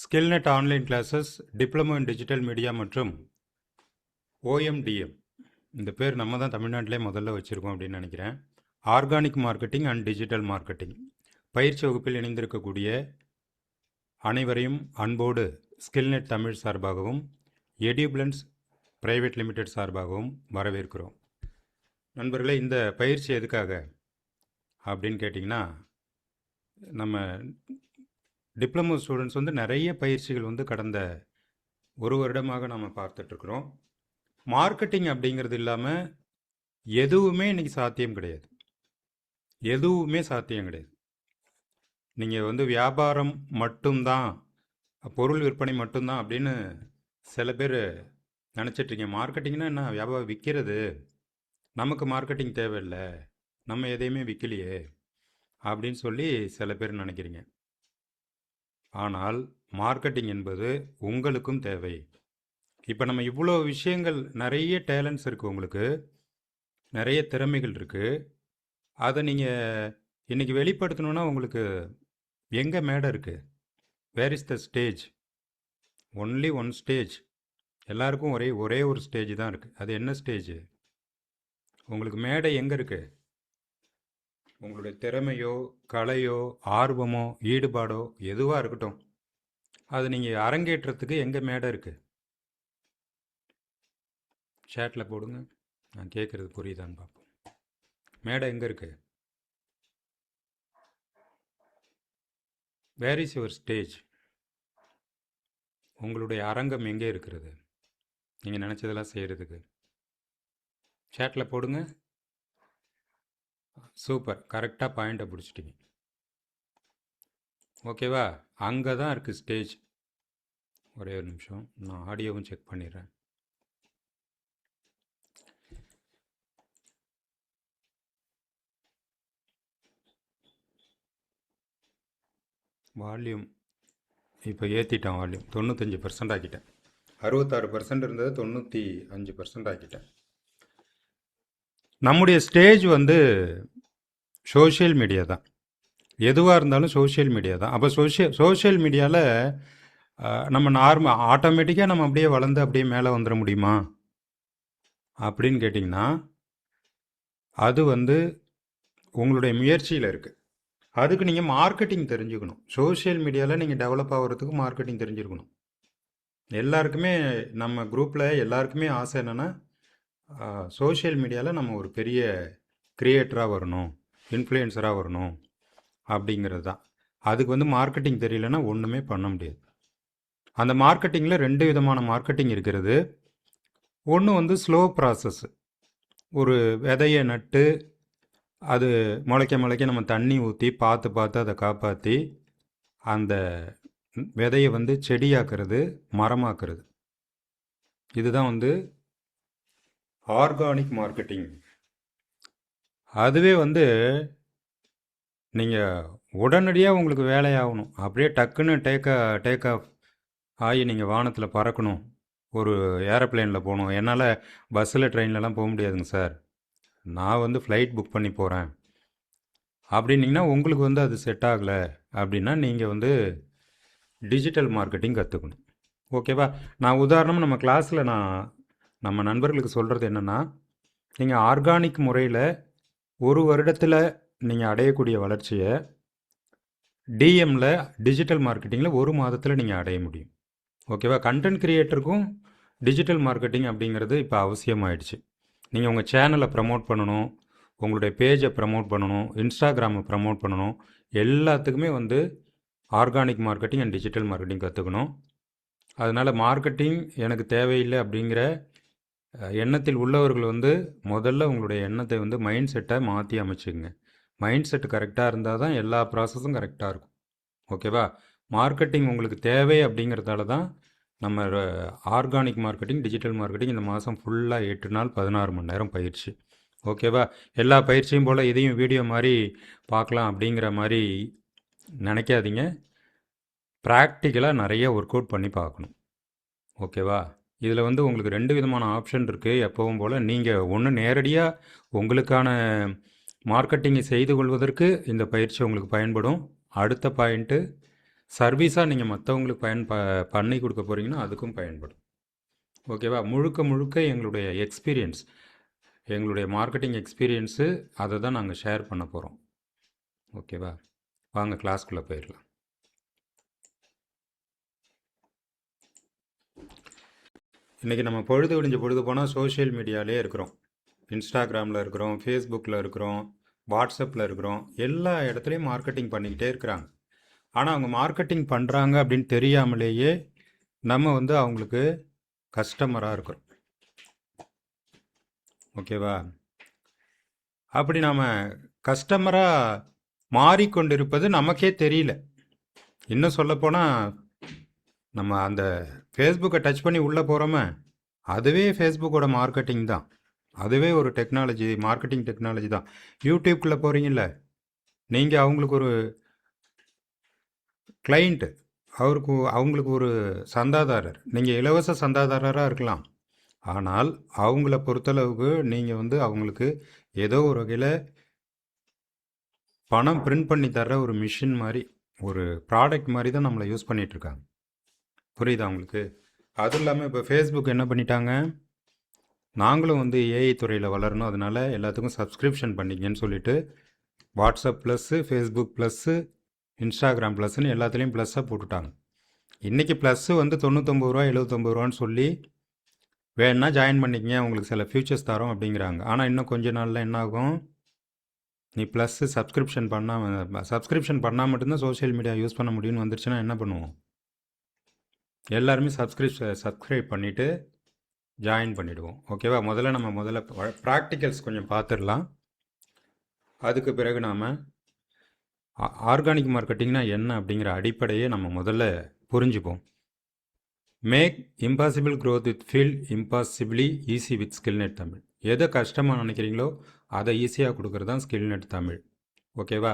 ஸ்கில்நெட் online classes diploma in digital media மற்றும் OMDM இந்த பேர் நம்ம தான் தமிழ்நாட்டிலே முதல்ல வச்சுருக்கோம் அப்படின்னு நினைக்கிறேன். Organic marketing and digital marketing பயிற்சி வகுப்பில் இணைந்திருக்கக்கூடிய அனைவரையும் அன்போடு ஸ்கில்நெட் தமிழ் சார்பாகவும் எடியூபிளன்ஸ் பிரைவேட் லிமிடெட் சார்பாகவும் வரவேற்கிறோம். நண்பர்களே, இந்த பயிற்சி எதுக்காக அப்படின்னு கேட்டிங்கன்னா, நம்ம டிப்ளமோ ஸ்டூடெண்ட்ஸ் நிறைய பயிற்சிகள் கடந்த ஒரு வருடமாக நம்ம பார்த்துட்ருக்குறோம். மார்க்கெட்டிங் அப்படிங்கிறது இல்லாமல் எதுவுமே இன்றைக்கி சாத்தியம் கிடையாது. எதுவுமே சாத்தியம் கிடையாது. நீங்கள் வியாபாரம் மட்டும்தான், பொருள் விற்பனை மட்டும்தான் அப்படின்னு சில பேர் நினச்சிட்ருக்கீங்க. மார்க்கெட்டிங்னா என்ன? வியாபாரம் விற்கிறது. நமக்கு மார்க்கெட்டிங் தேவையில்லை, நம்ம எதையுமே விற்கலையே அப்படின்னு சொல்லி சில பேர் நினைக்கிறீங்க. ஆனால் மார்க்கெட்டிங் என்பது உங்களுக்கும் தேவை. இப்போ நம்ம இவ்வளோ விஷயங்கள், நிறைய டேலண்ட்ஸ் இருக்குது, உங்களுக்கு நிறைய திறமைகள் இருக்குது. அதை நீங்கள் இன்றைக்கி வெளிப்படுத்தணுன்னா உங்களுக்கு எங்கே மேடை இருக்குது? Where is the stage? Only one stage. எல்லாருக்கும் ஒரே ஒரு ஸ்டேஜ் தான் இருக்குது. அது என்ன ஸ்டேஜ்? உங்களுக்கு மேடை எங்கே இருக்குது? உங்களுடைய திறமையோ கலையோ ஆர்வமோ ஈடுபாடோ எதுவாக இருக்கட்டும், அது நீங்கள் அரங்கேற்றத்துக்கு எங்கே மேடை இருக்குது? சேட்டில் போடுங்க, நான் கேட்குறது புரியுதான்னு பார்ப்போம். மேடை எங்கே இருக்குது? Where is your stage? உங்களுடைய அரங்கம் எங்கே இருக்கிறது நீங்கள் நினச்சதெல்லாம் செய்கிறதுக்கு? சேட்டில் போடுங்க. சூப்பர், கரெக்டாக பாயிண்ட்டை பிடிச்சிட்டிங்க. ஓகேவா? அங்கே தான் இருக்குது ஸ்டேஜ். ஒரே ஒரு நிமிஷம், நான் ஆடியோவும் செக் பண்ணிடுறேன். வால்யூம் இப்போ ஏற்றிட்டேன். வால்யூம் 95% ஆக்கிட்டேன். 66% இருந்தது, 95% ஆக்கிட்டேன். நம்முடைய ஸ்டேஜ் சோஷியல் மீடியா தான். எதுவாக இருந்தாலும் சோஷியல் மீடியா தான். அப்போ சோஷியல் மீடியாவில் நம்ம ஆட்டோமேட்டிக்காக நம்ம அப்படியே வளர்ந்து அப்படியே மேலே வந்துட முடியுமா அப்படின்னு கேட்டிங்கன்னா, அது உங்களுடைய முயற்சியில் இருக்குது. அதுக்கு நீங்கள் மார்க்கெட்டிங் தெரிஞ்சுக்கணும். சோஷியல் மீடியாவில் நீங்கள் டெவலப் ஆகிறதுக்கு மார்க்கெட்டிங் தெரிஞ்சுருக்கணும். எல்லாருக்குமே, நம்ம குரூப்பில் எல்லாருக்குமே ஆசை என்னென்னா, சோஷியல் மீடியாவில் நம்ம ஒரு பெரிய கிரியேட்டராக வரணும், இன்ஃப்ளூயன்சராக வரணும் அப்படிங்கிறது தான். அதுக்கு மார்க்கெட்டிங் தெரியலன்னா ஒன்றுமே பண்ண முடியாது. அந்த மார்க்கெட்டிங்கில் 2 விதமான மார்க்கெட்டிங் இருக்கிறது. ஒன்று ஸ்லோ ப்ராசஸ். ஒரு விதையை நட்டு அது முளைக்க நம்ம தண்ணி ஊற்றி பார்த்து அதை காப்பாற்றி அந்த விதையை செடியாக்குறது, மரமாக்குறது. இதுதான் ஆர்கானிக் மார்க்கெட்டிங். அதுவே நீங்கள் உடனடியாக உங்களுக்கு வேலையாகணும், அப்படியே டக்குன்னு டேக் ஆஃப் ஆகி நீங்கள் வானத்தில் பறக்கணும், ஒரு ஏரோப்ளேனில் போகணும். என்னால் பஸ்ஸில் ட்ரெயின்லலாம் போக முடியாதுங்க சார், நான் ஃப்ளைட் புக் பண்ணி போகிறேன் அப்படின்னிங்கன்னா உங்களுக்கு அது செட் ஆகலை. அப்படின்னா நீங்கள் டிஜிட்டல் மார்க்கெட்டிங் கற்றுக்கணும். ஓகேவா? நான் உதாரணம் நம்ம கிளாஸில் நம்ம நண்பர்களுக்கு சொல்கிறது என்னென்னா, நீங்கள் ஆர்கானிக் முறையில் ஒரு வருடத்தில் நீங்கள் அடையக்கூடிய வளர்ச்சியை டிஎம்மில், டிஜிட்டல் மார்க்கெட்டிங்கில் 1 மாதத்தில் நீங்கள் அடைய முடியும். ஓகேவா? கண்டென்ட் கிரியேட்டருக்கும் டிஜிட்டல் மார்க்கெட்டிங் அப்படிங்கிறது இப்போ அவசியமாயிடுச்சு. நீங்கள் உங்கள் சேனலை ப்ரமோட் பண்ணணும், உங்களுடைய பேஜை ப்ரமோட் பண்ணணும், இன்ஸ்டாகிராமை ப்ரமோட் பண்ணணும். எல்லாத்துக்குமே organic marketing and digital marketing கற்றுக்கணும். அதனால் மார்க்கெட்டிங் எனக்கு தேவையில்லை அப்படிங்கிற எண்ணத்தில் உள்ளவர்கள் முதல்ல உங்களுடைய எண்ணத்தை மைண்ட் செட்டை மாற்றி அமைச்சுக்குங்க. மைண்ட் செட் கரெக்டாக இருந்தால் தான் எல்லா ப்ராசஸும் கரெக்டாக இருக்கும். ஓகேவா? மார்க்கெட்டிங் உங்களுக்கு தேவை அப்படிங்கிறதால தான் நம்ம ஆர்கானிக் மார்க்கெட்டிங், டிஜிட்டல் மார்க்கெட்டிங் இந்த மாதம் ஃபுல்லாக 8 நாள் 16 மணி நேரம் பயிற்சி. ஓகேவா? எல்லா பயிற்சியும் போல் இதையும் வீடியோ மாதிரி பார்க்கலாம் அப்படிங்கிற மாதிரி நினைக்காதீங்க. ப்ராக்டிக்கலாக நிறைய ஒர்க் அவுட் பண்ணி பார்க்கணும். ஓகேவா? இதில் உங்களுக்கு 2 விதமான ஆப்ஷன் இருக்குது. எப்பவும் போல் நீங்கள் ஒன்று நேரடியாக உங்களுக்கான மார்க்கெட்டிங்கை செய்து கொள்வதற்கு இந்த பயிற்சி உங்களுக்கு பயன்படும். அடுத்த பாயிண்ட்டு, சர்வீஸாக நீங்கள் மற்றவங்களுக்கு பண்ணி கொடுக்க போகிறீங்கன்னா அதுக்கும் பயன்படும். ஓகேவா? முழுக்க முழுக்க எங்களுடைய எக்ஸ்பீரியன்ஸ், எங்களுடைய மார்க்கெட்டிங் எக்ஸ்பீரியன்ஸு அதை தான் நாங்கள் ஷேர் பண்ண போகிறோம். ஓகேவா? வாங்க கிளாஸ்க்குள்ளே போயிடலாம். இன்றைக்கி நம்ம பொழுது விடிஞ்ச பொழுது போனால் சோஷியல் மீடியாலே இருக்கிறோம். இன்ஸ்டாகிராமில் இருக்கிறோம், ஃபேஸ்புக்கில் இருக்கிறோம், வாட்ஸ்அப்பில் இருக்கிறோம். எல்லா இடத்துலையும் மார்க்கெட்டிங் பண்ணிக்கிட்டே இருக்கிறாங்க. ஆனால் அவங்க மார்க்கெட்டிங் பண்ணுறாங்க அப்படின்னு தெரியாமலேயே நம்ம வந்து அவங்களுக்கு கஸ்டமராக இருக்கிறோம். ஓகேவா? அப்படி நாம் கஸ்டமராக மாறிக்கொண்டிருப்பது நமக்கே தெரியல. இன்னும் சொல்லப்போனால் நம்ம அந்த ஃபேஸ்புக்கை டச் பண்ணி உள்ளே போகிறோமே, அதுவே ஃபேஸ்புக்கோட மார்க்கெட்டிங் தான். அதுவே ஒரு டெக்னாலஜி, மார்க்கெட்டிங் டெக்னாலஜி தான். யூடியூப்குள்ளே போகிறீங்கல்ல, நீங்கள் அவங்களுக்கு ஒரு கிளைண்ட்டு, அவங்களுக்கு ஒரு சந்தாதாரர். நீங்கள் இலவச சந்தாதாரராக இருக்கலாம். ஆனால் அவங்கள பொறுத்தளவுக்கு நீங்கள் வந்து அவங்களுக்கு ஏதோ ஒரு வகையில் பணம் பிரிண்ட் பண்ணி தர்ற ஒரு மிஷின் மாதிரி, ஒரு ப்ராடக்ட் மாதிரி தான் நம்மளை யூஸ் பண்ணிகிட்ருக்காங்க. புரியுதா உங்களுக்கு? அதுவும் இல்லாமல் இப்போ ஃபேஸ்புக் என்ன பண்ணிட்டாங்க, நாங்களும் வந்து ஏஐ துறையில் வளரணும், அதனால் எல்லாத்துக்கும் சப்ஸ்கிரிப்ஷன் பண்ணிக்கன்னு சொல்லிவிட்டு WhatsApp plus, Facebook plus, Instagram ப்ளஸ்ஸுன்னு எல்லாத்துலேயும் ப்ளஸ்ஸாக போட்டுட்டாங்க. இன்றைக்கி ப்ளஸ்ஸு வந்து 99 ரூபா 79 ரூபான்னு சொல்லி வேணா ஜாயின் பண்ணிக்கங்க, உங்களுக்கு சில ஃபியூச்சர்ஸ் தரோம் அப்படிங்கிறாங்க. ஆனால் இன்னும் கொஞ்ச நாளில் என்ன ஆகும், நீ ப்ளஸ்ஸு சப்ஸ்கிரிப்ஷன் பண்ணால் மட்டும்தான் சோஷியல் மீடியா யூஸ் பண்ண முடியும்னு வந்துருச்சுன்னா என்ன பண்ணுவோம்? எல்லாருமே சப்ஸ்கிரைப் பண்ணிவிட்டு ஜாயின் பண்ணிவிடுவோம். ஓகேவா? முதல்ல ப்ராக்டிக்கல்ஸ் கொஞ்சம் பார்த்துடலாம். அதுக்கு பிறகு நாம் ஆர்கானிக் மார்க்கெட்டிங்னா என்ன அப்படிங்கிற அடிப்படையை நம்ம முதல்ல புரிஞ்சுப்போம். Make impossible growth with feel impossibly easy with Skillnet Tamil. எதை கஷ்டமாக நினைக்கிறீங்களோ அதை ஈஸியாக கொடுக்குறது தான் ஸ்கில்நெட் தமிழ். ஓகேவா?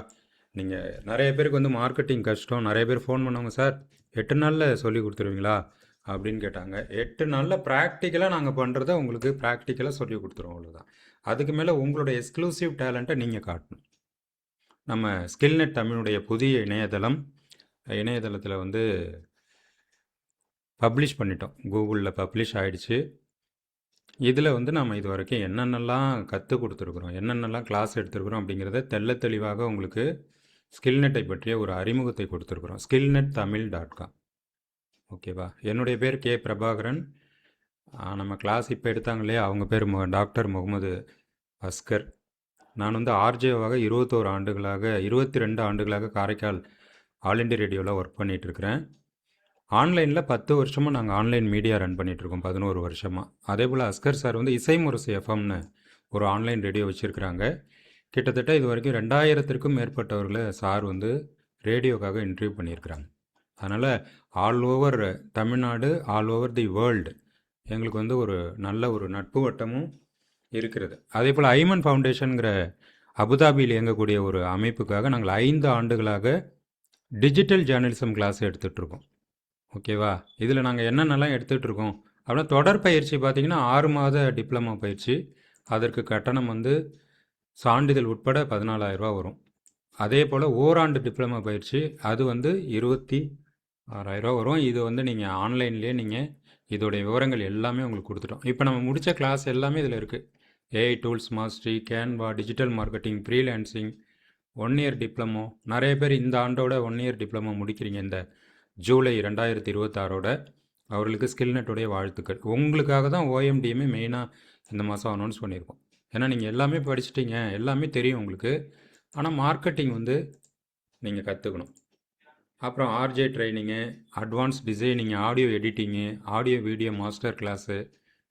நீங்கள் நிறைய பேருக்கு வந்து மார்க்கெட்டிங் கஷ்டம். நிறைய பேர் ஃபோன் பண்ணவங்க, சார் 8 நாளில் சொல்லி கொடுத்துருவீங்களா அப்படின்னு கேட்டாங்க. 8 நாளில் ப்ராக்டிக்கலாக நாங்கள் பண்ணுறத உங்களுக்கு ப்ராக்டிக்கலாக சொல்லி கொடுத்துருவோம், அவ்வளோதான். அதுக்கு மேலே உங்களோட எக்ஸ்க்ளூசிவ் டேலண்ட்டை நீங்கள் காட்டணும். நம்ம ஸ்கில்நெட் தமிழுடைய புதிய இணையதளத்தில் வந்து பப்ளிஷ் பண்ணிட்டோம். கூகுளில் பப்ளிஷ் ஆகிடுச்சு. இதில் வந்து நம்ம இது வரைக்கும் என்னென்னலாம் கற்றுக் கொடுத்துருக்குறோம், என்னென்னலாம் கிளாஸ் எடுத்துருக்குறோம் அப்படிங்கிறத தெளிவாக உங்களுக்கு ஸ்கில்நெட்டை பற்றிய ஒரு அறிமுகத்தை கொடுத்துருக்குறோம். skillnetthamil.com. ஓகேவா? என்னுடைய பேர் கே பிரபாகரன். நம்ம கிளாஸ் இப்போ எடுத்தாங்க இல்லையா, அவங்க பேர் டாக்டர் முகமது அஸ்கர். நான் வந்து ஆர்ஜேவாக 22 ஆண்டுகளாக காரைக்கால் ஆல் இண்டியா ரேடியோவில் ஒர்க் பண்ணிகிட்ருக்கிறேன். ஆன்லைனில் 10 வருஷமாக நாங்கள் ஆன்லைன் மீடியா ரன் பண்ணிகிட்ருக்கோம், 11 வருஷமாக. அதே போல் அஸ்கர் சார் வந்து இசைமுரசு எஃப்எம்னு ஒரு ஆன்லைன் ரேடியோ வச்சுருக்கிறாங்க. கிட்டத்தட்ட இது வரைக்கும் 2000க்கும் மேற்பட்டவர்களை சார் வந்து ரேடியோக்காக இன்டர்வியூ பண்ணியிருக்கிறாங்க. அதனால் all over Tamil Nadu, all over the world எங்களுக்கு வந்து ஒரு நல்ல ஒரு நட்பு வட்டமும் இருக்கிறது. அதே போல் ஐமன் ஃபவுண்டேஷனுங்கிற அபுதாபியில் இயங்கக்கூடிய ஒரு அமைப்புக்காக நாங்கள் 5 ஆண்டுகளாக டிஜிட்டல் ஜேர்னலிசம் கிளாஸ் எடுத்துகிட்ருக்கோம். ஓகேவா? இதில் நாங்கள் என்னென்னலாம் எடுத்துகிட்ருக்கோம் அப்படின்னா, தொடர் பயிற்சி பார்த்திங்கன்னா 6 மாத டிப்ளமா பயிற்சி. அதற்கு கட்டணம் வந்து சான்றிதழ் உட்பட 14,000 ரூபா வரும். அதே போல் ஓராண்டு டிப்ளமா பயிற்சி, அது வந்து 26,000 ரூபா வரும். இது வந்து நீங்கள் ஆன்லைன்லேயே நீங்கள் இதோடைய விவரங்கள் எல்லாமே உங்களுக்கு கொடுத்துட்டோம். இப்போ நம்ம முடித்த கிளாஸ் எல்லாமே இதில் இருக்குது. AI tools mastery, Canva, digital marketing, freelancing, 1 year diploma. நிறைய பேர் இந்த ஆண்டோட 1 இயர் டிப்ளமோ முடிக்கிறீங்க. இந்த ஜூலை 2026 அவர்களுக்கு ஸ்கில்நெட்டுடைய வாழ்த்துக்கள். உங்களுக்காக தான் ஓஎம்டிஎம்ஏ மெயினாக இந்த மாதம் அனௌன்ஸ் பண்ணியிருக்கோம். ஏன்னா நீங்கள் எல்லாமே படிச்சிட்டிங்க, எல்லாமே தெரியும் உங்களுக்கு. ஆனால் மார்க்கெட்டிங் வந்து நீங்கள் கற்றுக்கணும். அப்புறம் RJ training, advance designing, audio editing, audio video master class,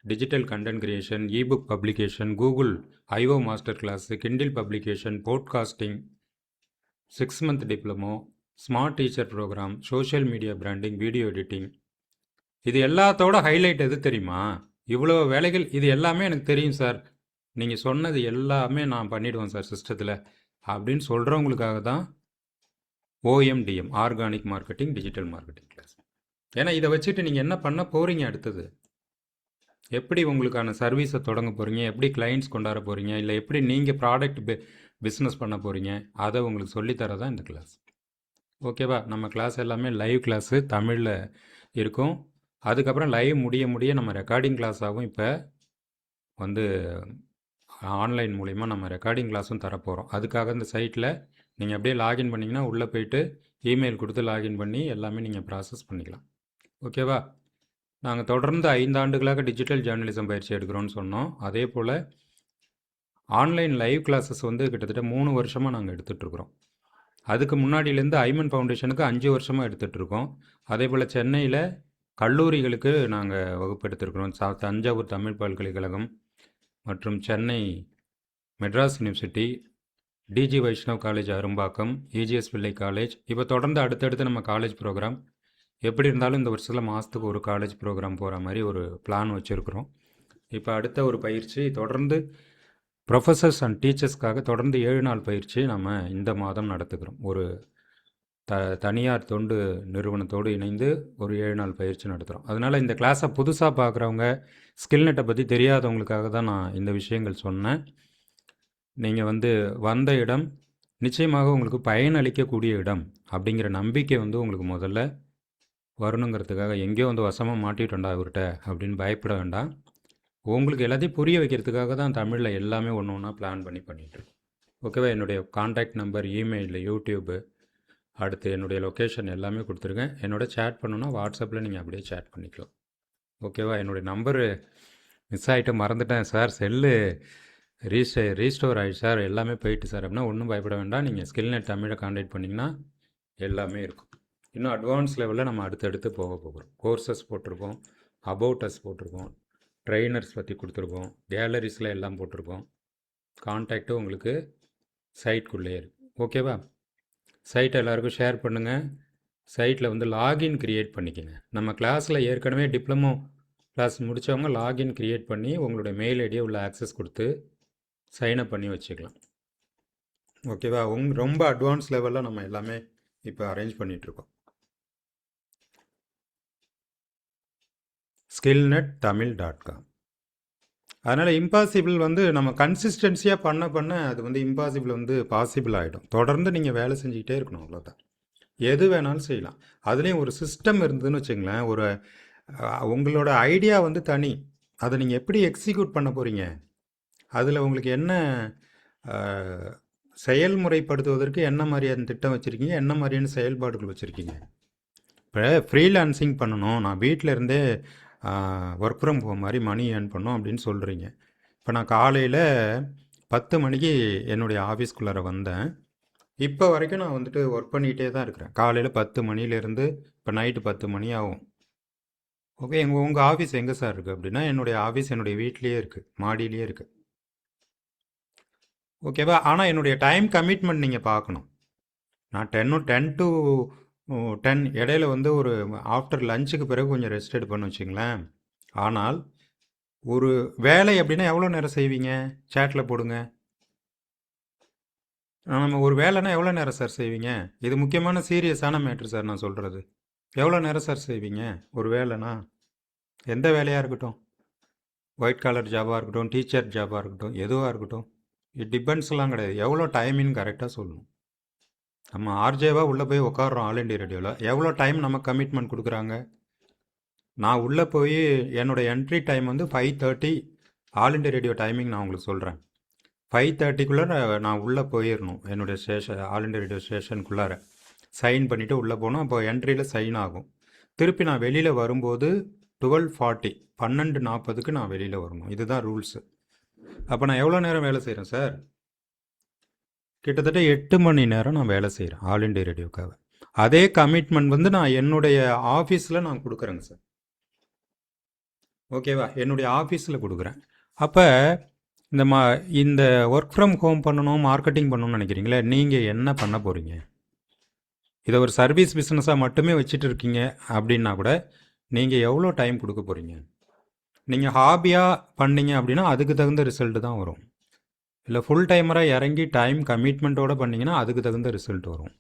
digital content creation, ebook publication, Google IO master class, Kindle publication, podcasting, 6 month diploma, smart teacher program, social media branding, video editing. இது எல்லாத்தோட highlight எது தெரியுமா? இவ்வளோ வேலைகள், இது எல்லாமே எனக்கு தெரியும் சார், நீங்கள் சொன்னது எல்லாமே நான் பண்ணிவிடுவேன் சார் சிஸ்டத்தில் அப்படின்னு சொல்கிறவங்களுக்காக தான் OMDM, organic marketing digital marketing class. ஏன்னா இதை வச்சுட்டு நீங்கள் என்ன பண்ண போகிறீங்க, அடுத்தது எப்படி உங்களுக்கான சர்வீஸை தொடங்க போகிறீங்க, எப்படி கிளைண்ட்ஸ் கொண்டாட போகிறீங்க, இல்லை எப்படி நீங்கள் ப்ராடக்ட் பிஸ்னஸ் பண்ண போகிறீங்க, அதை உங்களுக்கு சொல்லித்தர தான் இந்த கிளாஸ். ஓகேவா? நம்ம கிளாஸ் எல்லாமே லைவ் கிளாஸு தமிழில் இருக்கும். அதுக்கப்புறம் லைவ் முடிய முடிய நம்ம ரெக்கார்டிங் கிளாஸாகவும் இப்போ வந்து ஆன்லைன் மூலிமா நம்ம ரெக்கார்டிங் கிளாஸும் தரப்போகிறோம். அதுக்காக இந்த சைட்டில் நீங்கள் அப்படியே லாகின் பண்ணிங்கன்னா உள்ளே போயிட்டு இமெயில் கொடுத்து லாகின் பண்ணி எல்லாமே நீங்கள் ப்ராசஸ் பண்ணிக்கலாம். ஓகேவா? நாங்கள் தொடர்ந்து 5 ஆண்டுகளாக டிஜிட்டல் ஜேர்னலிசம் பயிற்சி எடுக்கிறோன்னு சொன்னோம். அதே போல் ஆன்லைன் லைவ் கிளாஸஸ் வந்து கிட்டத்தட்ட 3 வருஷமாக நாங்கள் எடுத்துகிட்ருக்குறோம். அதுக்கு முன்னாடியிலேருந்து ஐமன் ஃபவுண்டேஷனுக்கு 5 வருஷமாக எடுத்துகிட்ருக்கோம். அதே போல் சென்னையில் கல்லூரிகளுக்கு நாங்கள் வகுப்பு எடுத்துருக்குறோம். தஞ்சாவூர் தமிழ் பல்கலைக்கழகம் மற்றும் சென்னை மெட்ராஸ் யூனிவர்சிட்டி, டிஜி வைஷ்ணவ் காலேஜ் அரும்பாக்கம், இஜிஎஸ் பிள்ளை காலேஜ், இப்போ தொடர்ந்து அடுத்தடுத்து நம்ம காலேஜ் ப்ரோக்ராம் எப்படி இருந்தாலும் இந்த வருஷத்தில் மாதத்துக்கு ஒரு காலேஜ் ப்ரோக்ராம் போகிற மாதிரி ஒரு பிளான் வச்சுருக்குறோம். இப்போ அடுத்த ஒரு பயிற்சி தொடர்ந்து ப்ரொஃபஸர்ஸ் அண்ட் டீச்சர்ஸ்க்காக தொடர்ந்து 7 நாள் பயிற்சி நம்ம இந்த மாதம் நடத்துகிறோம். ஒரு தனியார் தொண்டு நிறுவனத்தோடு இணைந்து ஒரு 7 நாள் பயிற்சி நடத்துகிறோம். அதனால் இந்த கிளாஸை புதுசாக பார்க்குறவங்க, ஸ்கில்நெட்டை பற்றி தெரியாதவங்களுக்காக தான் நான் இந்த விஷயங்கள் சொன்னேன். நீங்கள் வந்த இடம் நிச்சயமாக உங்களுக்கு பயனளிக்கக்கூடிய இடம் அப்படிங்கிற நம்பிக்கை உங்களுக்கு முதல்ல வரணுங்கிறதுக்காக, எங்கேயோ வசமாக மாட்டிட்டோண்டா இவர்கிட்ட அப்படின்னு பயப்பட வேண்டாம். உங்களுக்கு எல்லாத்தையும் புரிய வைக்கிறதுக்காக தான் தமிழில் எல்லாமே ஒன்று ஒன்றா பிளான் பண்ணிட்டுருக்கோம். ஓகேவா? என்னுடைய கான்டாக்ட் நம்பர், இமெயில், யூடியூப்பு, அடுத்து என்னுடைய லொக்கேஷன் எல்லாமே கொடுத்துருக்கேன். என்னோட சேட் பண்ணணுன்னா வாட்ஸ்அப்பில் நீங்கள் அப்படியே சேட் பண்ணிக்கலாம். ஓகேவா? என்னுடைய நம்பரு மிஸ் ஆகிட்டு மறந்துட்டேன் சார், செல்லு ரீஸ்டோர் ஆகிடுச்சு சார், எல்லாமே போயிட்டு சார் அப்படின்னா ஒன்றும் பயப்பட வேண்டாம். நீங்கள் ஸ்கில்நெட் தமிழை கான்டாக்ட் பண்ணிங்கன்னா எல்லாமே இருக்கும். இன்னும் அட்வான்ஸ் லெவலில் நம்ம அடுத்தடுத்து போகிறோம். கோர்சஸ் போட்டிருக்கோம், அபவுட்டஸ் போட்டிருக்கோம், ட்ரெயினர்ஸ் பற்றி கொடுத்துருக்கோம், கேலரிஸில் எல்லாம் போட்டிருக்கோம். கான்டாக்டும் உங்களுக்கு சைட்குள்ளேயே இருக்குது. ஓகேவா? சைட்டை எல்லாருக்கும் ஷேர் பண்ணுங்கள். சைட்டில் லாகின் க்ரியேட் பண்ணிக்கோங்க. நம்ம கிளாஸில் ஏற்கனவே டிப்ளமோ கிளாஸ் முடித்தவங்க லாகின் க்ரியேட் பண்ணி உங்களுடைய மெயில் ஐடியை உள்ள ஆக்சஸ் கொடுத்து சைன்அப் பண்ணி வச்சுக்கலாம். ஓகேவா? ரொம்ப அட்வான்ஸ் லெவலில் நம்ம எல்லாமே இப்போ அரேஞ்ச் பண்ணிகிட்ருக்கோம். skillnet.tamil.com. அதனால் இம்பாசிபிள் நம்ம கன்சிஸ்டன்சியாக பண்ண அது இம்பாசிபிள் பாசிபிள் ஆகிடும். தொடர்ந்து நீங்கள் வேலை செஞ்சுக்கிட்டே இருக்கணும், அவ்வளோதான். எது வேணாலும் செய்யலாம். அதுலேயும் ஒரு சிஸ்டம் இருந்ததுன்னு வச்சுங்களேன். உங்களோட ஐடியா தனி. அதை நீங்கள் எப்படி எக்ஸிக்யூட் பண்ண போகிறீங்க, அதில் உங்களுக்கு என்ன செயல்முறைப்படுத்துவதற்கு என்ன மாதிரியான திட்டம் வச்சுருக்கீங்க, என்ன மாதிரியான செயல்பாடுகள் வச்சுருக்கீங்க. இப்போ ஃப்ரீலான்சிங் பண்ணணும், நான் வீட்டில் இருந்தே ஒர்க் ஃப்ரம் ஹோம் மாதிரி மணி ஏர்ன் பண்ணோம் அப்படின்னு சொல்கிறீங்க. இப்போ நான் காலையில் 10 மணிக்கு என்னுடைய ஆஃபீஸ்குள்ளார வந்தேன். இப்போ வரைக்கும் நான் ஒர்க் பண்ணிகிட்டே தான் இருக்கிறேன். காலையில் 10 மணிலேருந்து இப்போ நைட்டு 10 மணி ஆகும். ஓகே, உங்கள் ஆஃபீஸ் எங்கே சார் இருக்குது அப்படின்னா, என்னுடைய ஆஃபீஸ் என்னுடைய வீட்லேயே இருக்குது, மாடியிலேயே இருக்குது. ஓகேவா? ஆனால் என்னுடைய டைம் கமிட்மெண்ட் நீங்கள் பார்க்கணும். நான் 10 to 10 இடையில ஒரு ஆஃப்டர் லஞ்சுக்கு பிறகு கொஞ்சம் ரெஸ்ட் எடுப்பேன்னு வச்சுங்களேன். ஆனால் ஒரு வேலை அப்படின்னா எவ்வளோ நேரம் செய்வீங்க? சேட்டில் போடுங்க. நம்ம ஒரு வேலைன்னா எவ்வளோ நேரம் சார் செய்வீங்க? இது முக்கியமான சீரியஸான மேட்ரு சார் நான் சொல்கிறது. எவ்வளோ நேரம் சார் செய்வீங்க ஒரு வேலைனா? எந்த வேலையாக இருக்கட்டும், ஒயிட் காலர் ஜாபாக இருக்கட்டும், டீச்சர் ஜாபாக இருக்கட்டும், எதுவாக இருக்கட்டும், இட் டிபெண்ட்ஸ்லாம் கிடையாது. எவ்வளோ டைமின்னு கரெக்டாக சொல்லணும். நம்ம ஆர்ஜேவாக உள்ளே போய் உட்காடுறோம் ஆல் இண்டியா ரேடியோவில். எவ்வளோ டைம் நம்ம கமிட்மெண்ட் கொடுக்குறாங்க? நான் உள்ளே போய் என்னோடய entry time 5:30 all India radio timing நான் உங்களுக்கு சொல்கிறேன். 5:30க்குள்ளே நான் உள்ளே போயிடணும். என்னுடைய ஸ்டேஷன் ஆல் இண்டியா ரேடியோ ஸ்டேஷனுக்குள்ளார சைன் பண்ணிவிட்டு உள்ளே போகணும். அப்போ என்ட்ரியில் சைன் ஆகும். திருப்பி நான் வெளியில் வரும்போது 12:40 12:40க்கு நான் வெளியில் வரணும். இதுதான் ரூல்ஸு. அப்போ நான் எவ்வளோ நேரம் வேலை செய்கிறேன் சார்? கிட்டத்தட்ட 8 மணி நேரம் நான் வேலை செய்கிறேன் ஆல் இண்டியா ரேடியோக்காக. அதே கமிட்மெண்ட் நான் என்னுடைய ஆஃபீஸில் நான் கொடுக்குறேங்க சார். ஓகேவா? என்னுடைய ஆஃபீஸில் கொடுக்குறேன். அப்போ இந்த ஒர்க் ஃப்ரம் ஹோம் பண்ணணும், மார்க்கெட்டிங் பண்ணணும்னு நினைக்கிறீங்களே, நீங்கள் என்ன பண்ண போகிறீங்க? இதை ஒரு சர்வீஸ் பிஸ்னஸாக மட்டுமே வச்சுட்டு இருக்கீங்க அப்படின்னா கூட நீங்கள் எவ்வளோ டைம் கொடுக்க போகிறீங்க? நீங்கள் ஹாபியாக பண்ணீங்க அப்படின்னா அதுக்கு தகுந்த ரிசல்ட்டு தான் வரும். இல்லை ஃபுல் டைமராக இறங்கி டைம் கமிட்மெண்ட்டோடு பண்ணிங்கன்னா அதுக்கு தகுந்த ரிசல்ட் வரும்.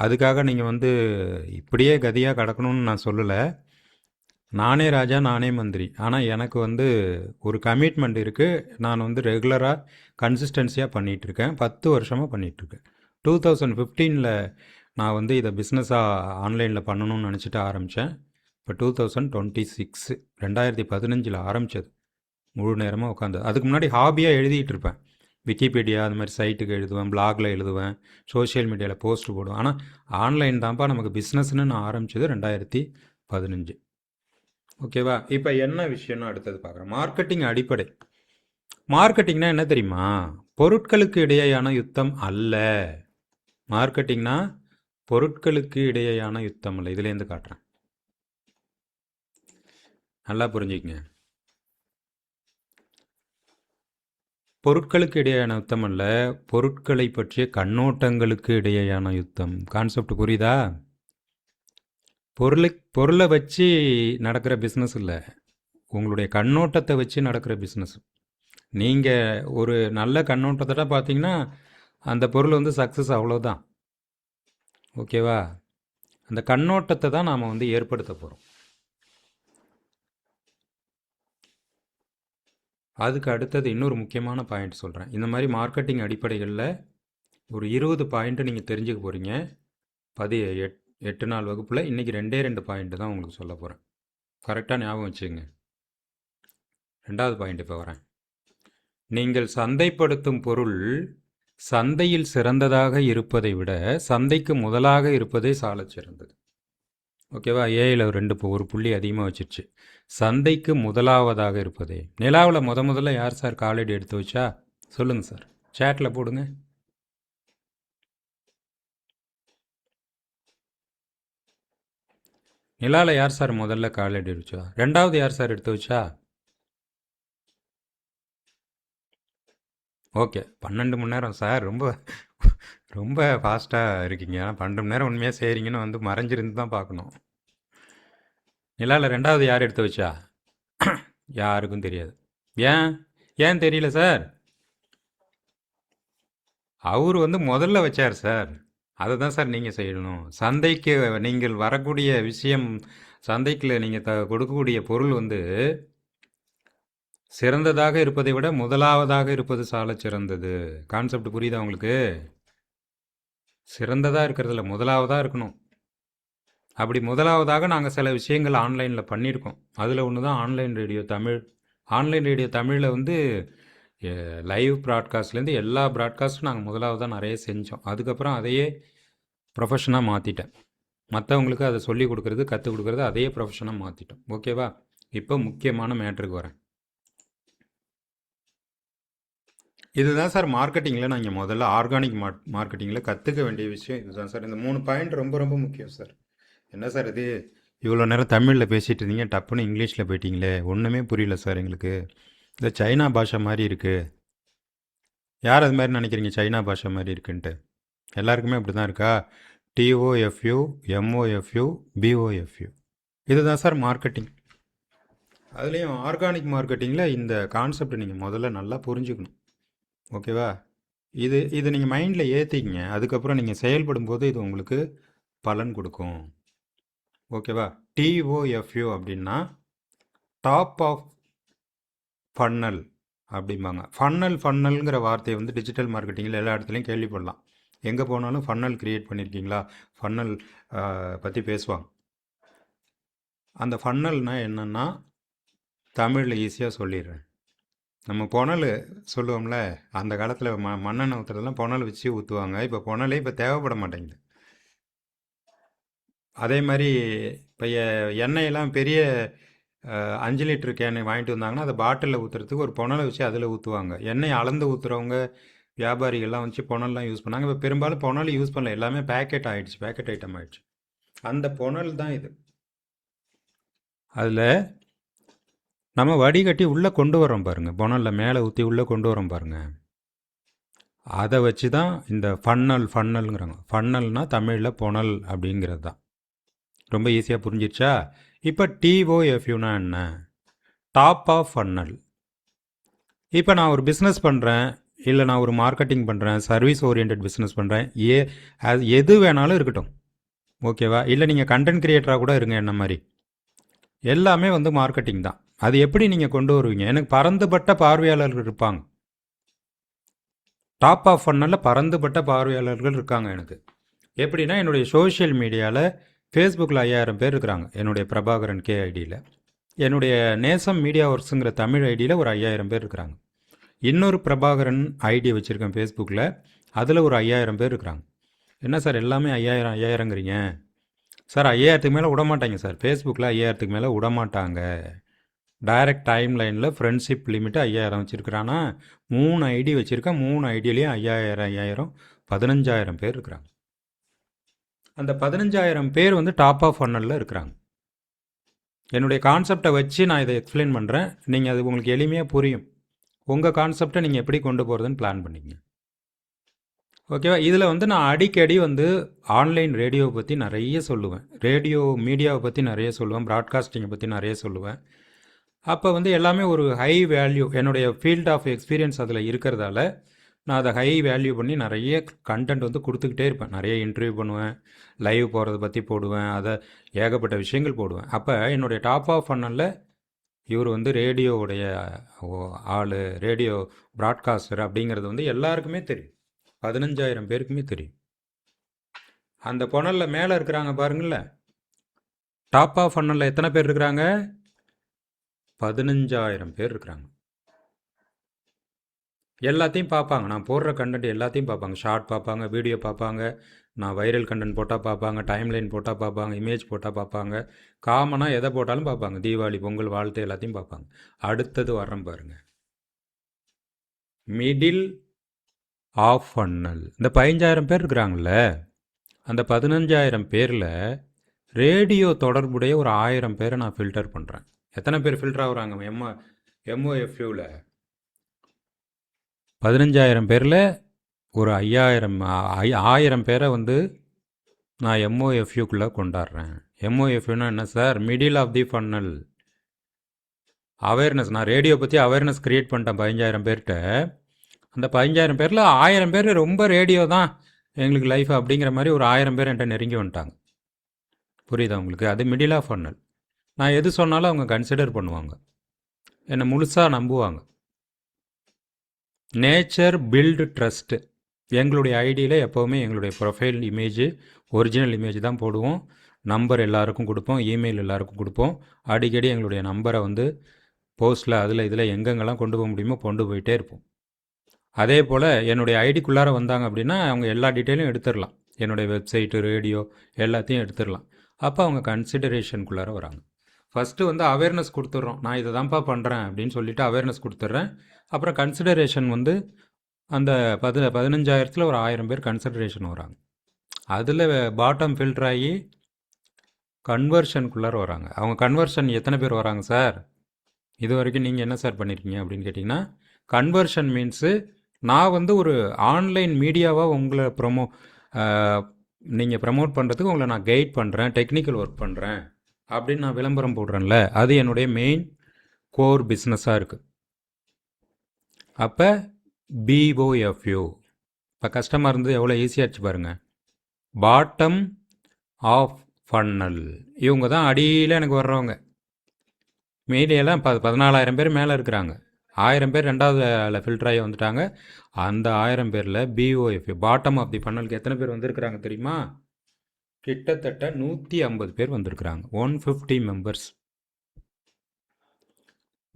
அதுக்காக நீங்கள் இப்படியே கதியாக கிடக்கணும்னு நான் சொல்லலை. நானே ராஜா நானே மந்திரி. ஆனால் எனக்கு ஒரு கமிட்மெண்ட் இருக்குது. நான் ரெகுலராக கன்சிஸ்டன்சியாக பண்ணிகிட்ருக்கேன். 10 வருஷமாக பண்ணிகிட்ருக்கேன். 2015 நான் வந்து இதை பிஸ்னஸாக ஆன்லைனில் பண்ணணும்னு நினச்சிட்டு ஆரம்பித்தேன். இப்போ 2026 2015 ஆரம்பித்தது. முழு நேரமாக உட்காந்து அதுக்கு முன்னாடி ஹாபியாக எழுதிட்டு இருப்பேன். விக்கிபீடியா அந்த மாதிரி சைட்டுக்கு எழுதுவேன், பிளாகில் எழுதுவேன், சோஷியல் மீடியாவில் போஸ்ட் போடுவேன். ஆனால் ஆன்லைன் தான்ப்பா நமக்கு பிஸ்னஸ்ன்னு நான் ஆரம்பித்தது 2015. ஓகேவா? இப்போ என்ன விஷயம்னு அடுத்தது பார்க்குறேன். மார்க்கெட்டிங் அடிப்படை. மார்க்கெட்டிங்னா என்ன தெரியுமா? பொருட்களுக்கு இடையேயான யுத்தம் அல்ல. மார்க்கெட்டிங்னா பொருட்களுக்கு இடையேயான யுத்தம் அல்ல. இதுலேருந்து காட்டுறேன், நல்லா புரிஞ்சுக்கங்க. பொருட்களுக்கு இடையேயான யுத்தம் அல்ல, பொருட்களை பற்றிய கண்ணோட்டங்களுக்கு இடையேயான யுத்தம். கான்செப்ட் புரியுதா? பொருளை வச்சு நடக்கிற பிஸ்னஸ் இல்லை, உங்களுடைய கண்ணோட்டத்தை வச்சு நடக்கிற பிஸ்னஸ். நீங்கள் ஒரு நல்ல கண்ணோட்டத்தோட பார்த்தீங்கன்னா அந்த பொருள் வந்து சக்ஸஸ், அவ்வளோதான். ஓகேவா? அந்த கண்ணோட்டத்தை தான் நாம் வந்து ஏற்படுத்த போகிறோம். அதுக்கு அடுத்தது இன்னொரு முக்கியமான பாயிண்ட் சொல்கிறேன். இந்த மாதிரி மார்க்கெட்டிங் அடிப்படைகளில் ஒரு 20 பாயிண்ட்டு நீங்கள் தெரிஞ்சுக்க போகிறீங்க. 8 நாள் வகுப்பில் இன்றைக்கி 2 பாயிண்ட்டு தான் உங்களுக்கு சொல்ல போகிறேன். கரெக்டாக ஞாபகம் வச்சுங்க. 2வது பாயிண்ட் இப்போ வரேன். நீங்கள் சந்தைப்படுத்தும் பொருள் சந்தையில் சிறந்ததாக இருப்பதை விட சந்தைக்கு முதலாக இருப்பதே சாலச் சிறந்தது. ஓகேவா? ஏயில் ஒரு புள்ளி அதிகமாக வச்சிருச்சு. சந்தைக்கு முதலாவதாக இருப்பதே. நிலாவில் முதல்ல யார் சார் காலடி எடுத்து வச்சா? சொல்லுங்கள் சார், சேட்டில் போடுங்க. நிலாவில் யார் சார் முதல்ல காலடி வச்சா? 2வது யார் சார் எடுத்து வச்சா? ஓகே, 12 மணி நேரம் சார், ரொம்ப ரொம்ப ஃபாஸ்ட்டாக இருக்கீங்க. ஆனால் 12 மணி நேரம் உண்மையாக செய்கிறீங்கன்னு வந்து மறைஞ்சிருந்து தான் பார்க்கணும். நிலாவில் 2வது யார் எடுத்து வச்சா? யாருக்கும் தெரியாது. ஏன் தெரியல சார்? அவர் வந்து முதல்ல வச்சார் சார். அதை தான் சார் நீங்கள் செய்யணும். சந்தைக்கு நீங்கள் வரக்கூடிய விஷயம், சந்தைக்கு நீங்கள் கொடுக்கக்கூடிய பொருள் வந்து சிறந்ததாக இருப்பதை விட முதலாவதாக இருப்பது சால சிறந்தது. கான்செப்ட் புரியுதா உங்களுக்கு? சிறந்ததாக இருக்கிறதுல முதலாவதாக இருக்கணும். அப்படி முதலாவதாக நாங்கள் சில விஷயங்கள் ஆன்லைனில் பண்ணியிருக்கோம். அதில் ஒன்று தான் online radio Tamil. Online radio தமிழில் வந்து லைவ் ப்ராட்காஸ்ட்லேருந்து எல்லா ப்ராட்காஸ்ட்டும் நாங்கள் முதலாவதாக நிறைய செஞ்சோம். அதுக்கப்புறம் அதையே ப்ரொஃபஷனாக மாற்றிட்டேன். மற்றவங்களுக்கு அதை சொல்லிக் கொடுக்குறது, கற்றுக் கொடுக்குறது அதையே ப்ரொஃபஷனாக மாற்றிட்டோம். ஓகேவா? இப்போ முக்கியமான மேட்ருக்கு வரேன். இதுதான் சார் மார்க்கெட்டிங்கில் நீங்கள் முதல்ல ஆர்கானிக் மார்க்கெட்டிங்கில் கற்றுக்க வேண்டிய விஷயம் இதுதான் சார். இந்த 3 பாயிண்ட் ரொம்ப ரொம்ப முக்கியம் சார். என்ன சார் இது, இவ்வளோ நேரம் தமிழில் பேசிகிட்டு இருந்தீங்க, டப்புன்னு இங்கிலீஷில் போயிட்டீங்களே, ஒன்றுமே புரியல சார் எங்களுக்கு. இந்த சைனா பாஷை மாதிரி இருக்குது. யார் அது மாதிரி நினைக்கிறீங்க சைனா பாஷை மாதிரி இருக்குன்ட்டு? எல்லாருக்குமே அப்படி தான் இருக்கா? TOFU MOFU BOFU, இதுதான் சார் மார்க்கெட்டிங். அதுலேயும் ஆர்கானிக் மார்க்கெட்டிங்கில் இந்த கான்செப்ட் நீங்கள் முதல்ல நல்லா புரிஞ்சுக்கணும். ஓகேவா? இது நீங்கள் மைண்டில் ஏற்றிக்கிங்க. அதுக்கப்புறம் நீங்கள் செயல்படும் போது இது உங்களுக்கு பலன் கொடுக்கும். ஓகேவா? TOFU அப்படின்னா டாப் ஆஃப் ஃபன்னல் அப்படிம்பாங்க. ஃபன்னல்ங்கிற வார்த்தையை வந்து டிஜிட்டல் மார்க்கெட்டிங்கில் எல்லா இடத்துலையும் கேள்விப்படலாம். எங்கே போனாலும் ஃபன்னல் க்ரியேட் பண்ணியிருக்கீங்களா, ஃபன்னல் பற்றி பேசுவாங்க. அந்த ஃபன்னல்னால் என்னென்னா தமிழில் ஈஸியாக சொல்லிடுறேன். நம்ம புனல் சொல்லுவோம்ல, அந்த காலத்தில் மண்ணெண்ணெய் ஊற்றுறதெல்லாம் புனல் வச்சு ஊற்றுவாங்க. இப்போ புனலே இப்போ தேவைப்பட மாட்டேங்குது. அதே மாதிரி இப்போ எண்ணெயெல்லாம் பெரிய 5 லிட்டர் கேன் வாங்கிட்டு வந்தாங்கன்னா அதை பாட்டிலில் ஊற்றுறதுக்கு ஒரு புனலை வச்சு அதில் ஊற்றுவாங்க. எண்ணெய் அளந்து ஊற்றுறவங்க வியாபாரிகள்லாம் வச்சு புனல்லாம் யூஸ் பண்ணாங்க. இப்போ பெரும்பாலும் புனல் யூஸ் பண்ணல, எல்லாமே பேக்கெட் ஆகிடுச்சு, பேக்கெட் ஐட்டம் ஆகிடுச்சு. அந்த புனல் தான் இது. அதில் நம்ம வடிகட்டி உள்ளே கொண்டு வரோம் பாருங்கள், புனலில் மேலே ஊற்றி உள்ளே கொண்டு வரோம் பாருங்கள். அதை வச்சு தான் இந்த ஃபன்னல்ங்கிறாங்க. ஃபன்னல்னால் தமிழில் புனல் அப்படிங்கிறது தான். ரொம்ப ஈஸியாக புரிஞ்சிடுச்சா? இப்போ TOFUனா என்ன? Top of funnel. இப்போ நான் ஒரு பிஸ்னஸ் பண்ணுறேன், இல்லை நான் ஒரு மார்க்கெட்டிங் பண்ணுறேன், சர்வீஸ் ஓரியன்ட் பிஸ்னஸ் பண்ணுறேன், எது வேணாலும் இருக்கட்டும். ஓகேவா? இல்லை நீங்கள் கண்டென்ட் கிரியேட்டராக கூட இருங்க, என்ன மாதிரி. எல்லாமே வந்து மார்க்கெட்டிங் தான். அது எப்படி நீங்கள் கொண்டு வருவீங்க? எனக்கு பரந்துபட்ட பார்வையாளர்கள் இருப்பாங்க. டாப் ஆஃப் ஃபன்னலில் பரந்துபட்ட பார்வையாளர்கள் இருக்காங்க எனக்கு. எப்படின்னா என்னுடைய சோஷியல் மீடியாவில் ஃபேஸ்புக்கில் 5000 பேர் இருக்கிறாங்க என்னுடைய பிரபாகரன் கே ஐடியில். என்னுடைய நேசம் மீடியா ஒர்க்ஸுங்கிற தமிழ் ஐடியில் ஒரு 5000 பேர் இருக்கிறாங்க. இன்னொரு பிரபாகரன் ஐடி வச்சுருக்கேன் ஃபேஸ்புக்கில், அதில் ஒரு 5000 பேர் இருக்கிறாங்க. என்ன சார் எல்லாமே 5000ங்கிறீங்க? சார் 5000த்துக்கு மேலே விடமாட்டாங்க சார். ஃபேஸ்புக்கில் 5000த்துக்கு மேலே விடமாட்டாங்க. டைரக்ட் டைம் லைனில் ஃப்ரெண்ட்ஷிப் லிமிட்டு 5000 வச்சுருக்கிறான்னா 3 ஐடி வச்சுருக்கேன். 3 ஐடியிலையும் 5000 15,000 பேர் இருக்கிறாங்க. அந்த 15,000 பேர் வந்து டாப் ஆஃப் ஃபன்னலில் இருக்கிறாங்க. என்னுடைய கான்செப்டை வச்சு நான் இதை எக்ஸ்பிளைன் பண்ணுறேன். நீங்கள் அது உங்களுக்கு எளிமையாக புரியும். உங்கள் கான்செப்டை நீங்கள் எப்படி கொண்டு போகிறதுன்னு பிளான் பண்ணிங்க. ஓகேவா? இதில் வந்து நான் அடிக்கடி வந்து ஆன்லைன் ரேடியோவை பற்றி நிறைய சொல்லுவேன். ரேடியோ மீடியாவை பற்றி நிறைய சொல்லுவேன். ப்ராட்காஸ்டிங்கை பற்றி நிறைய சொல்லுவேன். அப்போ வந்து எல்லாமே ஒரு ஹை வேல்யூ, என்னுடைய ஃபீல்ட் ஆஃப் எக்ஸ்பீரியன்ஸ் அதில் இருக்கிறதால நான் அதை ஹை வேல்யூ பண்ணி நிறைய கண்டென்ட் வந்து கொடுத்துக்கிட்டே இருப்பேன். நிறைய இன்டர்வியூ பண்ணுவேன், லைவ் போகிறத பற்றி போடுவேன், அதை ஏகப்பட்ட விஷயங்கள் போடுவேன். அப்போ என்னுடைய டாப் ஆஃப் ஃபன்னலில் இவர் வந்து ரேடியோவுடைய ஆள், ரேடியோ ப்ராட்காஸ்டர் அப்படிங்கிறது வந்து எல்லாருக்குமே தெரியும். 15,000 பேருக்குமே தெரியும். அந்த புனலில் மேலே இருக்கிறாங்க பாருங்கள, டாப் ஆஃப் ஃபன்னலில் எத்தனை பேர் இருக்கிறாங்க? 15,000 பேர் இருக்கிறாங்க. எல்லாத்தையும் பார்ப்பாங்க, நான் போடுற கண்டென்ட் எல்லாத்தையும் பார்ப்பாங்க. ஷார்ட் பார்ப்பாங்க, வீடியோ பார்ப்பாங்க, நான் வைரல் கண்டென்ட் போட்டால் பார்ப்பாங்க, டைம்லைன் போட்டால் பார்ப்பாங்க, இமேஜ் போட்டால் பார்ப்பாங்க, காமனாக எதை போட்டாலும் பார்ப்பாங்க. தீபாவளி, பொங்கல், வாழ்த்து எல்லாத்தையும் பார்ப்பாங்க. அடுத்தது வர்றேன் பாருங்க, மிடில் ஆஃப் ஃபன்னல். இந்த 15,000 பேர் இருக்கிறாங்கள, அந்த 15,000 பேரில் ரேடியோ தொடர்புடைய ஒரு 1000 பேரை நான் ஃபில்டர் பண்ணுறேன். எத்தனை பேர் ஃபில்டர் ஆகுறாங்க? எம்ஓஎஃப்யூவில் 15,000 பேரில் ஒரு 1000 பேரை வந்து நான் எம்ஓஎஃப்யூக்குள்ளே கொண்டாடுறேன். எம்ஓஎஃப்யூனா என்ன சார்? Middle of the funnel awareness. நான் ரேடியோ பற்றி அவேர்னஸ் க்ரியேட் பண்ணிட்டேன் 15,000 பேர்கிட்ட. அந்த 15,000 பேரில் 1000 பேர் ரொம்ப ரேடியோ தான் எங்களுக்கு லைஃப் அப்படிங்கிற மாதிரி ஒரு 1000 பேர் என்கிட்ட நெருங்கி வந்துட்டாங்க. புரியுதா உங்களுக்கு? அது மிடில் ஆஃப் ஃபன்னல். நான் எது சொன்னாலும் அவங்க கன்சிடர் பண்ணுவாங்க, என்னை முழுசாக நம்புவாங்க. Nature build trust. எங்களுடைய ஐடியில் எப்போவுமே எங்களுடைய ப்ரொஃபைல் இமேஜ் ஒரிஜினல் இமேஜ் தான் போடுவோம். நம்பர் எல்லாருக்கும் கொடுப்போம், இமெயில் எல்லாருக்கும் கொடுப்போம். அடிக்கடி எங்களுடைய நம்பரை வந்து போஸ்ட்டில் அதில் இதில் எங்கெங்கெல்லாம் கொண்டு போக முடியுமோ கொண்டு போயிட்டே இருப்போம். அதே போல் என்னுடைய ஐடிக்குள்ளார வந்தாங்க அப்படின்னா அவங்க எல்லா டீட்டெயிலும் எடுத்துடலாம். என்னுடைய வெப்சைட்டு, ரேடியோ எல்லாத்தையும் எடுத்துடலாம். அப்போ அவங்க கன்சிடரேஷனுக்குள்ளார வராங்க. ஃபஸ்ட்டு வந்து அவேர்னஸ் கொடுத்துட்றோம், நான் இதை தான்ப்பா பண்ணுறேன் அப்படின்னு சொல்லிவிட்டு அவேர்னஸ் கொடுத்துட்றேன். அப்புறம் கன்சிடரேஷன் வந்து அந்த 15,000த்தில் ஒரு 1000 பேர் கன்சிடரேஷன் வராங்க. அதில் பாட்டம் ஃபில்டர் ஆகி கன்வர்ஷனுக்குள்ளார வராங்க. அவங்க கன்வர்ஷன் எத்தனை பேர் வராங்க சார்? இது வரைக்கும் நீங்கள் என்ன சார் பண்ணியிருக்கீங்க அப்படின்னு கேட்டிங்கன்னா, கன்வர்ஷன் மீன்ஸு நான் வந்து ஒரு ஆன்லைன் மீடியாவாக உங்களை நீங்கள் ப்ரமோட் பண்ணுறதுக்கு உங்களை நான் கைட் பண்ணுறேன், டெக்னிக்கல் ஒர்க் பண்ணுறேன் அப்படின்னு நான் விளம்பரம் போடுறேன்ல, அது என்னுடைய மெயின் கோர் பிஸ்னஸாக இருக்குது. அப்போ பிஓஎஃப்யூ இப்போ கஷ்டமாக இருந்தது எவ்வளோ ஈஸியாகிடுச்சு பாருங்கள். பாட்டம் ஆஃப் ஃபன்னல் இவங்க தான் அடியில் எனக்கு வர்றவங்க. மீடியெல்லாம் 14,000 பேர் மேலே இருக்கிறாங்க. 1000 பேர் ரெண்டாவது ஃபில்டர் ஆகி வந்துட்டாங்க. அந்த 1000 பேரில் பிஓஎஃப்யூ பாட்டம் ஆஃப் தி ஃபன்னலுக்கு எத்தனை பேர் வந்திருக்கிறாங்க தெரியுமா? கிட்டத்தட்ட 150 பேர் வந்திருக்கிறாங்க. 150 மெம்பர்ஸ்.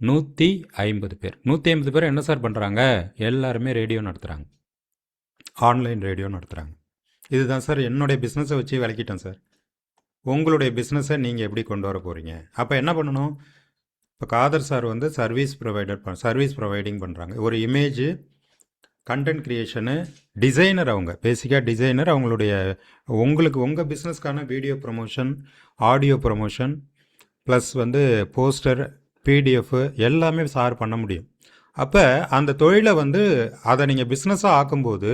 150 பேர். 150 பேர் என்ன சார் பண்ணுறாங்க? எல்லாருமே ரேடியோ நடத்துகிறாங்க, ஆன்லைன் ரேடியோ நடத்துகிறாங்க. இதுதான் சார் என்னுடைய பிஸ்னஸை வச்சு விளக்கிட்டேன் சார். உங்களுடைய பிஸ்னஸை நீங்கள் எப்படி கொண்டு வர போகிறீங்க? அப்போ என்ன பண்ணணும்? இப்போ காதர் சார் வந்து சர்வீஸ் ப்ரொவைடிங் பண்ணுறாங்க. ஒரு இமேஜ் கண்டென்ட் க்ரியேஷனு டிசைனர், அவங்க பேசிக்காக டிசைனர். அவங்களுடைய உங்களுக்கு உங்கள் பிஸ்னஸ்க்கான video promotion, audio promotion plus வந்து போஸ்டர், பிடிஎஃப் எல்லாமே சார் பண்ண முடியும். அப்போ அந்த தொழிலை வந்து அதை நீங்கள் பிஸ்னஸாக ஆக்கும்போது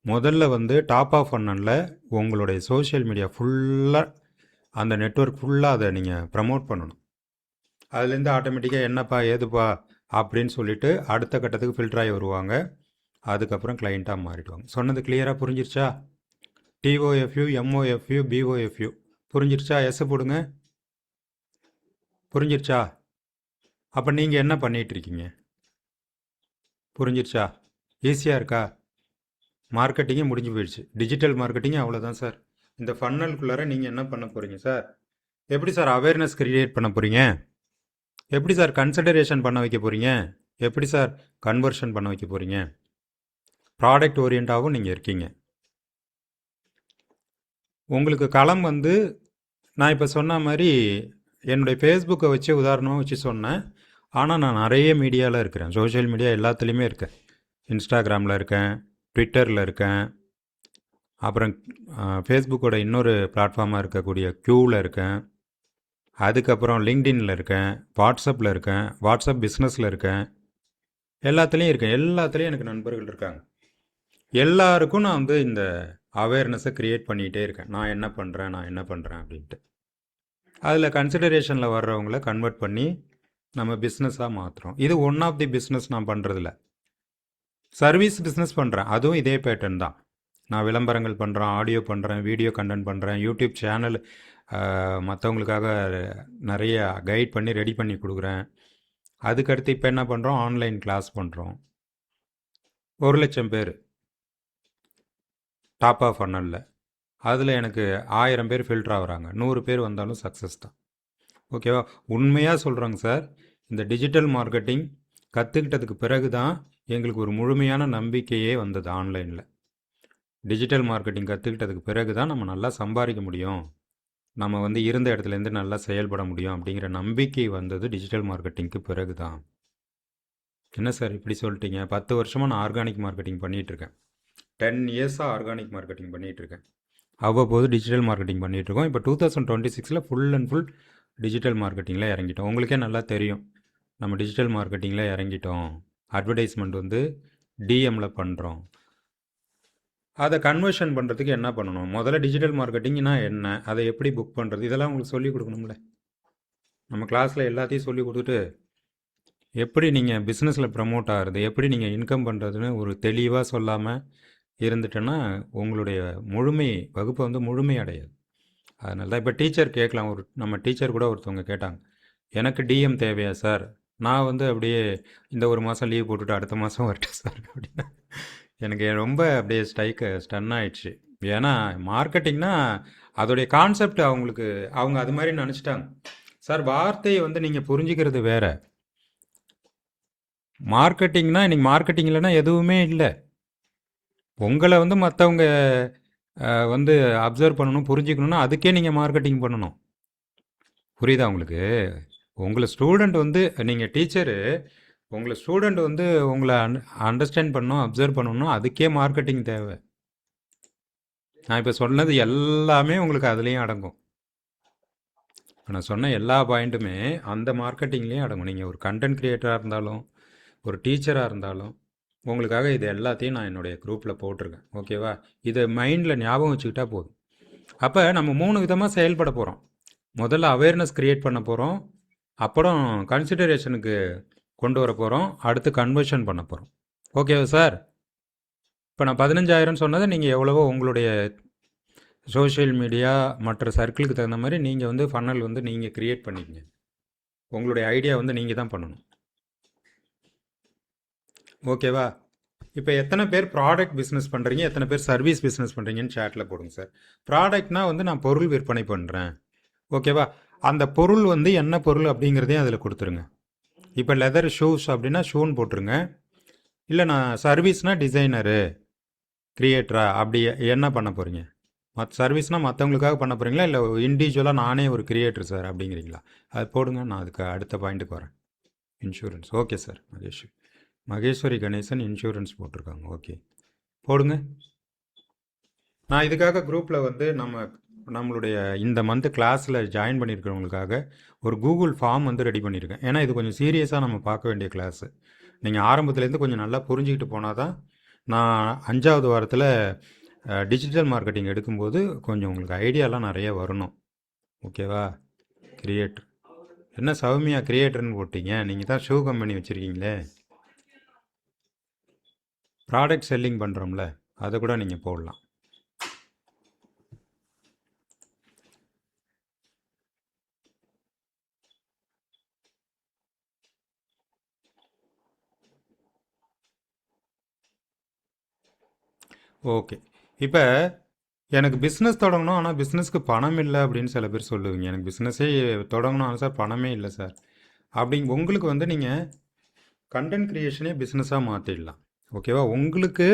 முதல்ல வந்து டாப் ஆஃப் ஃபன்னலில் உங்களுடைய சோஷியல் மீடியா ஃபுல்லாக, அந்த நெட்வொர்க் ஃபுல்லாக அதை நீங்கள் ப்ரமோட் பண்ணணும். அதுலேருந்து ஆட்டோமேட்டிக்காக என்னப்பா ஏதுப்பா அப்படின்னு சொல்லிட்டு அடுத்த கட்டத்துக்கு ஃபில்டர் ஆகி வருவாங்க. அதுக்கப்புறம் கிளைண்ட்டாக மாறிடுவாங்க. சொன்னது கிளியராக புரிஞ்சிருச்சா? டிஓஎஃப்யூ, எம்ஓஎஃப்யூ, பிஓஎஃப்யூ புரிஞ்சிருச்சா? எஸ் போடுங்க. புரிஞ்சிருச்சா? அப்போ நீங்கள் என்ன பண்ணிகிட்ருக்கீங்க? புரிஞ்சிருச்சா? ஈஸியாக இருக்கா? மார்க்கெட்டிங்கே முடிஞ்சு போயிடுச்சு. டிஜிட்டல் மார்க்கெட்டிங்கே அவ்வளோதான் சார். இந்த ஃபன்னலுக்குள்ளார நீங்கள் என்ன பண்ண போகிறீங்க சார்? எப்படி சார் அவேர்னஸ் கிரியேட் பண்ண போகிறீங்க? எப்படி சார் கன்சிடரேஷன் பண்ண வைக்க போகிறீங்க? எப்படி சார் கன்வர்ஷன் பண்ண வைக்க போகிறீங்க? ப்ராடக்ட் ஓரியண்டாகவும் நீங்கள் இருக்கீங்க. உங்களுக்கு களம் வந்து நான் இப்போ சொன்ன மாதிரி என்னுடைய ஃபேஸ்புக்கை வச்சு உதாரணமாக வச்சு சொன்னேன். ஆனால் நான் நிறைய மீடியாவில் இருக்கிறேன். சோஷியல் மீடியா எல்லாத்துலேயுமே இருக்கேன். இன்ஸ்டாகிராமில் இருக்கேன், ட்விட்டரில் இருக்கேன், அப்புறம் ஃபேஸ்புக்கோட இன்னொரு பிளாட்ஃபார்மாக இருக்கக்கூடிய க்யூவில் இருக்கேன், அதுக்கப்புறம் லிங்க்டின்ல இருக்கேன், வாட்ஸ்அப்பில் இருக்கேன், வாட்ஸ்அப் பிஸ்னஸில் இருக்கேன், எல்லாத்துலேயும் இருக்கேன். எல்லாத்துலேயும் எனக்கு நண்பர்கள் இருக்காங்க. எல்லாருக்கும் நான் வந்து இந்த அவேர்னஸை க்ரியேட் பண்ணிகிட்டே இருக்கேன். நான் என்ன பண்ணுறேன் அப்படின்ட்டு. அதில் கன்சிடரேஷனில் வர்றவங்கள கன்வெர்ட் பண்ணி நம்ம பிஸ்னஸாக மாற்றுறோம். இது ஒன் ஆஃப் தி பிஸ்னஸ் நான் பண்ணுறதில்ல. சர்வீஸ் பிஸ்னஸ் பண்ணுறேன், அதுவும் இதே பேட்டர்ன் தான். நான் விளம்பரங்கள் பண்ணுறேன், ஆடியோ பண்ணுறேன், வீடியோ கண்டென்ட் பண்ணுறேன், யூடியூப் சேனல் மற்றவங்களுக்காக நிறைய கைட் பண்ணி ரெடி பண்ணி கொடுக்குறேன். அதுக்கடுத்து இப்போ என்ன பண்ணுறோம், ஆன்லைன் கிளாஸ் பண்ணுறோம். 1,00,000 பேர் டாப் ஆஃப் ஃபன்னலில், அதில் எனக்கு 1000 பேர் ஃபில்டர் ஆகுறாங்க. 100 பேர் வந்தாலும் சக்ஸஸ் தான். ஓகேவா? உண்மையாக சொல்கிறோங்க சார். இந்த டிஜிட்டல் மார்க்கெட்டிங் கற்றுக்கிட்டதுக்கு பிறகு தான் எங்களுக்கு ஒரு முழுமையான நம்பிக்கையே வந்தது. ஆன்லைனில் டிஜிட்டல் மார்க்கெட்டிங் கற்றுக்கிட்டதுக்கு பிறகு தான் நம்ம நல்லா சம்பாதிக்க முடியும், நம்ம வந்து இருந்த இடத்துலேருந்து நல்லா செயல்பட முடியும் அப்படிங்கிற நம்பிக்கை வந்தது டிஜிட்டல் மார்க்கெட்டிங்க்கு பிறகு தான். என்ன சார் இப்படி சொல்லிட்டீங்க? 10 வருஷமாக நான் ஆர்கானிக் மார்க்கெட்டிங் பண்ணிகிட்ருக்கேன். 10 இயர்ஸாக ஆர்கானிக் மார்க்கெட்டிங் பண்ணிகிட்ருக்கேன். அவ்வப்போது டிஜிட்டல் மார்க்கெட்டிங் பண்ணிகிட்ருக்கோம். இப்போ 2026 ஃபுல் அண்ட் ஃபுல் டிஜிட்டல் மார்க்கெட்டிங்கில் இறங்கிட்டோம். உங்களுக்கே நல்லா தெரியும், நம்ம டிஜிட்டல் மார்க்கெட்டிங்கில் இறங்கிட்டோம். அட்வர்டைஸ்மெண்ட் வந்து டிஎம்மில் பண்ணுறோம். அதை கன்வர்ஷன் பண்ணுறதுக்கு என்ன பண்ணணும்? முதல்ல டிஜிட்டல் மார்க்கெட்டிங்னா என்ன, அதை எப்படி புக் பண்ணுறது, இதெல்லாம் உங்களுக்கு சொல்லிக் கொடுக்கணும்ல. நம்ம கிளாஸில் எல்லாத்தையும் சொல்லி கொடுத்துட்டு எப்படி நீங்கள் பிஸ்னஸில் ப்ரமோட் ஆகிறது, எப்படி நீங்கள் இன்கம் பண்ணுறதுன்னு ஒரு தெளிவாக சொல்லாமல் இருந்துட்டேன்னா உங்களுடைய வகுப்பை வந்து முழுமை அடையாது. அதனால தான் இப்போ டீச்சர் கேட்கலாம். நம்ம டீச்சர் கூட ஒருத்தவங்க கேட்டாங்க, எனக்கு டிஎம் தேவையா சார்? நான் வந்து அப்படியே இந்த ஒரு மாதம் லீவ் போட்டுட்டு அடுத்த மாதம் வரட்டேன் சார் அப்படின்னா எனக்கு ரொம்ப அப்படியே ஸ்டன் ஆயிடுச்சு. ஏன்னா மார்க்கெட்டிங்னா அதோடைய கான்செப்ட் அவங்க அது மாதிரி நினச்சிட்டாங்க. சார் வார்த்தையை வந்து நீங்கள் புரிஞ்சுக்கிறது வேற. மார்க்கெட்டிங்னா இன்றைக்கி மார்க்கெட்டிங் இல்லைன்னா எதுவுமே இல்லை. உங்களை வந்து மற்றவங்க வந்து அப்சர்வ் பண்ணணும், புரிஞ்சுக்கணுன்னா அதுக்கே நீங்கள் மார்க்கெட்டிங் பண்ணணும். புரியுதா உங்களுக்கு? உங்களை ஸ்டூடெண்ட் வந்து நீங்கள் டீச்சரு, உங்களை ஸ்டூடெண்ட் வந்து உங்களை அண்டர்ஸ்டாண்ட் பண்ணணும், அப்சர்வ் பண்ணணும்னா அதுக்கே மார்க்கெட்டிங் தேவை. நான் இப்போ சொன்னது எல்லாமே உங்களுக்கு அதுலேயும் அடங்கும். இப்போ நான் சொன்ன எல்லா பாயிண்ட்டுமே அந்த மார்க்கெட்டிங்லேயும் அடங்கும். நீங்கள் ஒரு கண்டென்ட் க்ரியேட்டராக இருந்தாலும், ஒரு டீச்சராக இருந்தாலும், உங்களுக்காக இது எல்லாத்தையும் நான் என்னுடைய குரூப்பில் போட்டிருக்கேன். ஓகேவா? இதை மைண்டில் ஞாபகம் வச்சுக்கிட்டா போதும். அப்போ நம்ம 3 விதமாக செயல்பட போகிறோம். முதல்ல அவேர்னஸ் க்ரியேட் பண்ண போகிறோம், அப்புறம் கன்சிடரேஷனுக்கு கொண்டு வர போகிறோம், அடுத்து கன்வர்ஷன் பண்ண போகிறோம். ஓகேவா சார்? இப்போ நான் 15,000 சொன்னதை நீங்கள் எவ்வளவோ உங்களுடைய சோஷியல் மீடியா மற்ற சர்க்கிளுக்கு தகுந்த மாதிரி நீங்கள் வந்து ஃபன்னல் வந்து நீங்கள் க்ரியேட் பண்ணிக்கங்க. உங்களுடைய ஐடியா வந்து நீங்கள் தான் பண்ணணும். ஓகேவா? இப்போ எத்தனை பேர் ப்ராடக்ட் பிஸ்னஸ் பண்ணுறீங்க, எத்தனை பேர் சர்வீஸ் பிஸ்னஸ் பண்ணுறீங்கன்னு சேட்டில் போடுங்க சார். ப்ராடக்ட்னா வந்து நான் பொருள் விற்பனை பண்ணுறேன். ஓகேவா? அந்த பொருள் வந்து என்ன பொருள் அப்படிங்கிறதையும் அதில் கொடுத்துருங்க. இப்போ லெதர் ஷூஸ் அப்படின்னா ஷூன்னு போட்டுருங்க. இல்லை நான் சர்வீஸ்னால் டிசைனரு, க்ரியேட்டரா, அப்படி என்ன பண்ண போகிறீங்க? சர்வீஸ்னால் மற்றவங்களுக்காக பண்ண போகிறீங்களா, இல்லை இண்டிவிஜுவலாக நானே ஒரு கிரியேட்டர் சார் அப்படிங்கிறீங்களா? அது போடுங்க, நான் அதுக்கு அடுத்த பாயிண்ட்டுக்கு வரேன். Insurance. Okay sir. Maheswari Ganesan insurance போட்டிருக்காங்க. ஓகே, போடுங்க. நான் இதுக்காக குரூப்பில் வந்து நம்மளுடைய இந்த மந்த்து கிளாஸில் ஜாயின் பண்ணியிருக்கிறவங்களுக்காக ஒரு கூகுள் ஃபார்ம் வந்து ரெடி பண்ணியிருக்கேன். ஏன்னா இது கொஞ்சம் சீரியஸாக நம்ம பார்க்க வேண்டிய கிளாஸு. நீங்கள் ஆரம்பத்துலேருந்து கொஞ்சம் நல்லா புரிஞ்சுக்கிட்டு போனால் தான் நான் 5வது வாரத்தில் டிஜிட்டல் மார்க்கெட்டிங் எடுக்கும்போது கொஞ்சம் உங்களுக்கு ஐடியாலாம் நிறைய வரணும். ஓகேவா? கிரியேட்டர் என்ன சௌமியா கிரியேட்டர்னு போட்டிங்க? நீங்கள் தான் ஷூ கம்பெனி வச்சுருக்கீங்களே. ப்ராடக்ட் செல்லிங் பண்ணுறோம்ல, அதை கூட நீங்கள் போடலாம். ஓகே. இப்போ எனக்கு பிஸ்னஸ் தொடங்கணும், ஆனால் பிஸ்னஸ்க்கு பணம் இல்லை அப்படின்னு சில பேர் சொல்லுவீங்க. எனக்கு பிஸ்னஸே தொடங்கணும் ஆனால் சார் பணமே இல்லை சார். உங்களுக்கு வந்து நீங்கள் கண்டென்ட் க்ரியேஷனே பிஸ்னஸாக மாற்றிடலாம். ஓகேவா? உங்களுக்கு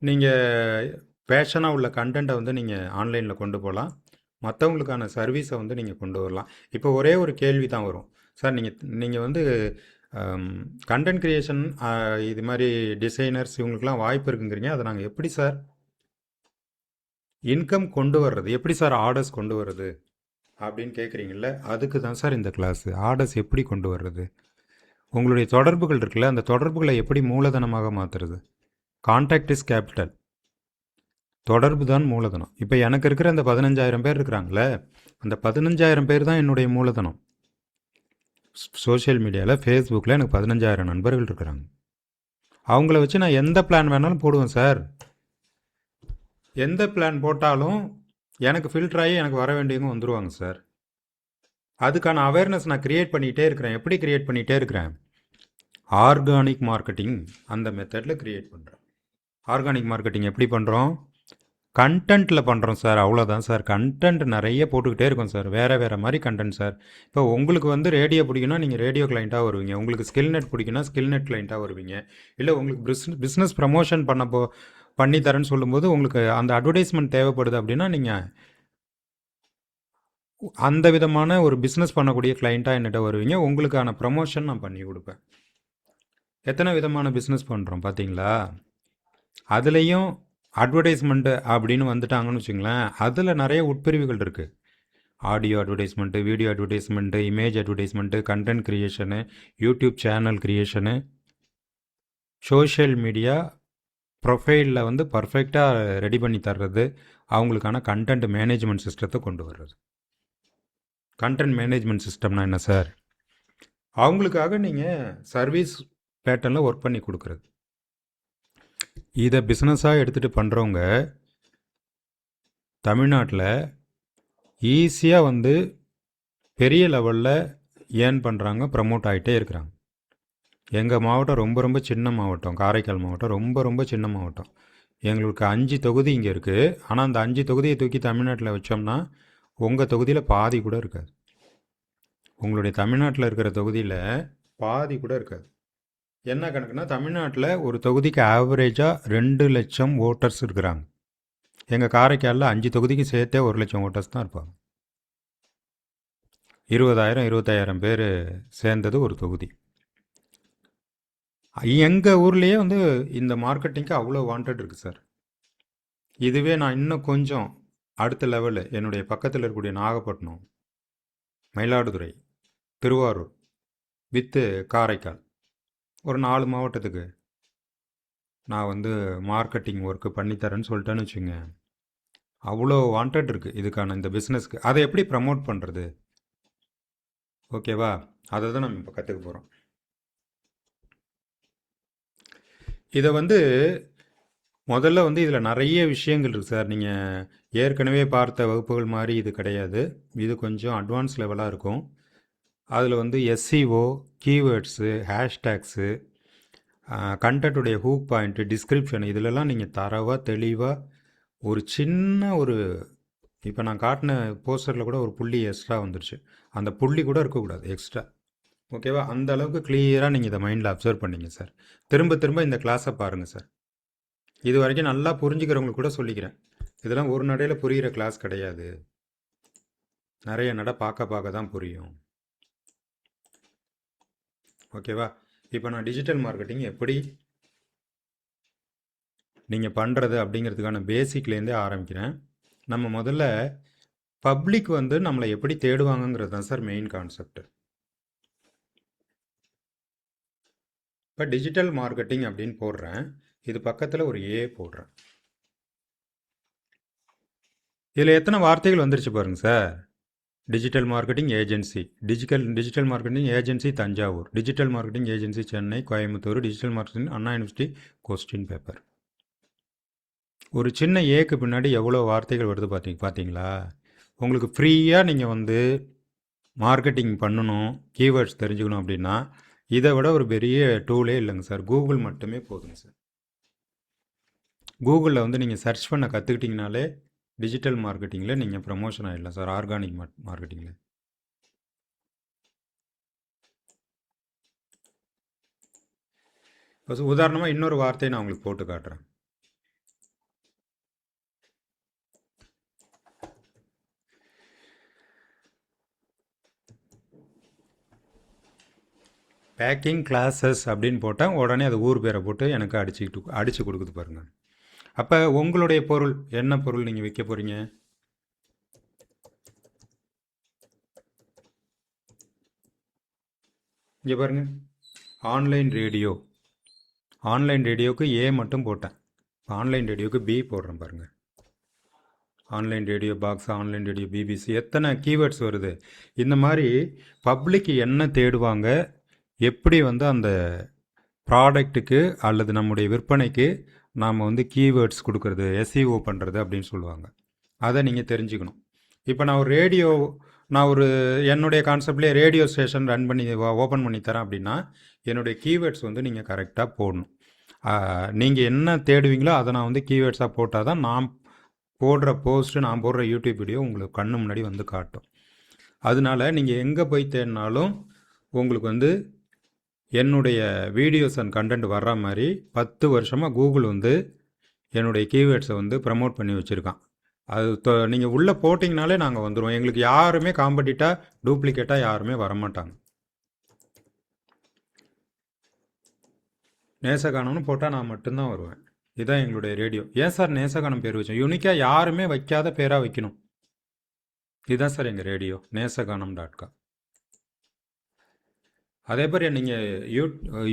நீங்கள் பேஷனாக உள்ள கண்டென்ட்டை வந்து நீங்கள் ஆன்லைனில் கொண்டு போகலாம். மற்றவங்களுக்கான சர்வீஸை வந்து நீங்கள் கொண்டு வரலாம். இப்போ ஒரே ஒரு கேள்வி தான் வரும். சார் நீங்கள் வந்து கண்டென்ட் க்ரியேஷன் இது மாதிரி டிசைனர்ஸ் இவங்களுக்குலாம் வாய்ப்பு இருக்குங்கிறீங்க. அதை நாங்கள் எப்படி சார் இன்கம் கொண்டு வர்றது, எப்படி சார் ஆர்டர்ஸ் கொண்டு வர்றது அப்படின்னு கேட்குறீங்கள? அதுக்கு தான் சார் இந்த கிளாஸு. ஆர்டர்ஸ் எப்படி கொண்டு வர்றது, உங்களுடைய தொடர்புகள் இருக்குல்ல, அந்த தொடர்புகளை எப்படி மூலதனமாக மாற்றுறது. Contact is capital. தொடர்பு தான் மூலதனம். இப்போ எனக்கு இருக்கிற அந்த 15,000 பேர் இருக்கிறாங்களே, அந்த 15,000 பேர் தான் என்னுடைய மூலதனம். சோஷியல் மீடியாவில் ஃபேஸ்புக்கில் எனக்கு 15,000 நண்பர்கள் இருக்கிறாங்க. அவங்கள வச்சு நான் எந்த பிளான் வேணாலும் போடுவேன் சார். எந்த பிளான் போட்டாலும் எனக்கு ஃபில்டர் ஆகி எனக்கு வர வேண்டியவங்க வந்துடுவாங்க சார். அதுக்கான அவேர்னஸ் நான் க்ரியேட் பண்ணிகிட்டே இருக்கிறேன். எப்படி க்ரியேட் பண்ணிகிட்டே இருக்கிறேன்? ஆர்கானிக் மார்க்கெட்டிங் அந்த மெத்தடில் க்ரியேட் பண்ணுறேன். ஆர்கானிக் மார்க்கெட்டிங் எப்படி பண்ணுறோம்? கண்டென்ட்டில் பண்ணுறோம் சார். அவ்வளோதான் சார். கண்டென்ட் நிறைய போட்டுக்கிட்டே இருக்கோம் சார். வேறு மாதிரி கண்டென்ட் சார். இப்போ உங்களுக்கு வந்து ரேடியோ பிடிக்குன்னா நீங்கள் ரேடியோ கிளைண்ட்டாக வருவீங்க. உங்களுக்கு ஸ்கில் நெட் பிடிக்குன்னா ஸ்கில் நெட் கிளைண்ட்டாக வருவீங்க. இல்லை உங்களுக்கு பிஸ்னஸ் ப்ரமோஷன் பண்ணித்தரேன்னு சொல்லும்போது உங்களுக்கு அந்த அட்வர்டைஸ்மெண்ட் தேவைப்படுது அப்படின்னா நீங்கள் அந்த விதமான ஒரு பிஸ்னஸ் பண்ணக்கூடிய கிளைண்ட்டாக என்னிட்ட வருவீங்க. உங்களுக்கான ப்ரமோஷன் நான் பண்ணி கொடுப்பேன். எத்தனை விதமான பிஸ்னஸ் பண்ணுறோம் பார்த்தீங்களா? அதுலேயும் அட்வர்டைஸ்மெண்ட்டு அப்படின்னு வந்துட்டாங்கன்னு வச்சுங்களேன், அதில் நிறைய உட்பிரிவுகள் இருக்குது. Audio advertisement, video advertisement, image advertisement, content creation, YouTube channel creation, social media ப்ரொஃபைலில் வந்து பர்ஃபெக்டாக ரெடி பண்ணி தர்றது, அவங்களுக்கான கண்டென்ட் மேனேஜ்மெண்ட் சிஸ்டத்தை கொண்டு வர்றது. கண்டென்ட் மேனேஜ்மெண்ட் சிஸ்டம்னா என்ன சார்? அவங்களுக்காக நீங்கள் சர்வீஸ் பேட்டர்னில் ஒர்க் பண்ணி கொடுக்குறது. இதை பிஸ்னஸாக எடுத்துகிட்டு பண்ணுறவங்க தமிழ்நாட்டில் ஈஸியாக வந்து பெரிய லெவலில் ஏர்ன் பண்ணுறாங்க, ப்ரமோட் ஆகிட்டே இருக்கிறாங்க. எங்கள் மாவட்டம் ரொம்ப ரொம்ப சின்ன மாவட்டம். காரைக்கால் மாவட்டம் ரொம்ப ரொம்ப சின்ன மாவட்டம். எங்களுக்கு 5 தொகுதி இங்கே இருக்குது. ஆனால் அந்த 5 தொகுதியை தூக்கி தமிழ்நாட்டில் வச்சோம்னா உங்கள் தொகுதியில் பாதி கூட இருக்காது. உங்களுடைய தமிழ்நாட்டில் இருக்கிற தொகுதியில் பாதி கூட இருக்காது. என்ன கணக்குன்னா, தமிழ்நாட்டில் ஒரு தொகுதிக்கு ஆவரேஜாக 2 லட்சம் ஓட்டர்ஸ் இருக்கிறாங்க. எங்கள் காரைக்காலில் 5 தொகுதிக்கு சேர்த்தே 1 லட்சம் ஓட்டர்ஸ் தான் இருப்பாங்க. 20,000 25,000 பேர் சேர்ந்தது ஒரு தொகுதி. எங்கள் ஊர்லேயே வந்து இந்த மார்க்கெட்டிங்க்கு அவ்வளோ வாண்டட் இருக்குது சார். இதுவே நான் இன்னும் கொஞ்சம் அடுத்த லெவலு என்னுடைய பக்கத்தில் இருக்கக்கூடிய நாகப்பட்டினம், மயிலாடுதுறை, திருவாரூர் வித்து காரைக்கால், ஒரு 4 மாவட்டத்துக்கு நான் வந்து மார்க்கெட்டிங் ஒர்க்கு பண்ணித்தரேன்னு சொல்லிட்டேன்னு வச்சுங்க, அவ்வளோ வாண்டட் இருக்குது இதுக்கான இந்த பிஸ்னஸ்க்கு. அதை எப்படி ப்ரமோட் பண்ணுறது? ஓகேவா? அதை தான் நம்ம இப்போ கற்றுக்க போகிறோம். இதை வந்து முதல்ல வந்து இதில் நிறைய விஷயங்கள் இருக்குது சார். நீங்கள் ஏற்கனவே பார்த்த வகுப்புகள் மாதிரி இது கிடையாது. இது கொஞ்சம் அட்வான்ஸ் லெவலாக இருக்கும். அதில் வந்து எஸ்சிஓ, கீவேர்ட்ஸு, ஹேஷ்டேக்ஸு, கண்டென்ட்டுடைய ஹூக் பாயிண்ட்டு, டிஸ்கிரிப்ஷன், இதிலெல்லாம் நீங்கள் தரவாக தெளிவாக ஒரு சின்ன ஒரு இப்போ நான் காட்டின போஸ்டரில் கூட ஒரு புள்ளி எக்ஸ்ட்ரா வந்துருச்சு. அந்த புள்ளி கூட இருக்கக்கூடாது எக்ஸ்ட்ரா. ஓகேவா? அந்த அளவுக்கு கிளியராக நீங்கள் இதை மைண்டில் அப்சர்வ் பண்ணிங்க சார். திரும்ப திரும்ப இந்த கிளாஸை பாருங்கள் சார். இது வரைக்கும் நல்லா புரிஞ்சுக்கிறவங்களுக்கு கூட சொல்லிக்கிறேன், இதெல்லாம் ஒரு நடையில் புரிகிற கிளாஸ் கிடையாது. நிறைய நடை பார்க்க தான் புரியும். ஓகேவா? இப்போ நான் டிஜிட்டல் மார்க்கெட்டிங் எப்படி நீங்கள் பண்ணுறது அப்படிங்கிறதுக்கான பேசிக்லேருந்தே ஆரம்பிக்கிறேன். நம்ம முதல்ல பப்ளிக் வந்து நம்மளை எப்படி தேடுவாங்கங்கிறது தான் சார் மெயின் கான்செப்ட். இப்போ டிஜிட்டல் மார்க்கெட்டிங் அப்படின்னு போடுறேன். இது பக்கத்தில் ஒரு ஏ போடுறேன். இதில் எத்தனை வார்த்தைகள் வந்துருச்சு பாருங்கள் sir. Digital marketing agency, digital marketing agency Thanjavur, digital marketing agency Chennai, Coimbatore, digital marketing Anna university, question paper. ஒரு சின்ன ஏக்கு பின்னாடி எவ்வளோ வார்த்தைகள் வருது பார்த்தீங்களா? உங்களுக்கு ஃப்ரீயாக நீங்கள் வந்து மார்க்கெட்டிங் பண்ணணும், கீவேர்ட்ஸ் தெரிஞ்சுக்கணும் அப்படின்னா இதை விட ஒரு பெரிய டூலே இல்லைங்க சார். கூகுள் மட்டுமே போதுங்க சார். கூகுளில் வந்து நீங்கள் சர்ச் பண்ண கற்றுக்கிட்டிங்கனாலே டிஜிட்டல் மார்க்கெட்டிங்கில் நீங்கள் ப்ரமோஷன் ஆகிடலாம் சார், ஆர்கானிக் மார்க்கெட்டிங்கில். இப்போ உதாரணமாக இன்னொரு வார்த்தையை நான் உங்களுக்கு போட்டு காட்டுறேன். பேக்கிங் கிளாஸஸ் அப்படின்னு போட்டால் உடனே அது ஊர் பேரை போட்டு எனக்கு அடித்து கொடுக்குது பாருங்கள். அப்போ உங்களுடைய பொருள் என்ன பொருள் நீங்கள் விற்க போகிறீங்க? இங்கே பாருங்கள், ஆன்லைன் ரேடியோ. ஆன்லைன் ரேடியோவுக்கு ஏ மட்டும் போட்டேன், ஆன்லைன் ரேடியோவுக்கு பி போடுறேன் பாருங்கள். Online radio box, online radio BBC, எத்தனை கீவேர்ட்ஸ் வருது. இந்த மாதிரி பப்ளிக் என்ன தேடுவாங்க, எப்படி வந்து அந்த ப்ராடக்ட்டுக்கு அல்லது நம்முடைய விற்பனைக்கு நாம் வந்து கீவேர்ட்ஸ் கொடுக்குறது, எஸ்இஓ பண்ணுறது அப்படின்னு சொல்லுவாங்க. அதை நீங்கள் தெரிஞ்சுக்கணும். இப்போ நான் ஒரு என்னுடைய கான்செப்ட்லேயே ரேடியோ ஸ்டேஷன் ரன் பண்ணி ஓப்பன் பண்ணி தரேன் அப்படின்னா என்னுடைய கீவேர்ட்ஸ் வந்து நீங்கள் கரெக்டாக போடணும். நீங்கள் என்ன தேடுவீங்களோ அதை நான் வந்து கீவேர்ட்ஸாக போட்டால் தான் நான் போடுற போஸ்ட்டு, நான் போடுற யூடியூப் வீடியோ உங்களுக்கு கண்ணு முன்னாடி வந்து காட்டும். அதனால நீங்கள் எங்கே போய் தேடினாலும் உங்களுக்கு வந்து என்னுடைய வீடியோஸ் அண்ட் கண்டென்ட் வர்ற மாதிரி 10 வருஷமாக கூகுள் வந்து என்னுடைய கீவேர்ட்ஸை வந்து ப்ரமோட் பண்ணி வச்சுருக்கான். அது நீங்கள் உள்ளே போட்டிங்கனாலே நாங்கள் வந்துடுவோம். எங்களுக்கு யாருமே காம்படிட்டாக டூப்ளிகேட்டாக யாருமே வரமாட்டாங்க. நேசகானம்னு போட்டால் நான் மட்டும்தான் வருவேன். இதுதான் எங்களுடைய ரேடியோ. ஏன் சார் நேசகானம் பேர் வச்சோம்? யூனிக்காக யாருமே வைக்காத பேராக வைக்கணும். இதுதான் சார் எங்கள் ரேடியோ, நேசகானம்.com. அதே மாதிரி நீங்கள்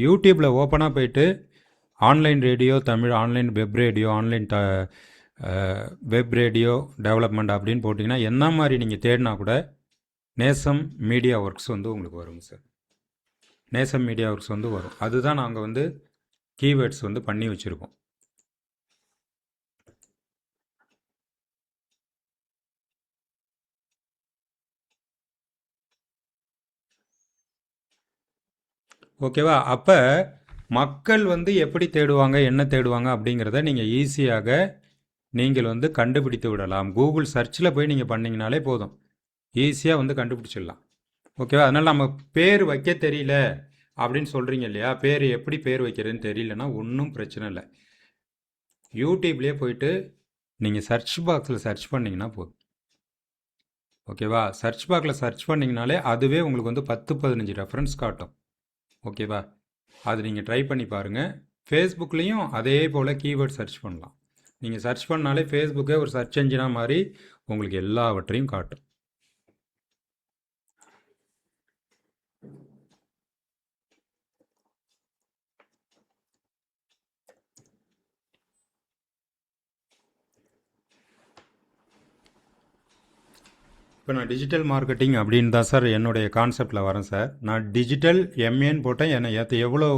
யூடியூப்பில் ஓப்பனாக போயிட்டு online radio Tamil, online web radio, online web radio development அப்படின்னு போட்டிங்கன்னா என்ன மாதிரி நீங்கள் தேடினா கூட நேசம் மீடியா ஒர்க்ஸ் வந்து உங்களுக்கு வருங்க சார். நேசம் மீடியா ஒர்க்ஸ் வந்து வரும். அதுதான் நாங்கள் வந்து கீவேர்ட்ஸ் வந்து பண்ணி வச்சுருக்கோம். ஓகேவா? அப்போ மக்கள் வந்து எப்படி தேடுவாங்க, என்ன தேடுவாங்க அப்படிங்கிறத நீங்கள் ஈஸியாக நீங்கள் வந்து கண்டுபிடித்து விடலாம். கூகுள் சர்ச்சில் போய் நீங்கள் பண்ணிங்கனாலே போதும், ஈஸியாக வந்து கண்டுபிடிச்சிடலாம். ஓகேவா? அதனால் நம்ம பேர் வைக்க தெரியல அப்படின்னு சொல்கிறீங்க இல்லையா, எப்படி பேர் வைக்கிறதுன்னு தெரியலன்னா ஒன்றும் பிரச்சனை இல்லை. யூடியூப்லேயே போயிட்டு நீங்கள் சர்ச் பாக்ஸில் சர்ச் பண்ணிங்கன்னா போதும். ஓகேவா? சர்ச் பாக்ஸில் சர்ச் பண்ணிங்கனாலே அதுவே உங்களுக்கு வந்து 10-15 ரெஃபரன்ஸ் காட்டும். ஓகேவா? அது நீங்கள் ட்ரை பண்ணி பாருங்கள். ஃபேஸ்புக்லேயும் அதே போல் கீவேர்ட் சர்ச் பண்ணலாம். நீங்கள் சர்ச் பண்ணாலே ஃபேஸ்புக்கே ஒரு சர்ச் என்ஜினாக மாதிரி உங்களுக்கு எல்லாவற்றையும் காட்டும். இப்போ நான் டிஜிட்டல் மார்க்கெட்டிங் அப்படின்னு தான் சார் என்னுடைய கான்செப்டில் வரேன் சார். நான் டிஜிட்டல் எம்ஏன்னு போட்டேன். என்னை எவ்வளோ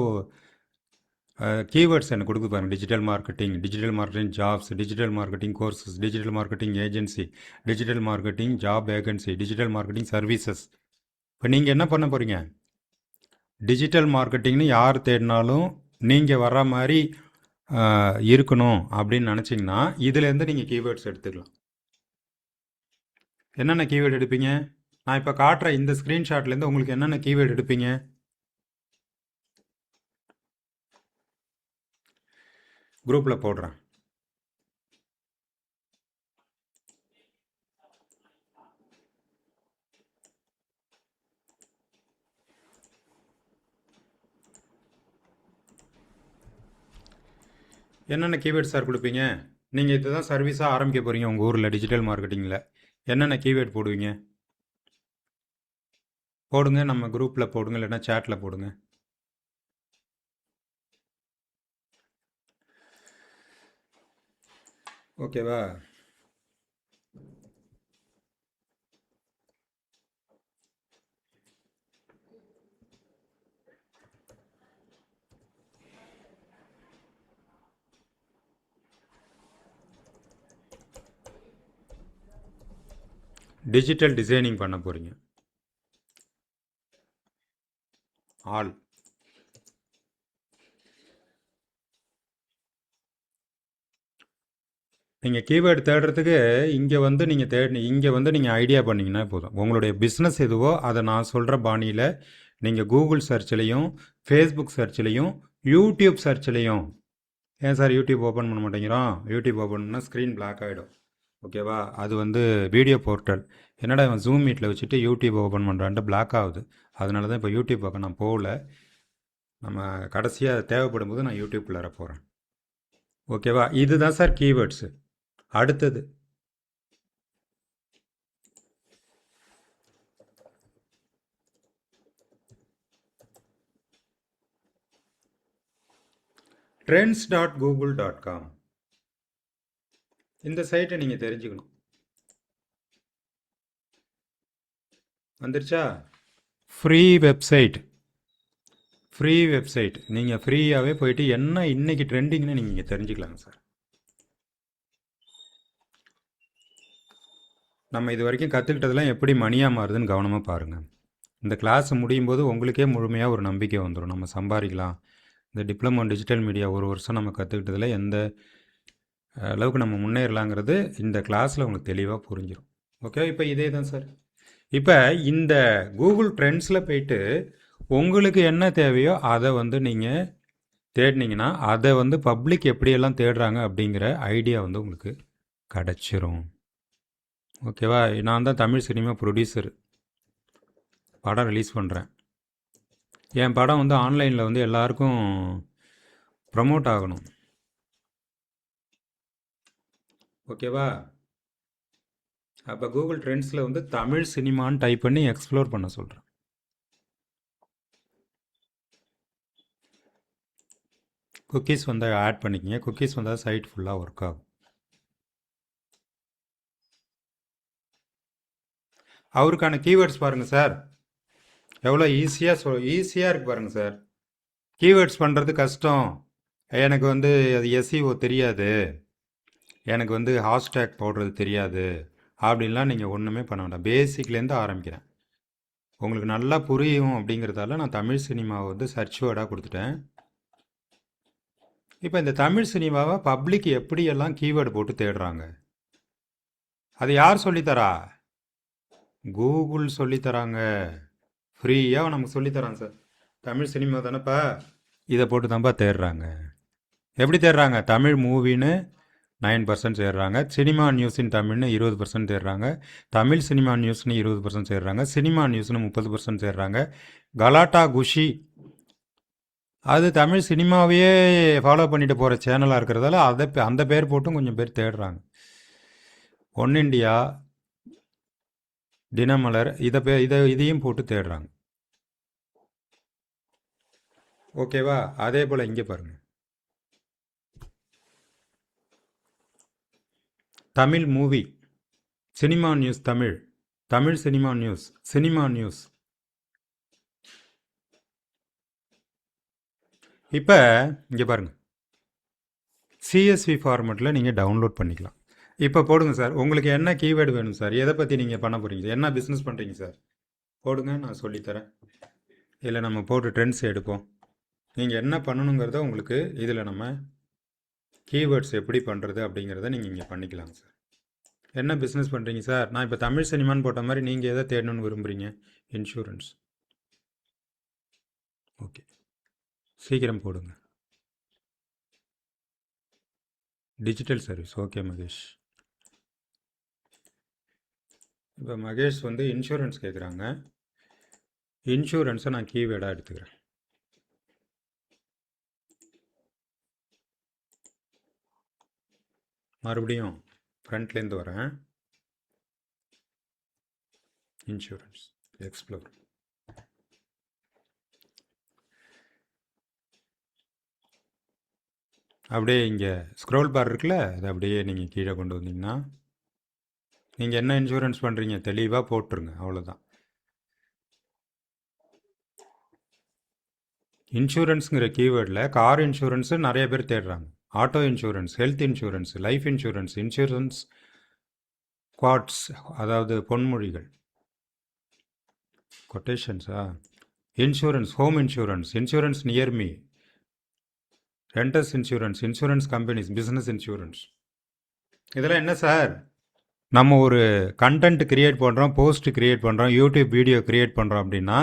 கீவேர்ட்ஸ் எனக்கு கொடுக்குது பாருங்கள். Digital marketing jobs, digital marketing courses, digital marketing agency, digital marketing job vacancy, digital marketing services. இப்போ நீங்கள் என்ன பண்ண போகிறீங்க? டிஜிட்டல் மார்க்கெட்டிங்னு யார் தேடினாலும் நீங்கள் வர்ற மாதிரி இருக்கணும் அப்படின்னு நினச்சிங்கன்னா இதுலேருந்து நீங்கள் கீவேர்ட்ஸ் எடுத்துக்கலாம். என்னென்ன கீவேர்டு எடுப்பீங்க? நான் இப்போ காட்டுற இந்த ஸ்க்ரீன்ஷாட்லேருந்து உங்களுக்கு என்னென்ன கீவேர்டு எடுப்பீங்க? குரூப்பில் போடுறேன். என்னென்ன கீவேர்ட் சார் கொடுப்பீங்க? நீங்கள் இதுதான் சர்வீஸாக ஆரம்பிக்க போகிறீங்க உங்கள் ஊரில் டிஜிட்டல் மார்க்கெட்டிங்கில். என்னென்ன கீவேர்ட் போடுவீங்க? போடுங்க, நம்ம குரூப்பில் போடுங்க, இல்லைன்னா சேட்டில் போடுங்க. ஓகேவா? டிஜிட்டல் டிசைனிங் பண்ண போகிறீங்க. ஆல் நீங்கள் கீவேர்டு தேடுறதுக்கு இங்கே வந்து நீங்கள் ஐடியா பண்ணிங்கன்னா போதும். உங்களுடைய பிஸ்னஸ் எதுவோ அதை நான் சொல்கிற பாணியில் நீங்கள் கூகுள் சர்ச்லேயும் ஃபேஸ்புக் சர்ச்லேயும் யூடியூப் சர்ச்லேயும். ஏன் சார் யூடியூப் ஓப்பன் பண்ண மாட்டேங்கிறோம்? யூடியூப் ஓப்பன் பண்ணால் ஸ்க்ரீன் பிளாக் ஆகிடும். ஓகேவா? அது வந்து வீடியோ போர்ட்டல். என்னடா இவன் ஜூம் மீட்டில் வச்சுட்டு யூடியூப் ஓப்பன் பண்ணுறான்ட்டு பிளாக் ஆகுது. அதனால தான் இப்போ யூடியூப் பக்கம் நான் போகல. நம்ம கடைசியாக தேவைப்படும் போது நான் யூடியூப்குள்ளார போகிறேன். ஓகேவா? இதுதான் சார் கீவேர்ட்ஸு. அடுத்தது trends.google.com. இந்த சைட்டை நீங்கள் தெரிஞ்சுக்கணும். வந்துருச்சா? Free website. நீங்கள் ஃப்ரீயாகவே போயிட்டு என்ன இன்னைக்கு ட்ரெண்டிங்னு நீங்கள் தெரிஞ்சுக்கலாங்க சார். நம்ம இது வரைக்கும் கற்றுக்கிட்டதெல்லாம் எப்படி மணியாக மாறுதுன்னு கவனமாக பாருங்கள். இந்த கிளாஸ் முடியும் போது உங்களுக்கே முழுமையாக ஒரு நம்பிக்கை வந்துடும். நம்ம சம்பாதிக்கலாம். இந்த டிப்ளமோ டிஜிட்டல் மீடியா ஒரு வருஷம் நம்ம கற்றுக்கிட்டதில் எந்த அளவுக்கு நம்ம முன்னேறலாங்கிறது இந்த கிளாஸில் உங்களுக்கு தெளிவாக புரிஞ்சிடும். ஓகே, இப்போ இதே தான் சார். இப்போ இந்த கூகுள் ட்ரெண்ட்ஸில் போயிட்டு உங்களுக்கு என்ன தேவையோ அதை வந்து நீங்கள் தேடினீங்கன்னா அதை வந்து பப்ளிக் எப்படியெல்லாம் தேடுறாங்க அப்படிங்கிற ஐடியா வந்து உங்களுக்கு கிடச்சிரும். ஓகேவா? நான் தான் தமிழ் சினிமா ப்ரொடியூசர். படம் ரிலீஸ் பண்ணுறேன். என் படம் வந்து ஆன்லைனில் வந்து எல்லாருக்கும் ப்ரமோட் ஆகணும். ஓகேவா? அப்போ கூகுள் ட்ரெண்ட்ஸில் வந்து தமிழ் சினிமான்னு டைப் பண்ணி எக்ஸ்ப்ளோர் பண்ண சொல்கிறேன். குக்கீஸ் வந்து ஆட் பண்ணிக்கிங்க. குக்கீஸ் வந்தால் சைட் ஃபுல்லாக ஒர்க் ஆகும். அவருக்கான கீவேர்ட்ஸ் பாருங்கள் சார். எவ்வளோ ஈஸியாக இருக்கு பாருங்கள் சார். கீவேர்ட்ஸ் பண்ணுறது கஷ்டம், எனக்கு வந்து அது எஸ்இஓ தெரியாது, எனக்கு வந்து ஹாஷ்டேக் போடுறது தெரியாது அப்படின்லாம் நீங்கள் ஒன்றுமே பண்ண வேண்டாம். பேசிக்லேருந்து ஆரம்பிக்கிறேன். உங்களுக்கு நல்லா புரியும் அப்படிங்கிறதால நான் தமிழ் சினிமாவை வந்து சர்ச் வேர்டாக கொடுத்துட்டேன். இப்போ இந்த தமிழ் சினிமாவை பப்ளிக் எப்படியெல்லாம் கீவேர்டு போட்டு தேடுறாங்க, அது யார் சொல்லித்தரா? கூகுள் சொல்லித்தராங்க. ஃப்ரீயாக நமக்கு சொல்லித்தராங்க சார். தமிழ் சினிமா தானேப்பா, இதை போட்டு தான்ப்பா தேடுறாங்க. எப்படி தேடுறாங்க? தமிழ் மூவின்னு 9% தேடுறாங்க, சினிமா நியூஸின் தமிழ்னு 20% தேடுறாங்க, தமிழ் சினிமா நியூஸ்னு 20% தேடுறாங்க, சினிமா நியூஸ்னு 30% தேடுறாங்க, கலாட்டா குஷி அது தமிழ் சினிமாவையே ஃபாலோ பண்ணிட்டு போகிற சேனலாக இருக்கிறதால அந்த பேர் போட்டும் கொஞ்சம் பேர் தேடுறாங்க. ஒன் இண்டியா, தினமலர் இதையும் போட்டு தேடுறாங்க. ஓகேவா? அதே போல் இங்கே பாருங்கள், Tamil movie, cinema news Tamil, Tamil cinema news, cinema news. இப்போ இங்கே பாருங்கள், சிஎஸ்வி ஃபார்மெட்டில் நீங்கள் டவுன்லோட் பண்ணிக்கலாம். இப்போ போடுங்க சார், உங்களுக்கு என்ன கீவேர்டு வேணும் சார், எதை பற்றி நீங்கள் பண்ண போகிறீங்க, என்ன பிஸ்னஸ் பண்ணுறீங்க சார், போடுங்க, நான் சொல்லித்தரேன். இதில் நம்ம போட்டு ட்ரெண்ட்ஸ் எடுப்போம். நீங்கள் என்ன பண்ணணுங்கிறத உங்களுக்கு இதில் நம்ம கீவேர்ட்ஸ் எப்படி பண்ணுறது அப்படிங்கிறத நீங்கள் இங்கே பண்ணிக்கலாங்க சார். என்ன பிஸ்னஸ் பண்ணுறீங்க சார்? நான் இப்போ தமிழ் சினிமான்னு போட்ட மாதிரி நீங்கள் எதை தேடணும்னு விரும்புகிறீங்க? இன்சூரன்ஸ். ஓகே, சீக்கிரம் போடுங்க. Digital service. ஓகே மகேஷ். இப்போ மகேஷ் வந்து இன்சூரன்ஸ் கேட்குறாங்க. இன்சூரன்ஸை நான் கீவேர்டாக எடுத்துக்கிறேன். மறுபடியும் ஃப்ரண்ட்லேருந்து வரேன். Insurance explore. அப்படியே இங்கே ஸ்க்ரோல் பார் இருக்குல்ல, அதை அப்படியே நீங்கள் கீழே கொண்டு வந்தீங்கன்னா நீங்கள் என்ன இன்சூரன்ஸ் பண்ணுறீங்க தெளிவாக போட்டுருங்க, அவ்வளோதான். இன்சூரன்ஸுங்கிற கீவேர்டில் கார் இன்சூரன்ஸு நிறைய பேர் தேடுறாங்க, auto insurance, health insurance, life insurance, insurance quotes, அதாவது பொன்மொழிகள், கொட்டேஷன்ஸா, insurance, home insurance, insurance near me, renters insurance, insurance companies, business insurance. இதெல்லாம் என்ன சார்? நம்ம ஒரு கண்டென்ட் கிரியேட் பண்ணுறோம், போஸ்ட் கிரியேட் பண்ணுறோம், யூடியூப் வீடியோ கிரியேட் பண்ணுறோம் அப்படின்னா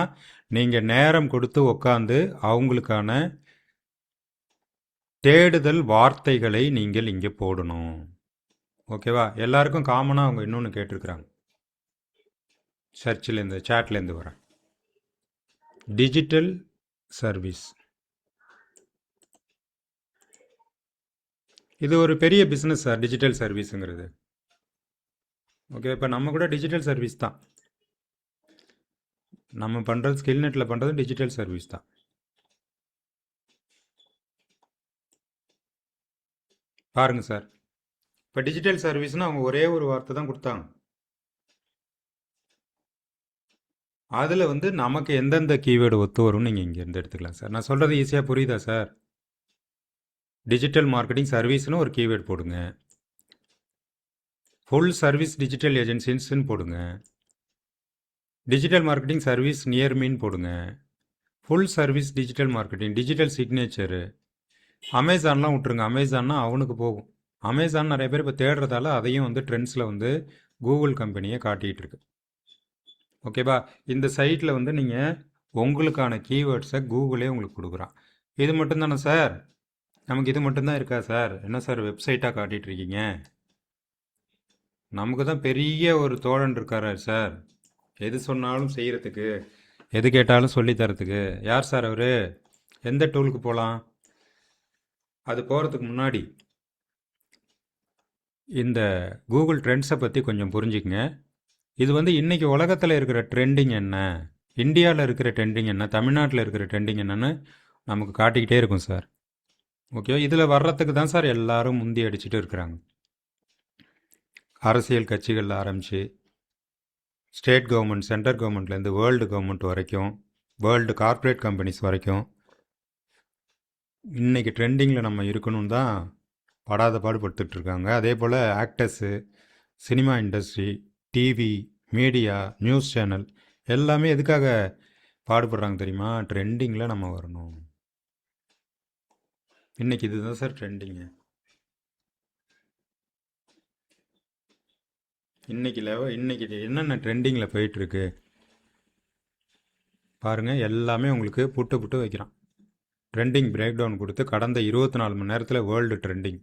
நீங்கள் நேரம் கொடுத்து உட்காந்து அவங்களுக்கான தேடுதல் வார்த்தைகளை நீங்கள் இங்கே போடணும். ஓகேவா? எல்லாருக்கும் காமனாக அவங்க இன்னொன்று கேட்டிருக்கிறாங்க. சர்ச்சிலேருந்து சேட்லேருந்து வரேன். Digital service. இது ஒரு பெரிய பிஸ்னஸ் சார், டிஜிட்டல் சர்வீஸுங்கிறது. ஓகே, இப்போ நம்ம கூட டிஜிட்டல் சர்வீஸ் தான். நம்ம பண்ணுறது ஸ்கில் நெட்டில் பண்ணுறது டிஜிட்டல் சர்வீஸ் தான். பாருங்க சார், இப்போ டிஜிட்டல் சர்வீஸ்னால் அவங்க ஒரே ஒரு வார்த்தை தான் கொடுத்தாங்க. அதில் வந்து நமக்கு எந்தெந்த கீவேர்டு ஒத்து வரும்னு நீங்கள் இங்கேருந்து எடுத்துக்கலாம் சார். நான் சொல்கிறது ஈஸியாக புரியுதா சார்? டிஜிட்டல் மார்க்கெட்டிங் சர்வீஸ்னு ஒரு கீவேர்டு போடுங்க. ஃபுல் சர்வீஸ் டிஜிட்டல் ஏஜென்சின்னு போடுங்க. டிஜிட்டல் மார்க்கெட்டிங் சர்வீஸ் நியர் மீன் போடுங்க. Full service digital marketing, digital signature. அமேசான்லாம் விட்டுருங்க, அமேசான்னா அவனுக்கு போகும். அமேசான் நிறைய பேர் இப்போ தேடுறதால அதையும் வந்து ட்ரெண்ட்ஸில் வந்து கூகுள் கம்பெனியை காட்டிகிட்டு இருக்கு. ஓகேவா? இந்த சைட்டில் வந்து நீங்கள் உங்களுக்கான கீவேர்ட்ஸை கூகுளே உங்களுக்கு கொடுக்குறான். இது மட்டும்தானே சார்? நமக்கு இது மட்டும்தான் இருக்கா சார்? என்ன சார் வெப்சைட்டாக காட்டிகிட்டு இருக்கீங்க? நமக்கு தான் பெரிய ஒரு தோழன் இருக்காரு சார், எது சொன்னாலும் செய்கிறதுக்கு, எது கேட்டாலும் சொல்லித்தரத்துக்கு. யார் சார் அவர்? எந்த டூலுக்கு போகலாம்? அது போகிறதுக்கு முன்னாடி இந்த கூகுள் ட்ரெண்ட்ஸை பற்றி கொஞ்சம் புரிஞ்சுக்கங்க. இது வந்து இன்றைக்கி உலகத்தில் இருக்கிற ட்ரெண்டிங் என்ன, இந்தியாவில் இருக்கிற ட்ரெண்டிங் என்ன, தமிழ்நாட்டில் இருக்கிற ட்ரெண்டிங் என்னன்னு நமக்கு காட்டிக்கிட்டே இருக்கும் சார். ஓகே, இதில் வர்றதுக்கு தான் சார் எல்லாரும் முந்தி அடிச்சுட்டு இருக்கிறாங்க. அரசியல் கட்சிகளில் ஆரம்பித்து ஸ்டேட் கவர்மெண்ட், சென்ட்ரல் கவர்மெண்ட்லேருந்து வேர்ல்டு கவர்மெண்ட் வரைக்கும், வேர்ல்டு கார்ப்பரேட் கம்பெனிஸ் வரைக்கும் இன்றைக்கி ட்ரெண்டிங்கில் நம்ம இருக்கணும்னு தான் படாத பாடுபட்டுட்ருக்காங்க. அதே போல் actors, cinema industry, TV, media, news channel எல்லாமே எதுக்காக பாடுபடுறாங்க தெரியுமா? ட்ரெண்டிங்கில் நம்ம வரணும். இன்றைக்கி இதுதான் சார் ட்ரெண்டிங்கு. இன்றைக்கி என்னென்ன ட்ரெண்டிங்கில் போயிட்டுருக்கு பாருங்கள். எல்லாமே உங்களுக்கு புட்டு புட்டு வைக்கிறான். ட்ரெண்டிங் பிரேக் டவுன் கொடுத்து கடந்த 24 மணி நேரத்தில் world trending.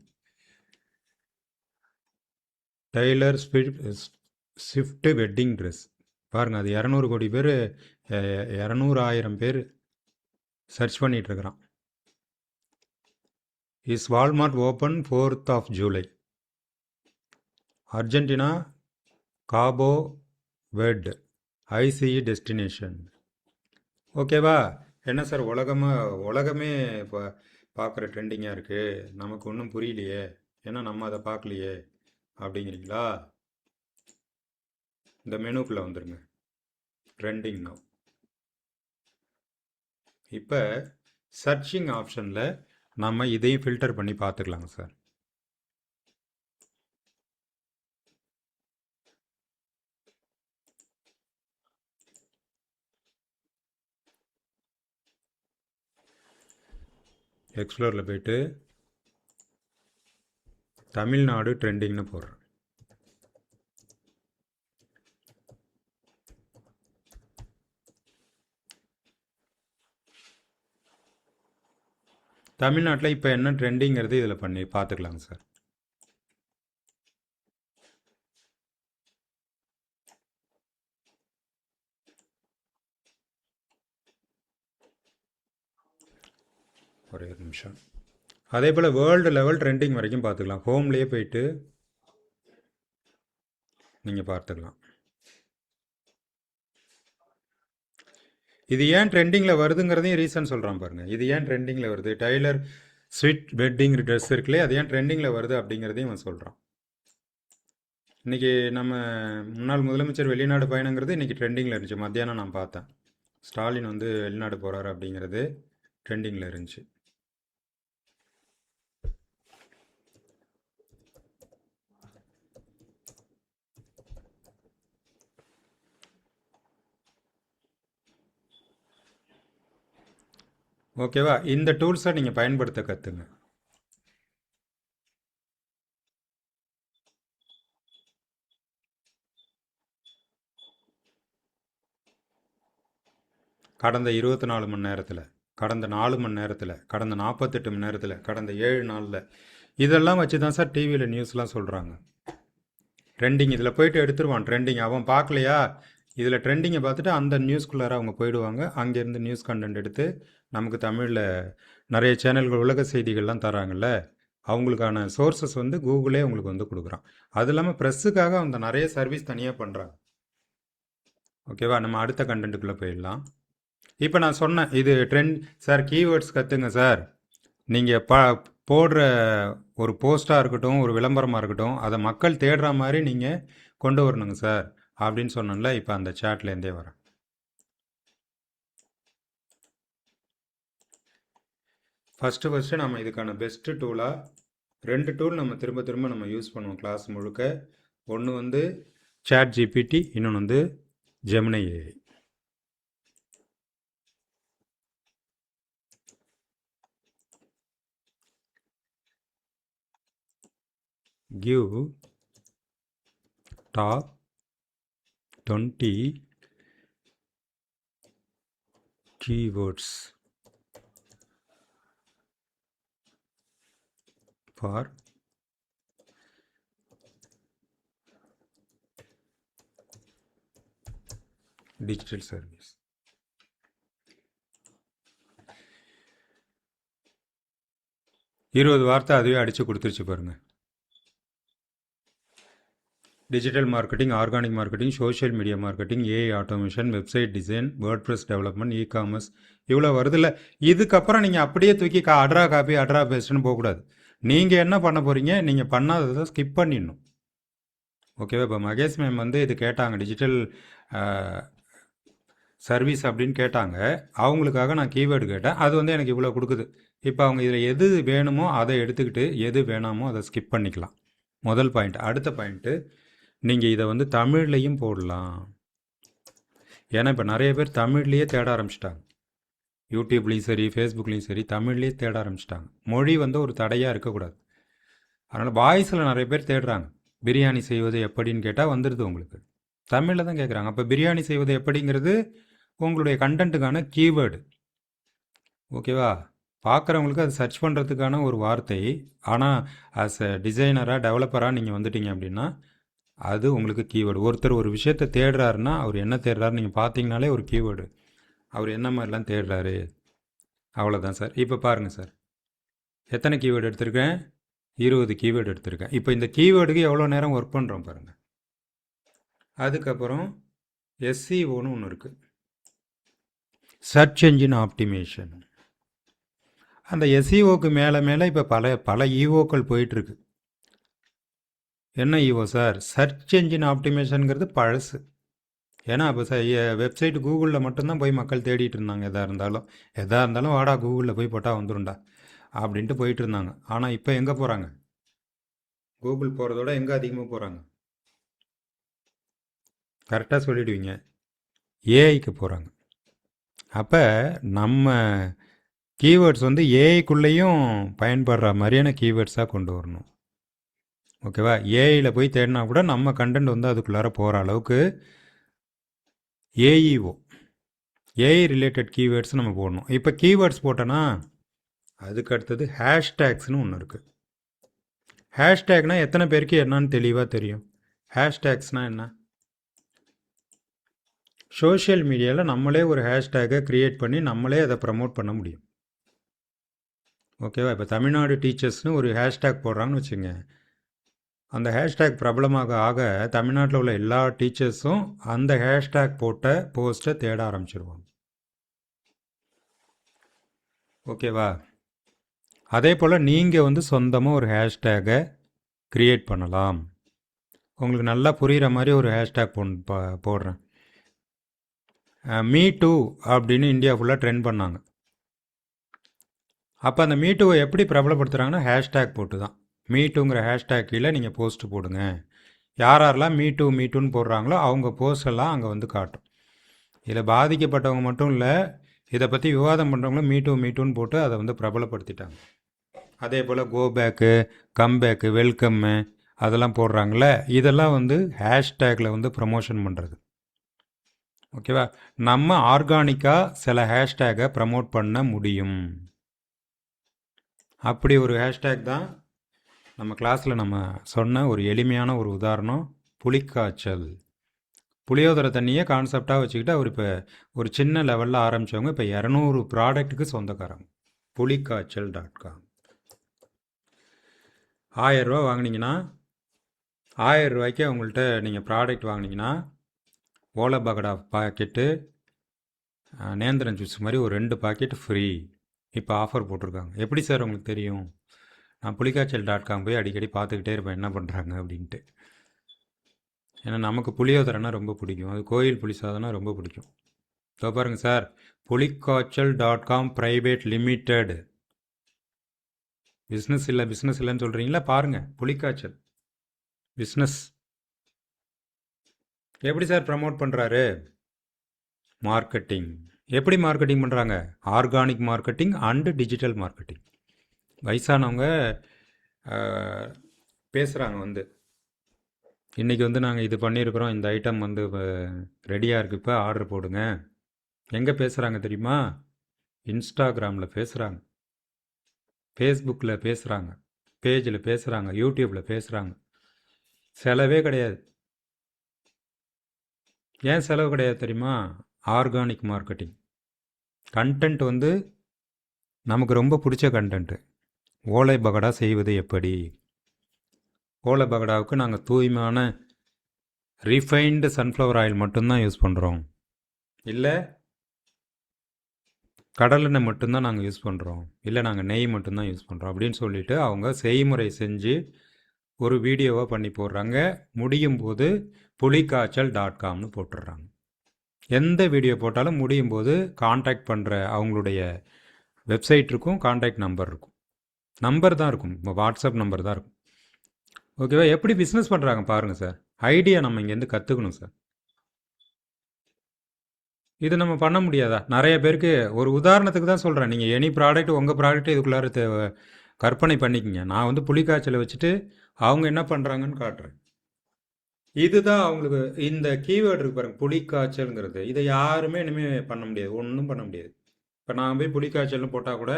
Taylor Swift wedding dress பாருங்கள், அது 200 கோடி பேர், 200,000 பேர் சர்ச் பண்ணிகிட்ருக்கிறான். Is Walmart open 4th of July. Argentina Cabo Verde ICE destination. ஓகேவா? என்ன சார் உலகமே இப்போ பார்க்குற ட்ரெண்டிங்காக இருக்குது, நமக்கு ஒன்றும் புரியலையே, ஏன்னா நம்ம அதை பார்க்கலையே அப்படிங்கிறீங்களா? இந்த மெனுக்குள்ளே வந்துடுங்க, ட்ரெண்டிங் நவ். இப்போ சர்ச்சிங் ஆப்ஷனில் நம்ம இதையும் ஃபில்டர் பண்ணி பார்த்துக்கலாங்க சார். எக்ஸ்ப்ளோரில் போயிட்டு தமிழ்நாடு ட்ரெண்டிங்னு போடுறேன். தமிழ்நாட்டில் இப்போ என்ன ட்ரெண்டிங்கிறது இதில் பண்ணி பார்த்துக்கலாங்க சார். ஒரே ஒரு நிமிஷம். அதே போல் வேர்ல்டு லெவல் ட்ரெண்டிங் வரைக்கும் பார்த்துக்கலாம். ஹோம்லேயே போயிட்டு நீங்கள் பார்த்துக்கலாம். இது ஏன் ட்ரெண்டிங்கில் வருதுங்கிறதையும் ரீசன் சொல்கிறான் பாருங்கள். இது ஏன் ட்ரெண்டிங்கில் வருது, டைலர் ஸ்விஃப்ட் வெட்டிங் ட்ரெஸ் இருக்குல்லே, அது ஏன் ட்ரெண்டிங்கில் வருது அப்படிங்கிறதையும் அவன் சொல்கிறான். இன்றைக்கி நம்ம முன்னாள் முதலமைச்சர் வெளிநாடு பயணங்கிறது இன்றைக்கி ட்ரெண்டிங்கில் இருந்துச்சு. மத்தியானம் நான் பார்த்தேன், ஸ்டாலின் வந்து வெளிநாடு போகிறாரு அப்படிங்கிறது ட்ரெண்டிங்கில் இருந்துச்சு. ஓகேவா? இந்த டூல்ஸை நீங்கள் பயன்படுத்த கற்றுங்க. கடந்த 24 மணி நேரத்தில், கடந்த 4 மணி நேரத்தில், கடந்த 48 மணி நேரத்தில், கடந்த 7 நாளில், இதெல்லாம் வச்சு தான் சார் டிவியில் நியூஸ்லாம் சொல்கிறாங்க. ட்ரெண்டிங் இதில் போயிட்டு எடுத்துருவான். ட்ரெண்டிங் அவன் பார்க்கலையா, இதில் ட்ரெண்டிங்கை பார்த்துட்டு அந்த நியூஸ்குள்ளார அவங்க போயிடுவாங்க. அங்கேருந்து நியூஸ் கண்டென்ட் எடுத்து நமக்கு தமிழில் நிறைய சேனல்கள் உலக செய்திகள்லாம் தராங்கல்ல, அவங்களுக்கான சோர்ஸஸ் வந்து கூகுளே உங்களுக்கு வந்து கொடுக்குறான். அது இல்லாமல் ப்ரெஸ்ஸுக்காக அந்த நிறைய சர்வீஸ் தனியாக பண்ணுறாங்க. ஓகேவா, நம்ம அடுத்த கண்டென்ட்டுக்குள்ளே போயிடலாம். இப்போ நான் சொன்னேன் இது ட்ரெண்ட் சார், கீவேர்ட்ஸ் கற்றுங்க சார். நீங்கள் போடுற ஒரு போஸ்ட்டாக இருக்கட்டும், ஒரு விளம்பரமாக இருக்கட்டும், அதை மக்கள் தேடுற மாதிரி நீங்கள் கொண்டு வரணுங்க சார் அப்படின்னு சொன்னேன்ல. இப்போ அந்த சேட்லேருந்தே வரேன். ஃபஸ்ட்டு நம்ம இதுக்கான பெஸ்ட்டு டூலாக 2 டூல் நம்ம திரும்ப திரும்ப நம்ம யூஸ் பண்ணுவோம் கிளாஸ் முழுக்க. ஒன்று வந்து சாட் ஜிபிடி, இன்னொன்று வந்து Gemini AI. Give top 20 keywords for digital service. இருபது வார்த்தை அதுவே அடித்து கொடுத்துருச்சு பாருங்கள். Digital marketing, organic marketing, social media marketing, AI automation, website design, WordPress development, e-commerce, இவ்வளோ வருதில்ல. இதுக்கப்புறம் நீங்கள் அப்படியே தூக்கி அட்ரா காப்பி அட்ரா பேஸ்ட்னு போகக்கூடாது. நீங்கள் என்ன பண்ண போகிறீங்க, நீங்கள் பண்ணாததை ஸ்கிப் பண்ணிடணும். ஓகேவா. இப்போ மகேஷ் மேம் வந்து இது கேட்டாங்க, டிஜிட்டல் சர்வீஸ் அப்படின்னு கேட்டாங்க. அவங்களுக்காக நான் கீவேர்டு கேட்டேன். அது வந்து எனக்கு இவ்வளோ கொடுக்குது. இப்போ அவங்க இதில் எது வேணுமோ அதை எடுத்துக்கிட்டு, எது வேணாமோ அதை ஸ்கிப் பண்ணிக்கலாம். முதல் பாயிண்ட். அடுத்த பாயிண்ட்டு, நீங்கள் இதை வந்து தமிழ்லையும் போடலாம். ஏன்னா இப்போ நிறைய பேர் தமிழ்லேயே தேட ஆரம்பிச்சிட்டாங்க. யூடியூப்லேயும் சரி, ஃபேஸ்புக்லேயும் சரி, தமிழ்லேயே தேட ஆரம்பிச்சிட்டாங்க. மொழி வந்து ஒரு தடையாக இருக்கக்கூடாது. அதனால் வாய்ஸில் நிறைய பேர் தேடுறாங்க. பிரியாணி செய்வது எப்படின்னு கேட்டால் வந்துடுது உங்களுக்கு. தமிழில் தான் கேட்குறாங்க. அப்போ பிரியாணி செய்வது எப்படிங்கிறது உங்களுடைய கண்டென்ட்டுக்கான கீவேர்டு. ஓகேவா. பார்க்குறவங்களுக்கு அது சர்ச் பண்ணுறதுக்கான ஒரு வார்த்தை. ஆனால் ஆஸ் அ டிசைனராக, டெவலப்பராக நீங்கள் வந்துட்டீங்க அப்படின்னா அது உங்களுக்கு கீவேர்டு. ஒருத்தர் ஒரு விஷயத்தை தேடுறாருன்னா அவர் என்ன தேடுறாரு நீங்கள் பார்த்தீங்கனாலே ஒரு கீவேர்டு. அவர் என்ன மாதிரிலாம் தேடுறாரு, அவ்வளோதான் சார். இப்போ பாருங்கள் சார், எத்தனை கீவேர்டு எடுத்திருக்கேன், 20 கீவேர்டு எடுத்திருக்கேன். இப்போ இந்த கீவேர்டுக்கு எவ்வளோ நேரம் ஒர்க் பண்ணுறோம் பாருங்கள். அதுக்கப்புறம் எஸ்சிஓன்னு ஒன்று இருக்குது, சர்ச் என்ஜின் ஆப்டிமேஷன். அந்த எஸ்இஓக்கு மேலே மேலே இப்போ பல இஓக்கள் போயிட்டுருக்கு. என்ன இஓ சார், சர்ச் என்ஜின் ஆப்டிமேஷனுங்கிறது பழசு. ஏன்னா அப்போ வெப்சைட் கூகுளில் மட்டும்தான் போய் மக்கள் தேடிட்டு இருந்தாங்க. எதாக இருந்தாலும் வாடா கூகுளில் போய் போட்டால் வந்துடும்டா அப்படின்ட்டு போயிட்டு இருந்தாங்க. ஆனால் இப்போ எங்கே போகிறாங்க, கூகுள் போகிறதோட எங்கே அதிகமாக போகிறாங்க, கரெக்டாக சொல்லிடுவீங்க, ஏஐக்கு போகிறாங்க. அப்போ நம்ம கீவேர்ட்ஸ் வந்து ஏஐக்குள்ளேயும் பயன்படுற மாதிரியான கீவேர்ட்ஸாக கொண்டு வரணும். ஓகேவா. ஏஐயில் போய் தேடினா கூட நம்ம கண்டென்ட் வந்து அதுக்குள்ளார போகிற அளவுக்கு ஏஇஓ, ஏஐ ரிலேட்டட் கீவேர்ட்ஸ் நம்ம போடணும். இப்போ கீவேர்ட்ஸ் போட்டோன்னா அதுக்கு அடுத்தது ஹேஷ்டேக்ஸ்னு ஒன்று இருக்குது. ஹேஷ்டேக்னால் எத்தனை பேருக்கு என்னன்னு தெளிவாக தெரியும்? ஹேஷ்டேக்ஸ்னால் என்ன? சோஷியல் மீடியாவில் நம்மளே ஒரு ஹேஷ்டேக்கை க்ரியேட் பண்ணி நம்மளே அதை ப்ரமோட் பண்ண முடியும். ஓகேவா. இப்போ தமிழ்நாடு டீச்சர்ஸ்னு ஒரு ஹேஷ்டேக் போடுறாங்கன்னு வச்சுங்க. அந்த ஹேஷ்டேக் பிரபலமாக ஆக தமிழ்நாட்டில் உள்ள எல்லா டீச்சர்ஸும் அந்த ஹேஷ்டேக் போட்ட போஸ்ட்டை தேட ஆரம்பிச்சிருவாங்க. ஓகேவா. அதே போல் நீங்கள் வந்து சொந்தமாக ஒரு ஹேஷ்டேக்கை க்ரியேட் பண்ணலாம். உங்களுக்கு நல்லா புரிகிற மாதிரி ஒரு ஹேஷ்டேக் போடுறேன். மீ டூ அப்படின்னு இந்தியா ஃபுல்லாக ட்ரெண்ட் பண்ணாங்க. அப்போ அந்த மீ டூவை எப்படி பிரபலப்படுத்துகிறாங்கன்னா ஹேஷ்டேக் போட்டு தான். மீட்டுங்கிற ஹேஷ்டேக் கீழே நீங்கள் போஸ்ட்டு போடுங்க. யாரெல்லாம் மீட்டுன்னு போடுறாங்களோ அவங்க போஸ்டெல்லாம் அங்கே வந்து காட்டும். இதில் பாதிக்கப்பட்டவங்க மட்டும் இல்லை, இதை பற்றி விவாதம் பண்ணுறவங்களும் மீட்டுன்னு போட்டு அதை வந்து பிரபலப்படுத்திட்டாங்க. அதே போல் கோபேக்கு, கம்பேக்கு, வெல்கம்மு அதெல்லாம் போடுறாங்களே, இதெல்லாம் வந்து ஹேஷ்டேக்கில் வந்து ப்ரமோஷன் பண்ணுறது. ஓகேவா? நம்ம ஆர்கானிக்காக சில ஹேஷ்டேகை ப்ரமோட் பண்ண முடியும். அப்படி ஒரு ஹேஷ்டேக் தான் நம்ம கிளாஸில் நம்ம சொன்ன ஒரு எளிமையான ஒரு உதாரணம் புலிக்காய்ச்சல். புளியோதரை தண்ணியை கான்செப்டாக வச்சுக்கிட்டு அவர் இப்போ ஒரு சின்ன லெவலில் ஆரம்பித்தவங்க இப்போ 200 ப்ராடக்ட்டுக்கு சொந்தக்காரங்க. புலிக்காய்ச்சல்.com. 1000 ரூபா வாங்கினீங்கன்னா 1000 ரூபாய்க்கு அவங்கள்ட்ட நீங்கள் ப்ராடக்ட் வாங்கினீங்கன்னா ஓலை பகடா பாக்கெட்டு, நேந்திரன் ஜூஸ் மாதிரி ஒரு 2 பாக்கெட் ஃப்ரீ. இப்போ ஆஃபர் போட்டிருக்காங்க. எப்படி சார் உங்களுக்கு தெரியும்? நான் புலிக்காய்ச்சல்.com போய் அடிக்கடி பார்த்துக்கிட்டே இருப்பேன் என்ன பண்ணுறாங்க அப்படின்ட்டு. ஏன்னா நமக்கு புளியோதரைனா ரொம்ப பிடிக்கும். அது கோயில் புளி சாதம்னா ரொம்ப பிடிக்கும். இதோ பாருங்கள் சார், புலிக்காய்ச்சல்.com பிரைவேட் லிமிடெட். பிஸ்னஸ் இல்லைன்னு சொல்கிறீங்களா? பாருங்கள், புலிக்காய்ச்சல் பிஸ்னஸ். எப்படி சார் ப்ரமோட் பண்ணுறாரு? மார்க்கெட்டிங். எப்படி மார்க்கெட்டிங் பண்ணுறாங்க? Organic marketing and digital marketing. வயசானவங்க பேசுகிறாங்க இன்றைக்கி நாங்கள் இது பண்ணியிருக்கிறோம், இந்த ஐட்டம் ரெடியாக இருக்குது, இப்போ ஆர்டர் போடுங்க. எங்கே பேசுகிறாங்க தெரியுமா? இன்ஸ்டாகிராமில் பேசுகிறாங்க, ஃபேஸ்புக்கில் பேசுகிறாங்க, பேஜில் பேசுகிறாங்க, யூடியூப்பில் பேசுகிறாங்க. செலவே கிடையாது. ஏன் செலவு கிடையாது தெரியுமா? Organic marketing. கண்டென்ட் நமக்கு ரொம்ப பிடிச்ச கண்டென்ட்டு. ஓலை பகடா செய்வது எப்படி? ஓலை பகடாவுக்கு நாங்கள் தூய்மையான ரீஃபைன்டு சன்ஃப்ளவர் ஆயில் மட்டும்தான் யூஸ் பண்ணுறோம், இல்லை கடலெண்ணெய் மட்டும்தான் நாங்கள் யூஸ் பண்ணுறோம், இல்லை நாங்கள் நெய் மட்டும்தான் யூஸ் பண்ணுறோம் அப்படின்னு சொல்லிட்டு அவங்க செய்முறை செஞ்சு ஒரு வீடியோவாக பண்ணி போடுறாங்க. முடியும் போது புலிக்காய்ச்சல்.comனு போட்டுடுறாங்க. எந்த வீடியோ போட்டாலும் முடியும் போது காண்டாக்ட் பண்ணுற அவங்களுடைய வெப்சைட் இருக்கும், காண்டாக்ட் நம்பர் இருக்கும். நம்பர் தான் இருக்கும், இப்போ வாட்ஸ்அப் நம்பர் தான் இருக்கும். ஓகேவா? எப்படி பிஸ்னஸ் பண்ணுறாங்க பாருங்கள் சார். ஐடியா நம்ம இங்கேருந்து கற்றுக்கணும் சார். இது நம்ம பண்ண முடியாதா? நிறைய பேருக்கு ஒரு உதாரணத்துக்கு தான் சொல்கிறேன். நீங்கள் எனி ப்ராடக்ட் உங்கள் ப்ராடக்ட் இதுக்குள்ளார கற்பனை பண்ணிக்கங்க. நான் புலிக்காய்ச்சலை வச்சுட்டு அவங்க என்ன பண்ணுறாங்கன்னு காட்டுறேன். இதுதான் அவங்களுக்கு இந்த கீவேர்டு இருக்கு பாருங்கள், புலிக்காய்ச்சல்ங்கிறது. இதை யாருமே இனிமேல் பண்ண முடியாது, ஒன்றும் பண்ண முடியாது. இப்போ நான் போய் புலிக்காய்ச்சல்னு போட்டால் கூட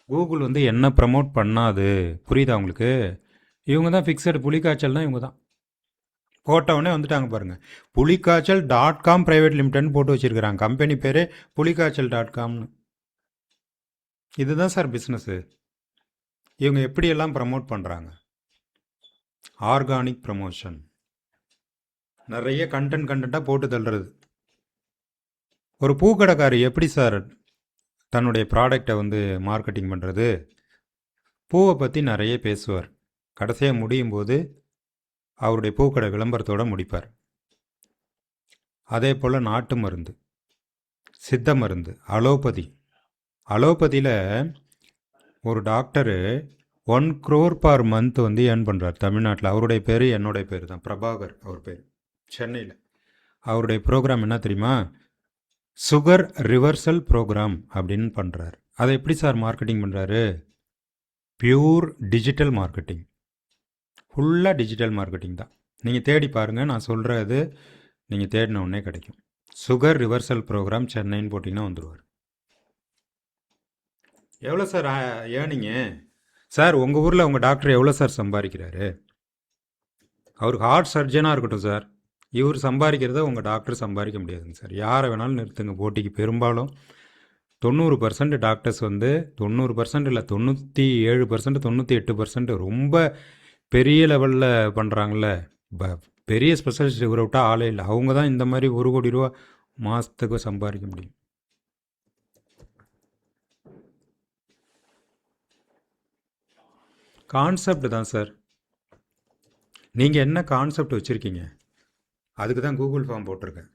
கூகுள் என்ன ப்ரமோட் பண்ணாது. புரியுதா உங்களுக்கு? இவங்க தான் ஃபிக்ஸடு, புலிக்காய்ச்சல்னா இவங்க தான். போட்டவுடனே வந்துட்டாங்க பாருங்கள், புலிக்காய்ச்சல்.com பிரைவேட் லிமிடெட்னு போட்டு வச்சுருக்கிறாங்க. கம்பெனி பேரே புலிக்காய்ச்சல்.comனு. இதுதான் சார் பிஸ்னஸ்ஸு. இவங்க எப்படியெல்லாம் ப்ரமோட் பண்ணுறாங்க? ஆர்கானிக் ப்ரமோஷன், நிறைய கண்டென்ட்டாக போட்டு தள்ளுறது. ஒரு பூக்கடைக்காரி எப்படி சார் தன்னுடைய ப்ராடக்டை மார்க்கெட்டிங் பண்ணுறது? பூவை பற்றி நிறைய பேசுவார். கடைசியாக முடியும் போது அவருடைய பூக்கடை விளம்பரத்தோடு முடிப்பார். அதே போல் நாட்டு மருந்து, சித்த மருந்து, அலோபதியில் ஒரு doctor 1 crore per month earn பண்ணுறார் தமிழ்நாட்டில். அவருடைய பேர் என்னுடைய பேர் தான், பிரபாகர் அவர் பேர், சென்னையில். அவருடைய ப்ரோக்ராம் என்ன தெரியுமா? சுகர் ரிவர்சல் ப்ரோக்ராம் அப்படின்னு பண்ணுறார். அதை எப்படி சார் மார்க்கெட்டிங் பண்ணுறாரு? பியூர் டிஜிட்டல் மார்க்கெட்டிங், ஃபுல்லாக டிஜிட்டல் மார்க்கெட்டிங் தான். நீங்கள் தேடி பாருங்கள், நான் சொல்கிறது நீங்கள் தேடின உடனே கிடைக்கும். சுகர் ரிவர்சல் ப்ரோக்ராம் சென்னைன்னு போட்டிங்கன்னா வந்துடுவார். எவ்வளோ சார் ஏர்னிங்க? சார் உங்கள் ஊரில் உங்கள் டாக்டர் எவ்வளோ சார் சம்பாதிக்கிறாரு? அவருக்கு ஹார்ட் சர்ஜனாக இருக்கட்டும் சார், இவர் சம்பாதிக்கிறத உங்கள் டாக்டர் சம்பாதிக்க முடியாதுங்க சார். யாரை வேணாலும் நிறுத்துங்க போட்டிக்கு. பெரும்பாலும் 90% டாக்டர்ஸ் 90% இல்லை, 97%, 98% ரொம்ப பெரிய லெவலில் பண்ணுறாங்கள, பெரிய ஸ்பெஷலிஸ்ட் இவரை விட்டால் ஆளே இல்லை. அவங்க தான் இந்த மாதிரி 1 கோடி ரூபா மாதத்துக்கு சம்பாதிக்க முடியும். கான்செப்ட் தான் சார். நீங்கள் என்ன கான்செப்ட் வச்சுருக்கீங்க, அதுக்கு தான் கூகுள் ஃபார்ம் போட்டிருக்கேன்.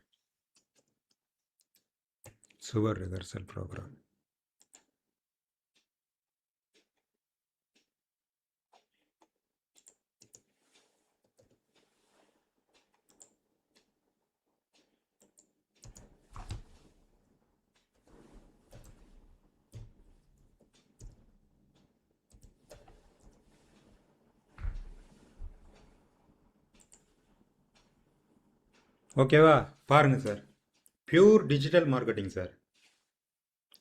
Sugar reversal program. ஓகேவா? பாருங்கள் sir, pure digital marketing sir.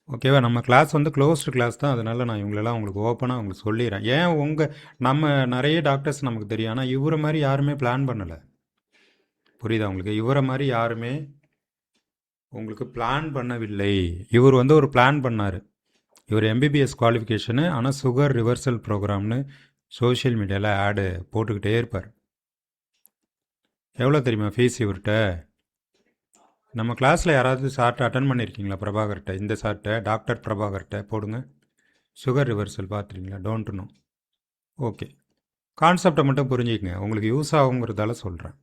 ஓகேவா? நம்ம கிளாஸ் வந்து க்ளோஸ்டு கிளாஸ் தான். அதனால் நான் இவங்களெல்லாம் உங்களுக்கு ஓப்பனாக உங்களுக்கு சொல்லிடுறேன். ஏன் நம்ம நிறைய டாக்டர்ஸ் நமக்கு தெரியும். ஆனால் இவரை மாதிரி யாருமே பிளான் பண்ணலை. புரியுதா உங்களுக்கு? இவரை மாதிரி யாருமே உங்களுக்கு பிளான் பண்ணவில்லை. இவர் வந்து ஒரு பிளான் பண்ணார். இவர் எம்பிபிஎஸ் குவாலிஃபிகேஷனு, ஆனால் சுகர் ரிவர்சல் ப்ரோக்ராம்னு சோஷியல் மீடியாவில் ஆடு போட்டுக்கிட்டே இருப்பார். எவ்வளோ தெரியுமா ஃபீஸ் இவர்கிட்ட? நம்ம கிளாஸில் யாராவது சார்ட்டை அட்டன் பண்ணியிருக்கீங்களா? பிரபாகர்கிட்ட, இந்த சார்ட்டை, டாக்டர் பிரபாகர்கிட்ட போடுங்க. சுகர் ரிவர்சல் பார்த்துருக்கீங்களா? Don't know. ஓகே, கான்செப்டை மட்டும் புரிஞ்சுக்கங்க, உங்களுக்கு யூஸ் ஆகுங்கிறதால சொல்கிறேன்.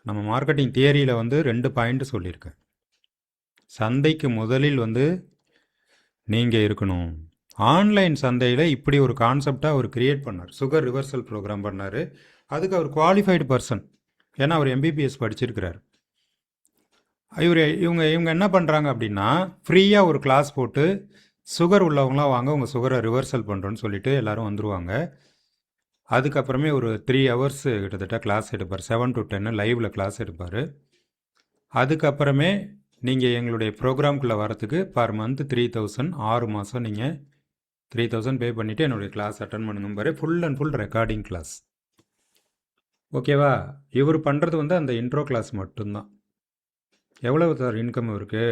நம்ம மார்க்கெட்டிங் தியரியில் வந்து 2 பாயிண்ட் சொல்லியிருக்கேன். சந்தைக்கு முதலில் வந்து நீங்கள் இருக்கணும். ஆன்லைன் சந்தையில் இப்படி ஒரு கான்செப்டாக அவர் கிரியேட் பண்ணார். சுகர் ரிவர்சல் ப்ரோக்ராம் பண்ணார். அதுக்கு அவர் குவாலிஃபைடு பர்சன். ஏன்னா அவர் எம்பிபிஎஸ் படிச்சிருக்கிறார். இவங்க என்ன பண்ணுறாங்க அப்படின்னா, ஃப்ரீயாக ஒரு கிளாஸ் போட்டு சுகர் உள்ளவங்களாம் வாங்க உங்கள் சுகரை ரிவர்சல் பண்ணுறோன்னு சொல்லிட்டு எல்லோரும் வந்துடுவாங்க. அதுக்கப்புறமே ஒரு 3 ஹவர்ஸ் கிட்டத்தட்ட கிளாஸ் எடுப்பார். 7 to 10 லைவில் கிளாஸ் எடுப்பார். அதுக்கப்புறமே நீங்கள் எங்களுடைய ப்ரோக்ராம்குள்ளே வரத்துக்கு பர் மந்த் 3000, 6 மாதம் நீங்கள் 3000 பே பண்ணிவிட்டு என்னுடைய கிளாஸ் அட்டன் பண்ணுங்க பாரு. Full and full recording class. ஓகேவா? இவர் பண்ணுறது வந்து அந்த இன்ட்ரோ கிளாஸ் மட்டும்தான். எவ்வளவு சார் இன்கம் இவருக்கு?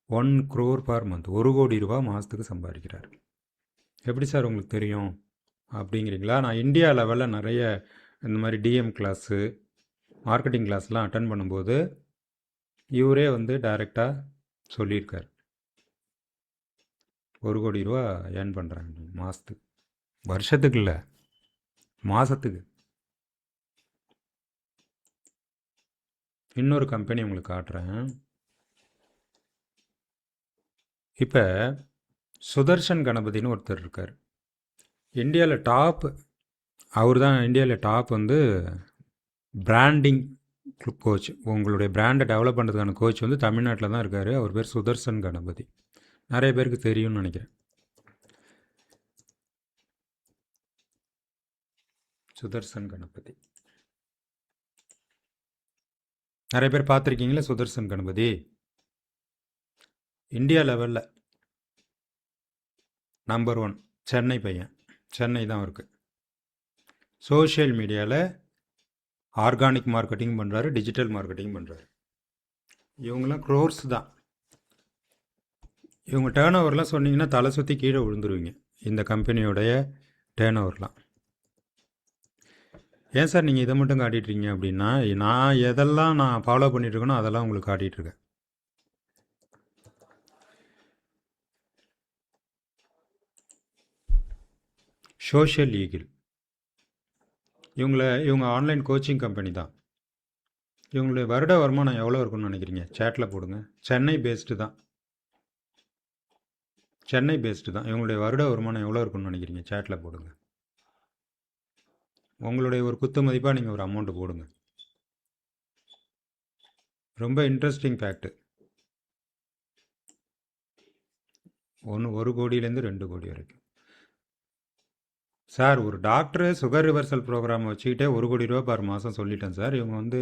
1 crore பர் மந்த். 1 கோடி ரூபா மாதத்துக்கு சம்பாதிக்கிறார். எப்படி சார் உங்களுக்கு தெரியும் அப்படிங்கிறீங்களா? நான் இந்தியா லெவலில் நிறைய இந்த மாதிரி டிஎம் கிளாஸு, மார்க்கெட்டிங் கிளாஸ்லாம் அட்டன் பண்ணும்போது இவரே வந்து டைரெக்டாக சொல்லியிருக்கார், 1 கோடி ரூபா ஏர்ன் பண்ணுறாங்க மாதத்துக்கு. வருஷத்துக்கு இல்லை, மாதத்துக்கு. இன்னொரு கம்பெனி உங்களுக்கு காட்டுறேன். இப்போ சுதர்ஷன் கணபதினு ஒருத்தர் இருக்கார். இந்தியாவில் டாப், அவர் தான் இந்தியாவில் டாப் வந்து பிராண்டிங் கோச். உங்களுடைய பிராண்டை டெவலப் பண்ணுறதுக்கான கோச் வந்து தமிழ்நாட்டில் தான் இருக்கார். அவர் பேர் சுதர்ஷன் கணபதி. நிறைய பேருக்கு தெரியும்னு நினைக்கிறேன். சுதர்ஷன் கணபதி நிறைய பேர் பார்த்துருக்கீங்களா? சுதர்ஷன் கணபதி இந்தியா லெவலில் நம்பர் 1 சென்னை பையன். சென்னை தான் இருக்குது. சோஷியல் மீடியாவில் ஆர்கானிக் மார்க்கெட்டிங் பண்ணுறாரு, டிஜிட்டல் மார்க்கெட்டிங் பண்ணுறாரு. இவங்களாம் க்ரோர்ஸ் தான். இவங்க டேர்ன் ஓவர்லாம் சொன்னீங்கன்னா தலை சுற்றி கீழே விழுந்துருவீங்க. இந்த கம்பெனியோடைய டேர்ன் ஓவர்லாம். ஏன் சார் நீங்கள் இதை மட்டும் காட்டிகிட்ருக்கீங்க அப்படின்னா, நான் எதெல்லாம் நான் ஃபாலோ பண்ணிகிட்ருக்கேனோ அதெல்லாம் உங்களுக்கு காட்டிகிட்ருக்கேன். சோஷியல் ஈகிள் இவங்க ஆன்லைன் கோச்சிங் கம்பெனி தான். இவங்களுடைய வருட வருமானம் எவ்வளோ இருக்குன்னு நினைக்கிறீங்க? சேட்டில் போடுங்க. சென்னை பேஸ்டு தான். சென்னை பேஸ்டு தான். இவங்களுடைய வருட வருமானம் எவ்வளோ இருக்குன்னு நினைக்கிறீங்க? சேட்டில் போடுங்க. உங்களுடைய ஒரு குத்து மதிப்பாக நீங்கள் ஒரு அமௌண்ட்டு போடுங்க. ரொம்ப இன்ட்ரெஸ்டிங் ஃபேக்ட்டு. 1 கோடியிலேருந்து 2 கோடி வரைக்கும். சார், ஒரு டாக்டரு சுகர் ரிவர்சல் ப்ரோக்ராம் வச்சுக்கிட்டே 1 கோடி ரூபா பர் மாதம் சொல்லிட்டேன் சார். இவங்க வந்து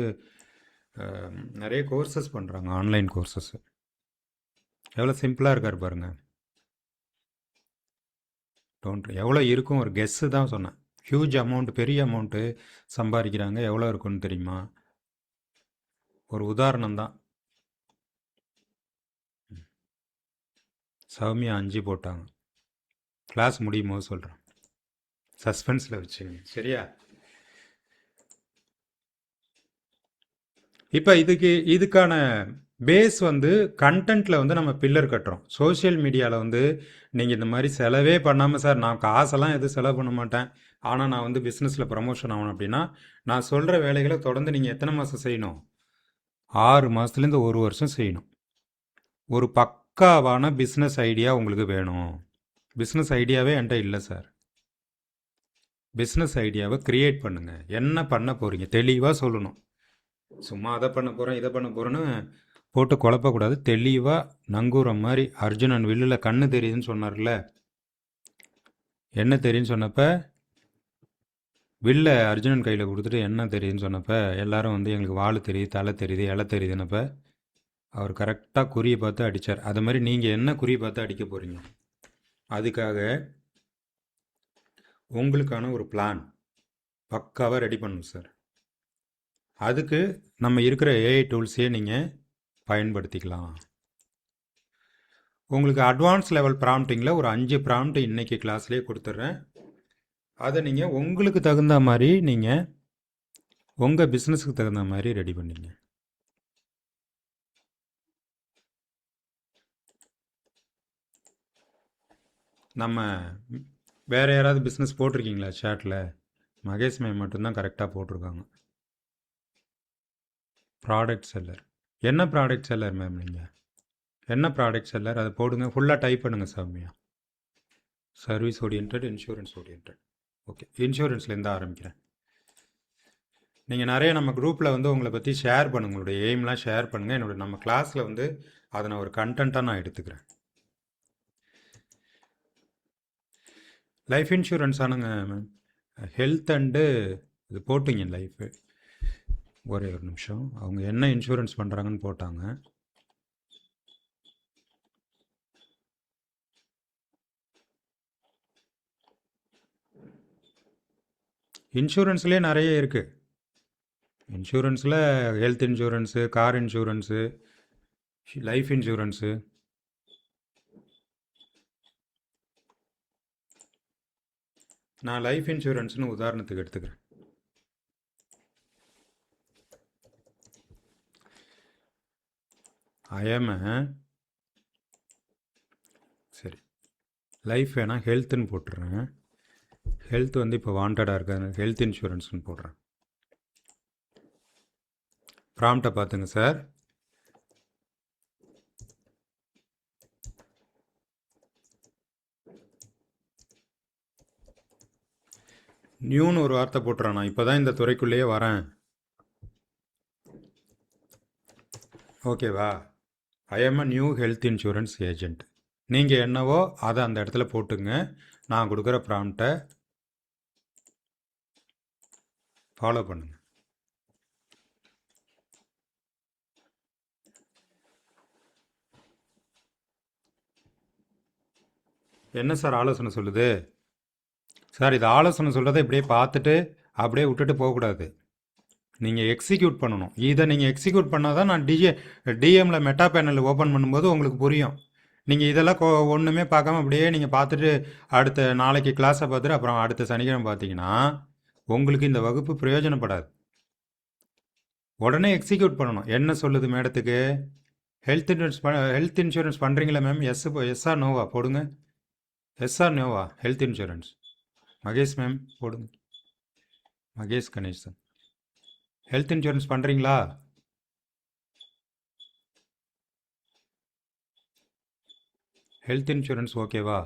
நிறைய கோர்சஸ் பண்ணுறாங்க, ஆன்லைன் கோர்சஸ். எவ்வளோ சிம்பிளாக இருக்கார் பாருங்கள். எவ்வளோ இருக்கும் ஒரு கெஸ்ஸு தான் சொன்னேன். ஹியூஜ் அமௌண்ட், பெரிய அமௌண்ட்டு சம்பாதிக்கிறாங்க. எவ்வளோ இருக்குன்னு தெரியுமா? ஒரு உதாரணம் தான். சௌமியா 5 போட்டாங்க. கிளாஸ் முடியும் போது சொல்கிறேன். சஸ்பென்ஸில் வச்சுங்க, சரியா? இப்போ இதுக்கான பேஸ் வந்து கண்டென்ட்டில் வந்து நம்ம பில்லர் கட்டுறோம். சோஷியல் மீடியாவில் வந்து நீங்கள் இந்த மாதிரி செலவே பண்ணாமல், சார் நான் காசெல்லாம் எதுவும் செலவு பண்ண மாட்டேன், ஆனால் நான் வந்து பிஸ்னஸில் ப்ரமோஷன் ஆகணும் அப்படின்னா, நான் சொல்கிற வேலைகளை தொடர்ந்து நீங்கள் எத்தனை மாதம் செய்யணும்? 6 மாதத்துலேருந்து 1 வருஷம் செய்யணும். ஒரு பக்காவான பிஸ்னஸ் ஐடியா உங்களுக்கு வேணும். பிஸ்னஸ் ஐடியாவே என்கிட்ட இல்லை சார். பிஸ்னஸ் ஐடியாவை க்ரியேட் பண்ணுங்கள். என்ன பண்ண போகிறீங்க தெளிவாக சொல்லணும். சும்மா அதை பண்ண போகிறேன், இதை பண்ண போகிறேன்னு போட்டு குழப்பக்கூடாது. தெளிவாக நங்கூரம் மாதிரி அர்ஜுனன் வில்லில் கண்ணு தெரியுதுன்னு சொன்னார்ல, என்ன தெரியுன்னு சொன்னப்போ வில்ல அர்ஜுனன் கையில் கொடுத்துட்டு என்ன தெரியுதுன்னு சொன்னப்போ எல்லாரும் வந்து எங்களுக்கு வால் தெரியுது, தலை தெரியுது, இலை தெரியுதுன்னப்ப அவர் கரெக்டாக குறியை பார்த்து அடித்தார். அது மாதிரி நீங்கள் என்ன குறியை பார்த்து அடிக்க போகிறீங்க, அதுக்காக உங்களுக்கான ஒரு பிளான் பக்காவாக ரெடி பண்ணணும் சார். அதுக்கு நம்ம இருக்கிற ஏஐ டூல்ஸையே நீங்கள் பயன்படுத்திக்கலாம். உங்களுக்கு அட்வான்ஸ் லெவல் ப்ராம்ப்டிங்கில் ஒரு 5 ப்ராம்ப்ட் இன்றைக்கி கிளாஸ்லேயே கொடுத்துட்றேன். அதை நீங்கள் உங்களுக்கு தகுந்த மாதிரி நீங்கள் உங்கள் பிஸ்னஸுக்கு தகுந்த மாதிரி ரெடி பண்ணிங்க. நம்ம வேறு யாராவது பிஸ்னஸ் போட்டிருக்கீங்களா சேட்டில்? மகேஷ் மேம் மட்டும்தான் கரெக்டாக போட்டிருக்காங்க. Product seller. என்ன ப்ராடக்ட் செல்லர் மேம் நீங்கள்? என்ன ப்ராடக்ட் செல்லர் அதை போடுங்க, ஃபுல்லாக டைப் பண்ணுங்கள் சாமியா. Service orient, insurance orient. Okay, இன்சூரன்ஸ்லேருந்து ஆரம்பிக்கிறேன். நீங்கள் நிறைய நம்ம குரூப்பில் வந்து உங்களை பற்றி ஷேர் பண்ணுங்கள், உங்களுடைய எய்ம்லாம் ஷேர் பண்ணுங்கள். நம்ம கிளாஸில் வந்து அதை நான் ஒரு கண்டென்ட்டாக நான் எடுத்துக்கிறேன். லைஃப் இன்சூரன்ஸ் ஆனுங்க மேம், ஹெல்த் அண்டு இது போட்டிங்க லைஃபு. ஒரே ஒரு நிமிஷம், அவங்க என்ன இன்சூரன்ஸ் பண்ணுறாங்கன்னு போட்டாங்க. இன்சூரன்ஸ்லேயே நிறைய இருக்குது. இன்சூரன்ஸில் health insurance, car insurance, life insurance. நான் லைஃப் இன்சூரன்ஸ்னு உதாரணத்துக்கு எடுத்துக்கிறேன். சரி, லைஃப் வேணால் ஹெல்த்துன்னு போட்டுறேன். ஹெல்த் வந்து இப்போ வாண்டடாக இருக்காது, ஹெல்த் இன்சூரன்ஸ்னு போடுறேன். ப்ராம்ப்டை பார்த்துங்க சார். நியூன்னு ஒரு வார்த்தை போட்டுறேன். நான் இப்போ தான் இந்த துறைக்குள்ளேயே வரேன், ஓகேவா? I am a new health insurance agent. நீங்கள் என்னவோ அதை அந்த இடத்துல போட்டுங்க. நான் கொடுக்குற ப்ராம்ப்டை ஃபாலோ பண்ணுங்கள். என்ன சார் ஆலோசனை சொல்லுது? சார், இது ஆலோசனை சொல்கிறத இப்படியே பார்த்துட்டு அப்படியே விட்டுட்டு போகக்கூடாது. நீங்கள் எக்ஸிக்யூட் பண்ணணும். இதை நீங்கள் எக்ஸிக்யூட் பண்ணால் தான் நான் டிஎம்மில் மெட்டா பேனல் ஓப்பன் பண்ணும்போது உங்களுக்கு புரியும். நீங்கள் இதெல்லாம் ஒன்றுமே பார்க்காம அப்படியே நீங்கள் பார்த்துட்டு அடுத்த நாளைக்கு கிளாஸை பார்த்துட்டு அப்புறம் அடுத்த சனிக்கிழமை பார்த்தீங்கன்னா உங்களுக்கு இந்த வகுப்பு பிரயோஜனப்படாது. உடனே எக்ஸிக்யூட் பண்ணணும். என்ன சொல்லுது மேடத்துக்கு? ஹெல்த் இன்சூரன்ஸ் பண்ணுறீங்களா மேம்? எஸ்ஆர் நோவா போடுங்க. எஸ்ஆர் நோவா ஹெல்த் இன்சூரன்ஸ். மகேஷ் மேம் போடுங்க. மகேஷ் கணேசன், ஹெல்த் இன்சூரன்ஸ் பண்ணுறீங்களா? ஹெல்த் இன்சூரன்ஸ் ஓகேவா?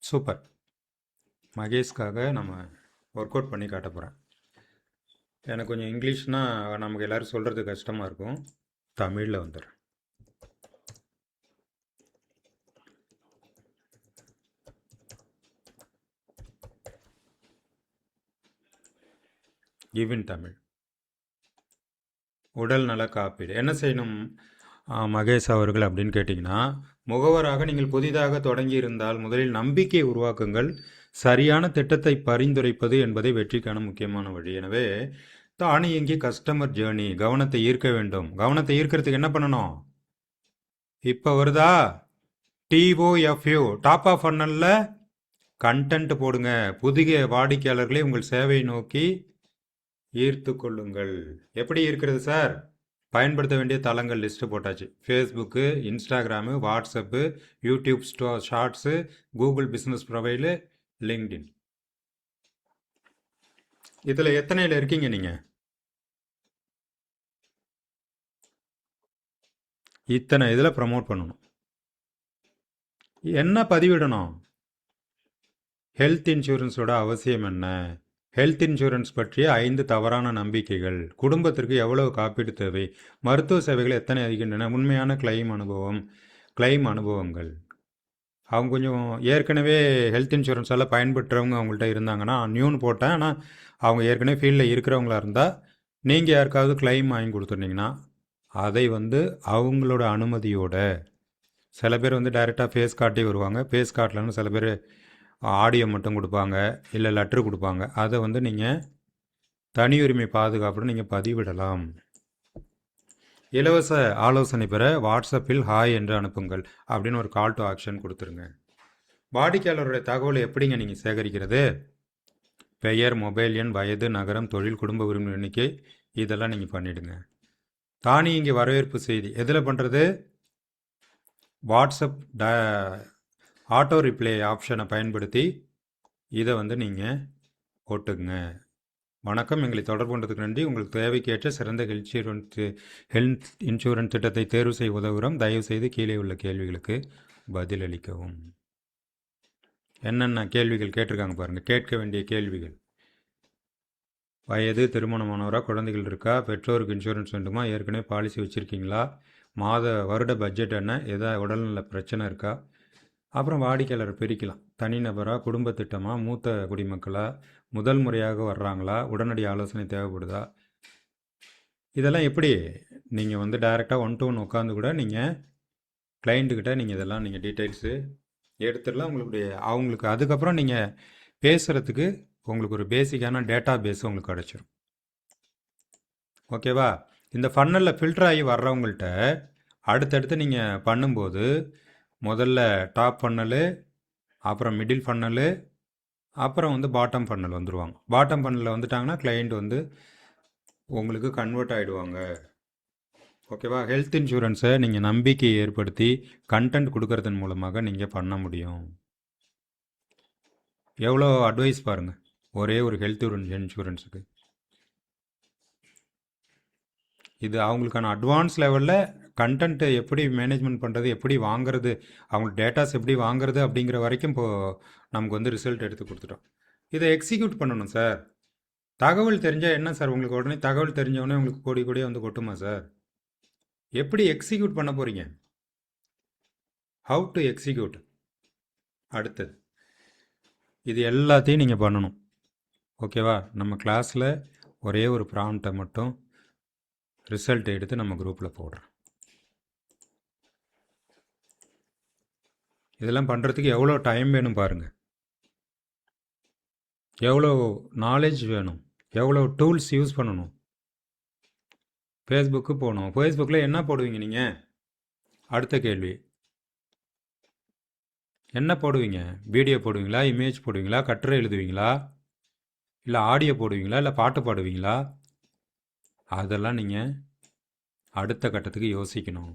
சூப்பர். மகேஷ்காக நம்ம ஒர்க் அவுட் பண்ணி காட்ட போகிறேன். எனக்கு கொஞ்சம் இங்கிலீஷ்னால் நமக்கு எல்லோரும் சொல்கிறது கஷ்டமாக இருக்கும். தமிழில் வந்துடுறேன். கிவ் தமிழ். உடல் நல காப்பீடு என்ன செய்யணும் மகேஷ் அவர்கள் அப்படின்னு கேட்டிங்கன்னா, முகவராக நீங்கள் புதிதாக தொடங்கி இருந்தால் முதலில் நம்பிக்கையை உருவாக்குங்கள். சரியான திட்டத்தை பரிந்துரைப்பது என்பதை வெற்றிக்கான முக்கியமான வழி. எனவே தானியங்கி கஸ்டமர் ஜேர்னி கவனத்தை ஈர்க்க வேண்டும். கவனத்தை ஈர்க்கிறதுக்கு என்ன பண்ணணும்? இப்போ வருதா? TOFU, டாப் ஆஃப் ஃபன்னலில் கண்டென்ட் போடுங்க. புதிய வாடிக்கையாளர்களை உங்கள் சேவையை நோக்கி ஈர்த்து கொள்ளுங்கள். எப்படி இருக்கிறது சார்? பயன்படுத்த வேண்டிய தளங்கள் லிஸ்ட்டு போட்டாச்சு. Facebook, Instagram, WhatsApp, YouTube shorts, Google business profile, LinkedIn. இதில் எத்தனையில் இருக்கீங்க நீங்கள்? இத்தனை இதில் ப்ரமோட் பண்ணணும். என்ன பதிவிடணும்? ஹெல்த் இன்சூரன்ஸோட அவசியம் என்ன? ஹெல்த் இன்சூரன்ஸ் பற்றிய 5 தவறான நம்பிக்கைகள். குடும்பத்திற்கு எவ்வளவு காப்பீடு தேவை? மருத்துவ சேவைகள் எத்தனை அதிகின்றன? உண்மையான கிளைம் அனுபவங்கள். அவங்க கொஞ்சம் ஏற்கனவே ஹெல்த் இன்சூரன்ஸ் எல்லாம் பயன்பெற்றவங்க அவங்கள்ட்ட இருந்தாங்கன்னா நியூன்னு போட்டேன். ஆனால் அவங்க ஏற்கனவே ஃபீல்டில் இருக்கிறவங்களா இருந்தால் நீங்கள் யாருக்காவது கிளைம் வாங்கி கொடுத்துருந்தீங்கன்னா அதை வந்து அவங்களோட அனுமதியோட, சில பேர் வந்து டைரெக்டாக ஃபேஸ் காட்டி வருவாங்க. ஃபேஸ் காட்டலன்னு சில பேர் ஆடியோ மட்டும் கொடுப்பாங்க, இல்லை லெட்ரு கொடுப்பாங்க. அதை வந்து நீங்கள் தனி உரிமை பாதுகாப்புன்னு நீங்கள் பதிவிடலாம். இலவச ஆலோசனை பெற வாட்ஸ்அப்பில் ஹாய் என்று அனுப்புங்கள் அப்படின்னு ஒரு கால் டு ஆக்ஷன் கொடுத்துருங்க. வாடிக்கையாளருடைய தகவலை எப்படிங்க நீங்கள் சேகரிக்கிறது? பெயர், மொபைல் எண், வயது, நகரம், தொழில், குடும்ப உரிமை எண்ணிக்கை, இதெல்லாம் நீங்கள் பண்ணிவிடுங்க. தானியங்கி வரவேற்பு செய்தி எதில் பண்ணுறது? வாட்ஸ்அப் ஆட்டோ ரிப்ளை ஆப்ஷனை பயன்படுத்தி இதை வந்து நீங்கள் போட்டுக்குங்க. வணக்கம், எங்களை தொடர்பு கொண்டதுக்கு நன்றி. உங்களுக்கு தேவைக்கேற்ற சிறந்த ஹெல்த் இன்சூரன்ஸ் திட்டத்தை தேர்வு செய்ய உதவுகிறோம். தயவுசெய்து கீழே உள்ள கேள்விகளுக்கு பதிலளிக்கவும். என்னென்ன கேள்விகள் கேட்டிருக்காங்க பாருங்கள். கேட்க வேண்டிய கேள்விகள்: வயது, திருமணமானவரா, குழந்தைகள் இருக்கா, பெற்றோருக்கு இன்சூரன்ஸ் வேண்டுமா, ஏற்கனவே பாலிசி வச்சுருக்கீங்களா, வருட பட்ஜெட் என்ன, எதாவது உடல்நல பிரச்சனை இருக்கா, அப்புறம் வாடிக்கையாளரை பிரிக்கலாம். தனிநபரா, குடும்ப திட்டமா, மூத்த குடிமக்களா, முதல் முறையாக வர்றாங்களா, உடனடி ஆலோசனை தேவைப்படுதா, இதெல்லாம் எப்படி நீங்கள் வந்து டைரெக்டாக 1 to 1 உட்காந்து கூட நீங்கள் கிளைண்ட்டுக்கிட்ட நீங்கள் இதெல்லாம் நீங்கள் டீட்டெயில்ஸு எடுத்துடலாம். அவங்களுக்கு அதுக்கப்புறம் நீங்கள் பேசுகிறதுக்கு உங்களுக்கு ஒரு பேசிக்கான டேட்டா பேஸ் உங்களுக்கு கிடச்சிரும். ஓகேவா? இந்த ஃபன்னலில் ஃபில்டர் ஆகி வர்றவங்கள்ட்ட அடுத்தடுத்து நீங்கள் பண்ணும்போது முதல்ல டாப் ஃபன்னலு, அப்புறம் மிடில் ஃபன்னலு, அப்புறம் வந்து பாட்டம் ஃபன்னல் வந்துடுவாங்க. பாட்டம் ஃபன்னலில் வந்துட்டாங்கன்னா கிளைண்ட் வந்து உங்களுக்கு கன்வெர்ட் ஆகிடுவாங்க. ஓகேவா? ஹெல்த் இன்சூரன்ஸை நீங்கள் நம்பிக்கையை ஏற்படுத்தி கண்டென்ட் கொடுக்கறதன் மூலமாக நீங்கள் பண்ண முடியும். எவ்வளோ அட்வைஸ் பாருங்கள் ஒரே ஒரு ஹெல்த் இன்சூரன்ஸுக்கு. இது அவங்களுக்கான அட்வான்ஸ் லெவலில் கண்டென்ட்டை எப்படி மேனேஜ்மெண்ட் பண்ணுறது, எப்படி வாங்குறது, அவங்க டேட்டாஸ் எப்படி வாங்குறது அப்படிங்கிற வரைக்கும் இப்போது நமக்கு வந்து ரிசல்ட் எடுத்து கொடுத்துட்டோம். இதை எக்ஸிக்யூட் பண்ணணும் சார். தகவல் தெரிஞ்சால் என்ன சார், உங்களுக்கு உடனே தகவல் தெரிஞ்சவொடனே உங்களுக்கு கோடி கோடியே வந்து கொட்டுமா சார்? எப்படி எக்ஸிக்யூட் பண்ண போகிறீங்க? How to execute. அடுத்தது இது எல்லாத்தையும் நீங்கள் பண்ணணும். ஓகேவா? நம்ம கிளாஸில் ஒரே ஒரு ப்ராம்ப்டை மட்டும் ரிசல்ட் எடுத்து நம்ம குரூப்பில் போடுறோம். இதெல்லாம் பண்ணுறதுக்கு எவ்வளோ டைம் வேணும் பாருங்கள், எவ்வளோ நாலேஜ் வேணும், எவ்வளோ டூல்ஸ் யூஸ் பண்ணணும். ஃபேஸ்புக்கு போகணும். ஃபேஸ்புக்கில் என்ன போடுவீங்க நீங்கள்? அடுத்த கேள்வி, என்ன போடுவீங்க? வீடியோ போடுவீங்களா, இமேஜ் போடுவீங்களா, கட்டுரை எழுதுவீங்களா, இல்லை ஆடியோ போடுவீங்களா, இல்லை பாட்டு பாடுவீங்களா? அதெல்லாம் நீங்கள் அடுத்த கட்டத்துக்கு யோசிக்கணும்.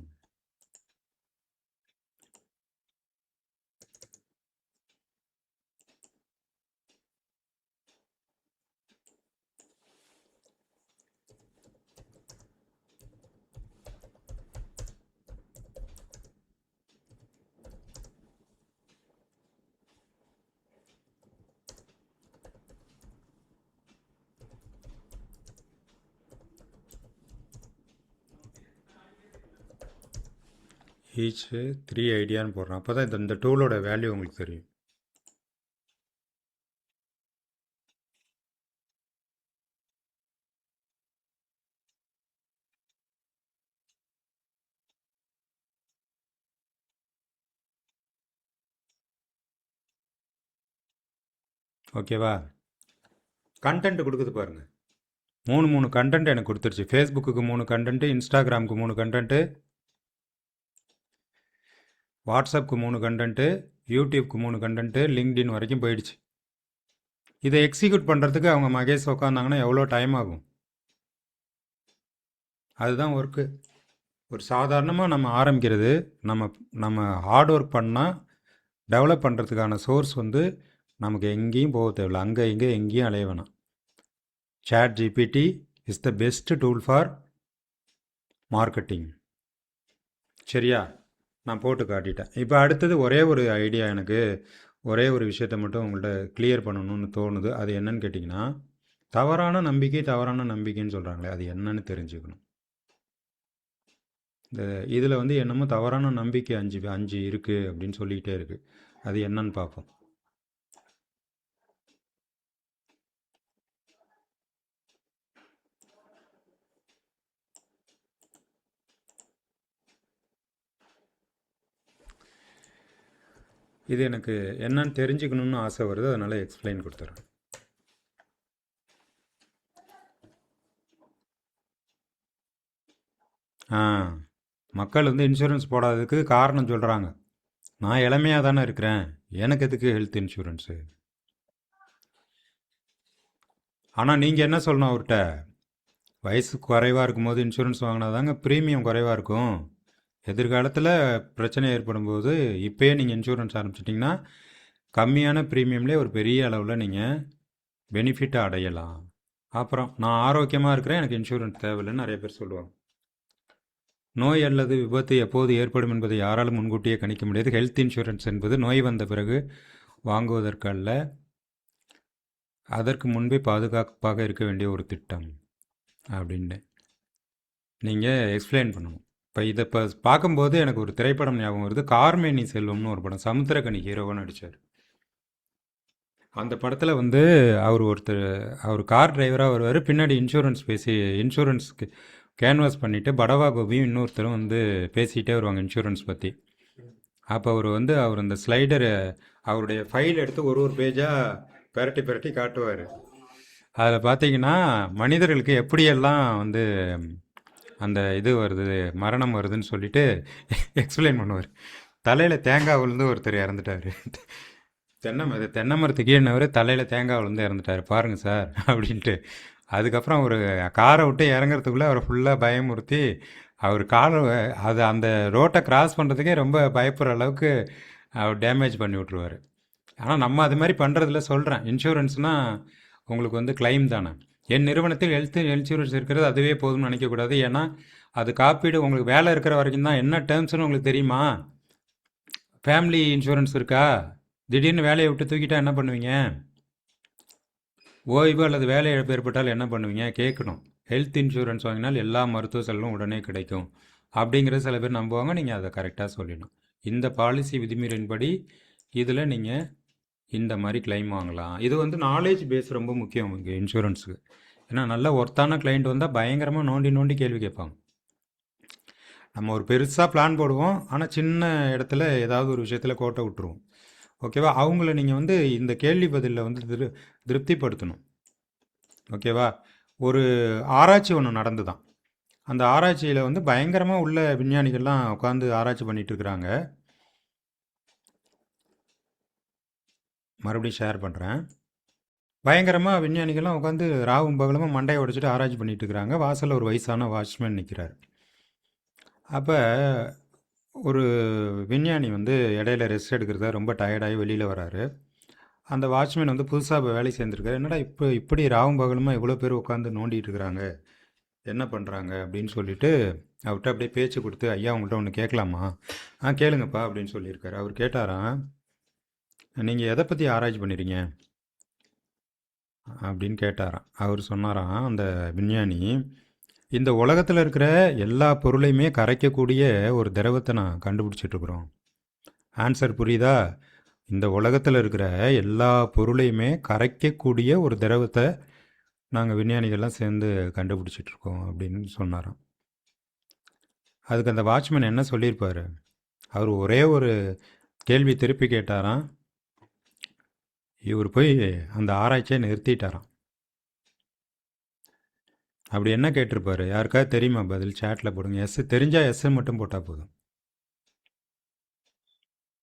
ஈச் 3 ஐடியான்னு போடுறோம். அப்போ தான் இந்த டூலோட வேல்யூ உங்களுக்கு தெரியும். ஓகேவா? கண்டென்ட் கொடுக்குது பாருங்கள். 3 கண்டென்ட் எனக்கு கொடுத்துருச்சு. ஃபேஸ்புக்கு 3 கண்டென்ட்டு, இன்ஸ்டாகிராமுக்கு 3 கண்டென்ட்டு, வாட்ஸ்அப்புக்கு 3 கண்டென்ட்டு, யூடியூப்க்கு 3 கண்டென்ட்டு, லிங்க்டின் வரைக்கும் போயிடுச்சு. இதை எக்ஸிக்யூட் பண்ணுறதுக்கு அவங்க மகேஷ் உட்காந்தாங்கன்னா எவ்வளோ டைம் ஆகும்? அதுதான் ஒர்க்கு. ஒரு சாதாரணமாக நம்ம ஆரம்பிக்கிறது, நம்ம ஹார்ட் ஒர்க் பண்ணால் டெவலப் பண்ணுறதுக்கான சோர்ஸ் வந்து நமக்கு எங்கேயும் போக தேவையில்லை. அங்கே இங்கே எங்கேயும் அலைய வேணாம். ChatGPT is the best tool for marketing. சரியா? நான் போட்டு காட்டிட்டேன். இப்போ அடுத்தது ஒரே ஒரு ஐடியா, எனக்கு ஒரே ஒரு விஷயத்தை மட்டும் உங்கள்கிட்ட கிளியர் பண்ணணும்னு தோணுது. அது என்னன்னு கேட்டிங்கன்னா, தவறான நம்பிக்கைன்னு சொல்கிறாங்களே, அது என்னன்னு தெரிஞ்சுக்கணும். இந்த இதில் வந்து என்னமோ தவறான நம்பிக்கை 5 இருக்குது அப்படின்னு சொல்லிக்கிட்டே இருக்குது. அது என்னன்னு பார்ப்போம். இது எனக்கு என்னன்னு தெரிஞ்சுக்கணும்னு ஆசை வருது, அதனால் எக்ஸ்பிளைன் கொடுத்துறேன். ஆ மக்கள் வந்து இன்சூரன்ஸ் போடாததுக்கு காரணம் சொல்கிறாங்க. நான் இளமையாக தானே இருக்கிறேன், எனக்கு எதுக்கு ஹெல்த் இன்சூரன்ஸு? ஆனால் நீங்கள் என்ன சொல்லணும் அவர்கிட்ட, வயசு குறைவாக இருக்கும்போது இன்சூரன்ஸ் வாங்கினா தாங்க ப்ரீமியம் குறைவாக இருக்கும். எதிர்காலத்தில் பிரச்சனை ஏற்படும் போது இப்போயே நீங்கள் இன்சூரன்ஸ் ஆரம்பிச்சிட்டிங்கன்னா கம்மியான ப்ரீமியம்லேயே ஒரு பெரிய அளவில் நீங்கள் பெனிஃபிட்டை அடையலாம். அப்புறம் நான் ஆரோக்கியமாக இருக்கிறேன், எனக்கு இன்சூரன்ஸ் தேவையில்லைன்னு நிறைய பேர் சொல்லுவாங்க. நோய் அல்லது விபத்து எப்போது ஏற்படும் என்பதை யாராலும் முன்கூட்டியே கணிக்க முடியாது. ஹெல்த் இன்சூரன்ஸ் என்பது நோய் வந்த பிறகு வாங்குவதற்கல்ல, அதற்கு முன்பே பாதுகாப்பாக இருக்க வேண்டிய ஒரு திட்டம் அப்படின்னு நீங்கள் எக்ஸ்பிளைன் பண்ணணும். இப்போ பார்க்கும்போது எனக்கு ஒரு திரைப்படம் ஞாபகம் வருது. கார்மேனி செல்வம்னு ஒரு படம், சமுத்திரக்கனி ஹீரோவாக நடித்தார். அந்த படத்தில் வந்து அவர் கார் டிரைவராக வருவார். பின்னாடி இன்சூரன்ஸ்க்கு கேன்வாஸ் பண்ணிவிட்டு படவா கோபியும் இன்னொருத்தரும் வந்து பேசிகிட்டே வருவாங்க இன்சூரன்ஸ் பற்றி. அப்போ அவர் அந்த ஸ்லைடரை, அவருடைய ஃபைல் எடுத்து ஒரு பேஜாக பெரட்டி பெரட்டி காட்டுவார். அதில் பார்த்தீங்கன்னா மனிதர்களுக்கு எப்படியெல்லாம் வந்து அந்த இது வருது, மரணம் வருதுன்னு சொல்லிட்டு எக்ஸ்பிளைன் பண்ணுவார். தலையில் தேங்காய் விழுந்து ஒருத்தர் இறந்துட்டார். தென்னை மரத்துக்கு கீழே தலையில் தேங்காய் விழுந்து இறந்துட்டார் பாருங்கள் சார் அப்படின்ட்டு. அதுக்கப்புறம் அவர் காரை விட்டு இறங்குறதுக்குள்ளே அவரை ஃபுல்லாக பயமுறுத்தி அவர் காலை அந்த ரோட்டை கிராஸ் பண்ணுறதுக்கே ரொம்ப பயப்படுற அளவுக்கு அவர் டேமேஜ் பண்ணி விட்ருவார். ஆனால் நம்ம அது மாதிரி பண்ணுறதில்ல. சொல்கிறேன், இன்சூரன்ஸ்னால் உங்களுக்கு வந்து கிளைம் தானே. என் நிறுவனத்தில் ஹெல்த் இன்சூரன்ஸ் இருக்கிறது அதுவே போதும்னு நினைக்கக்கூடாது. ஏன்னா அது காப்பீடு உங்களுக்கு வேலை இருக்கிற வரைக்கும் தான். என்ன டேர்ம்ஸ்னு உங்களுக்கு தெரியுமா? ஃபேமிலி இன்சூரன்ஸ் இருக்கா? திடீர்னு வேலையை விட்டு தூக்கிட்டா என்ன பண்ணுவீங்க? ஓய்வு அல்லது வேலை இழப்பு ஏற்பட்டால் என்ன பண்ணுவீங்க? கேட்கணும். ஹெல்த் இன்சூரன்ஸ் வாங்கினால் எல்லா மருத்துவ செலவும் உடனே கிடைக்கும் அப்படிங்கிறது சில பேர் நம்புவாங்க. நீங்கள் அதை கரெக்டாக சொல்லணும். இந்த பாலிசி விதிமுறையின்படி இதில் நீங்கள் இந்த மாதிரி கிளைம் வாங்கலாம். இது வந்து நாலேஜ் பேஸ் ரொம்ப முக்கியம் இங்கே இன்சூரன்ஸுக்கு. ஏன்னா நல்ல ஒர்த்தான கிளைண்ட் வந்தால் பயங்கரமாக நோண்டி நோண்டி கேள்வி கேட்பாங்க. நம்ம ஒரு பெருசாக பிளான் போடுவோம், ஆனால் சின்ன இடத்துல ஏதாவது ஒரு விஷயத்தில் கோட்டை விட்டுருவோம். ஓகேவா? அவங்கள நீங்கள் வந்து இந்த கேள்வி பதிலில் வந்து திருப்திப்படுத்தணும். ஓகேவா? ஒரு ஆராய்ச்சி ஒன்று நடந்து தான். அந்த ஆராய்ச்சியில் வந்து பயங்கரமாக உள்ள விஞ்ஞானிகள்லாம் உட்காந்து ஆராய்ச்சி பண்ணிகிட்டு இருக்கிறாங்க. மறுபடியும் ஷேர் பண்ணுறேன். பயங்கரமாக விஞ்ஞானிகள்லாம் உட்காந்து ராவும் பகலமாக மண்டையை உடைச்சிட்டு ஆராய்ச்சி பண்ணிகிட்டு இருக்கிறாங்க. வாசலில் ஒரு வயசான வாட்ச்மேன் நிற்கிறார். அப்போ ஒரு விஞ்ஞானி வந்து இடையில ரெஸ்ட் எடுக்கிறதா ரொம்ப டயர்டாகி வெளியில் வராரு. அந்த வாட்ச்மேன் வந்து புதுசாக இப்போ வேலை சேர்ந்துருக்காரு. என்னடா இப்படி ராவும் பகலுமா இவ்வளோ பேர் உட்காந்து நோண்டிகிட்டு இருக்கிறாங்க, என்ன பண்ணுறாங்க அப்படின்னு சொல்லிட்டு அவர்கிட்ட அப்படியே பேச்சு கொடுத்து, ஐயா உங்கள்கிட்ட ஒன்று கேட்கலாமா? கேளுங்கப்பா அப்படின்னு சொல்லியிருக்காரு. அவர் கேட்டாராம், நீங்கள் எதை பற்றி ஆராய்ச்சி பண்ணிடுறீங்க அப்படின்னு கேட்டாராம். அவர் சொன்னாராம், அந்த விஞ்ஞானி, இந்த உலகத்தில் இருக்கிற எல்லா பொருளையுமே கரைக்கக்கூடிய ஒரு திரவத்தை நான் கண்டுபிடிச்சிட்ருக்குறோம். ஆன்சர் புரியுதா? இந்த உலகத்தில் இருக்கிற எல்லா பொருளையுமே கரைக்கக்கூடிய ஒரு திரவத்தை நாங்கள் விஞ்ஞானிகள்லாம் சேர்ந்து கண்டுபிடிச்சிட்ருக்கோம் அப்படின்னு சொன்னாராம். அதுக்கு அந்த வாட்ச்மேன் என்ன சொல்லியிருப்பார்? அவர் ஒரே ஒரு கேள்வி திருப்பி கேட்டாராம். இவர் போய் அந்த ஆராய்ச்சியை நிறுத்திட்டாராம். அப்படி என்ன கேட்டிருப்பாரு? யாருக்காவது தெரியுமா பதில்? சேட்டில் போடுங்க. தெரிஞ்சால் எஸ் மட்டும் போட்டால் போதும்.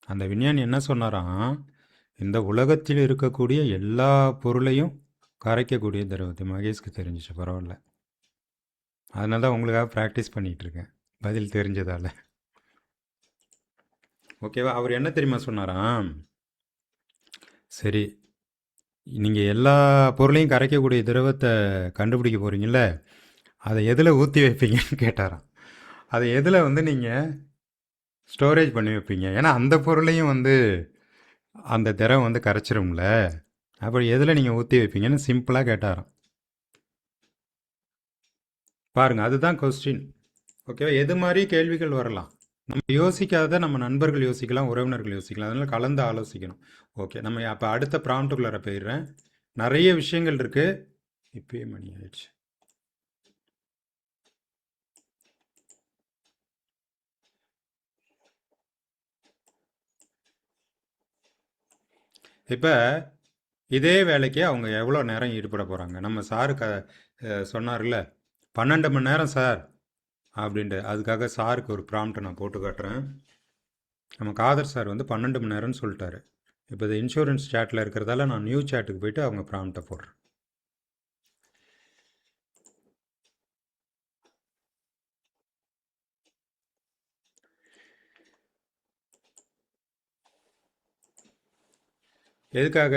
அந்த விஞ்ஞானி என்ன சொன்னாராம்? இந்த உலகத்தில் இருக்கக்கூடிய எல்லா பொருளையும் கரைக்கக்கூடிய திரவத்தை. மகேஷ்க்கு தெரிஞ்சிச்சு, பரவாயில்ல. அதனால தான் உங்களுக்காக ப்ராக்டிஸ் பண்ணிகிட்ருக்கேன், பதில் தெரிஞ்சதால். ஓகேவா? அவர் என்ன தெரியுமா சொன்னாராம்? சரி, நீங்கள் எல்லா பொருளையும் கரைக்கக்கூடிய திரவத்தை கண்டுபிடிக்க போகிறீங்கள, அதை எதில் ஊற்றி வைப்பீங்கன்னு கேட்டாராம். அதை எதில் வந்து நீங்கள் ஸ்டோரேஜ் பண்ணி வைப்பீங்க? ஏன்னா அந்த பொருளையும் வந்து அந்த திரவம் வந்து கரைச்சிரும்ல, அப்படி எதில் நீங்கள் ஊற்றி வைப்பீங்கன்னு சிம்பிளாக கேட்டாராம். பாருங்கள், அதுதான் கொஸ்டின். ஓகேவா? எது மாதிரி கேள்விகள் வரலாம். நம்ம யோசிக்காத நம்ம நண்பர்கள் யோசிக்கலாம், உறவினர்கள் யோசிக்கலாம். அதனால் கலந்து ஆலோசிக்கணும். ஓகே, நம்ம அப்போ அடுத்த ப்ராம்ப்டுக்குள்ளார போயிடுறேன். நிறைய விஷயங்கள் இருக்குது. இப்பயே மணி ஆயிடுச்சு. இப்போ இதே வேலைக்கு அவங்க எவ்வளோ நேரம் ஈடுபட போகிறாங்க? நம்ம சாரு சொன்னார்ல 12 மணி நேரம் சார் அப்படின்ட்டு. அதுக்காக சாருக்கு ஒரு ப்ராம்ப்டை நான் போட்டு காட்டுறேன். நம்ம காதர் சார் வந்து 12 மணி நேரம்னு சொல்லிட்டாரு. இப்போ இது இன்சூரன்ஸ் சேட்டில் இருக்கிறதால நான் நியூ சேட்டுக்கு போயிட்டு அவங்க ப்ராம்ப்டை போடுறேன். எதுக்காக?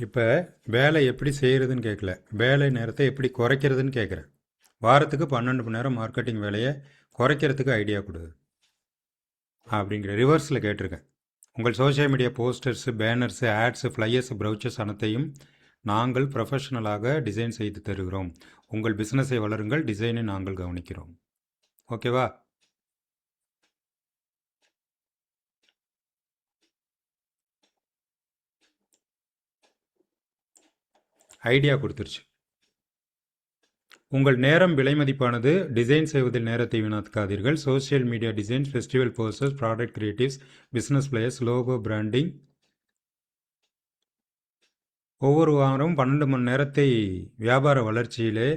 இப்போ வேலை எப்படி செய்கிறதுன்னு கேட்கல, வேலை நேரத்தை எப்படி குறைக்கிறதுன்னு கேட்குறேன். வாரத்துக்கு 12 மணி நேரம் மார்க்கெட்டிங் வேலையை குறைக்கிறதுக்கு ஐடியா கொடு அப்படிங்கிற ரிவர்ஸில் கேட்டிருக்கேன். உங்கள் social media posters, banners, ads, flyers, brochures அனைத்தையும் நாங்கள் ப்ரொஃபஷனலாக டிசைன் செய்து தருகிறோம். உங்கள் பிஸ்னஸை வளருங்கள், டிசைனை நாங்கள் கவனிக்கிறோம். ஓகேவா? ஐடியா கொடுத்துருச்சு. உங்கள் நேரம் விலை மதிப்பானது. டிசைன் செய்வதில் நேரத்தை வீணாக்காதீர்கள். Social media design, festival posters, product creatives, business players, logo branding. ஒவ்வொரு வாரமும் 12 மணி நேரத்தை வியாபார வளர்ச்சியிலே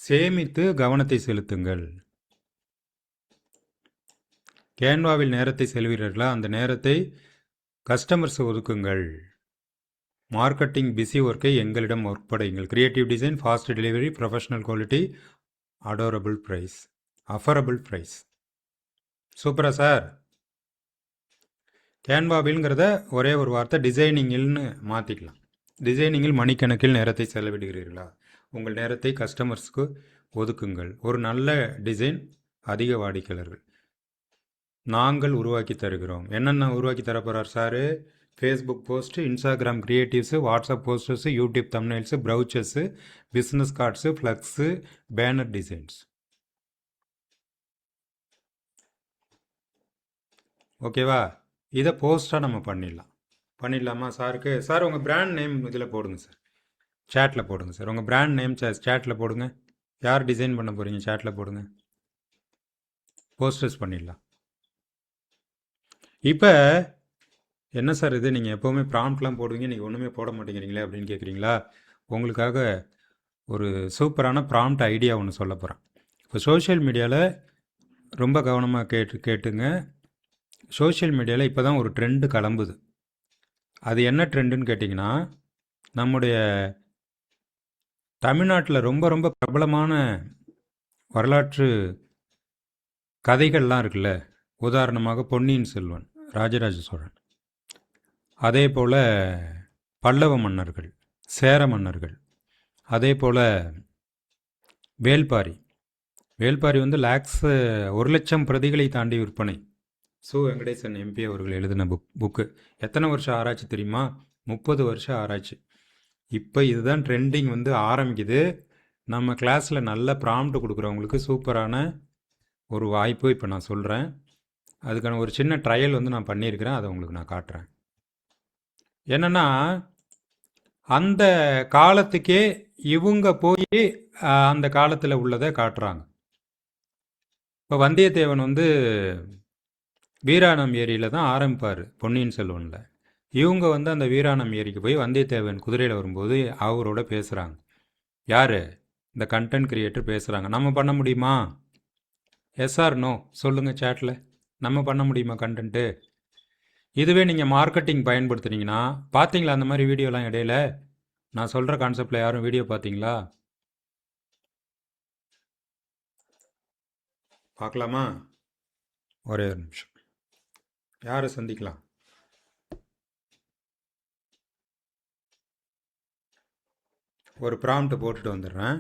சேமித்து கவனத்தை செலுத்துங்கள். கேன்வாவில் நேரத்தை செல்வீர்களா? அந்த நேரத்தை கஸ்டமர்ஸ் ஒதுக்குங்கள். மார்க்கெட்டிங் பிஸி ஒர்க்கை எங்களிடம் ஒப்படையுங்கள். Creative design, fast delivery, professional quality, adorable price, affordable price. சூப்பரா சார்? கேன்வாவில்ங்கிறத ஒரே ஒரு வார்த்தை டிசைனிங்கில்னு மாற்றிக்கலாம். டிசைனிங்கில் மணிக்கணக்கில் நேரத்தை செலவிடுகிறீர்களா? உங்கள் நேரத்தை கஸ்டமர்ஸ்க்கு ஒதுக்குங்கள். ஒரு நல்ல டிசைன், அதிக வாடிக்கையாளர்கள் நாங்கள் உருவாக்கி தருகிறோம். என்னென்ன உருவாக்கி தரப்போகிறார் sir? Facebook post, Instagram creatives, WhatsApp posters, YouTube thumbnails, brochures, business cards, flex, banner designs. ஓகேவா? இதை போஸ்ட்டாக நம்ம பண்ணிடலாமா சாருக்கு? சார் உங்கள் பிராண்ட் நேம் இதில் போடுங்க சார், சேட்டில் போடுங்க சார். உங்கள் பிராண்ட் நேம் சேட்டில் போடுங்க. யார் டிசைன் பண்ண போகிறீங்க சேட்டில் போடுங்க. போஸ்டர்ஸ் பண்ணிடலாம். இப்போ என்ன சார் இது, நீங்கள் எப்போவுமே ப்ராம்ப்ட்லாம் போடுவீங்க, நீங்கள் ஒன்றுமே போட மாட்டேங்கிறீங்களே அப்படின்னு கேட்குறீங்களா? உங்களுக்காக ஒரு சூப்பரான ப்ராம்ப்ட் ஐடியா ஒன்று சொல்ல போகிறேன். இப்போ சோஷியல் மீடியாவில் ரொம்ப கவனமாக கேட்டுங்க. சோஷியல் மீடியாவில் இப்போ தான் ஒரு ட்ரெண்டு கிளம்புது. அது என்ன ட்ரெண்டுன்னு கேட்டிங்கன்னா, நம்முடைய தமிழ்நாட்டில் ரொம்ப ரொம்ப பிரபலமான வரலாற்று கதைகள்லாம் இருக்குல்ல. உதாரணமாக பொன்னியின் செல்வன், ராஜராஜ சோழன், அதே போல் பல்லவ மன்னர்கள், சேர மன்னர்கள், அதே போல் வேல்பாரி. வேல்பாரி வந்து லேக்ஸ் 1,00,000 பிரதிகளை தாண்டி விற்பனை. சு வெங்கடேசன் எம்பி அவர்கள் எழுதின புக்கு. எத்தனை வருஷம் ஆராய்ச்சி தெரியுமா? 30 வருஷம் ஆராய்ச்சி. இப்போ இதுதான் ட்ரெண்டிங் வந்து ஆரம்பிக்குது. நம்ம கிளாஸில் நல்ல ப்ராம்ப்ட் கொடுக்குறவங்களுக்கு சூப்பரான ஒரு வாய்ப்பு இப்போ நான் சொல்கிறேன். அதுக்கான ஒரு சின்ன ட்ரையல் வந்து நான் பண்ணியிருக்கிறேன், அதை உங்களுக்கு நான் காட்டுறேன். என்னென்னா, அந்த காலத்துக்கே இவங்க போய் அந்த காலத்தில் உள்ளதை காட்டுறாங்க. இப்போ வந்தியத்தேவன் வந்து வீராணம் ஏரியில் தான் ஆரம்பிப்பார் பொன்னியின் செல்வனில். இவங்க வந்து அந்த வீராணம் ஏரிக்கு போய் வந்தியத்தேவன் குதிரையில் வரும்போது அவரோட பேசுகிறாங்க. யார்? இந்த கண்டென்ட் கிரியேட்டர் பேசுகிறாங்க. நம்ம பண்ண முடியுமா? எஸ் ஆர் நோ சொல்லுங்கள் சேட்டில். நம்ம பண்ண முடியுமா கண்டென்ட்டு? இதுவே நீங்கள் மார்க்கெட்டிங் பயன்படுத்துனீங்கன்னா, பார்த்தீங்களா அந்த மாதிரி வீடியோலாம் இடையில? நான் சொல்கிற கான்செப்டில் யாரும் வீடியோ பார்த்தீங்களா? பார்க்கலாமா? ஒரே ஒரு நிமிஷம். யாரை சந்திக்கலாம்? ஒரு ப்ராம்ப்ட் போட்டுட்டு வந்துடுறேன்.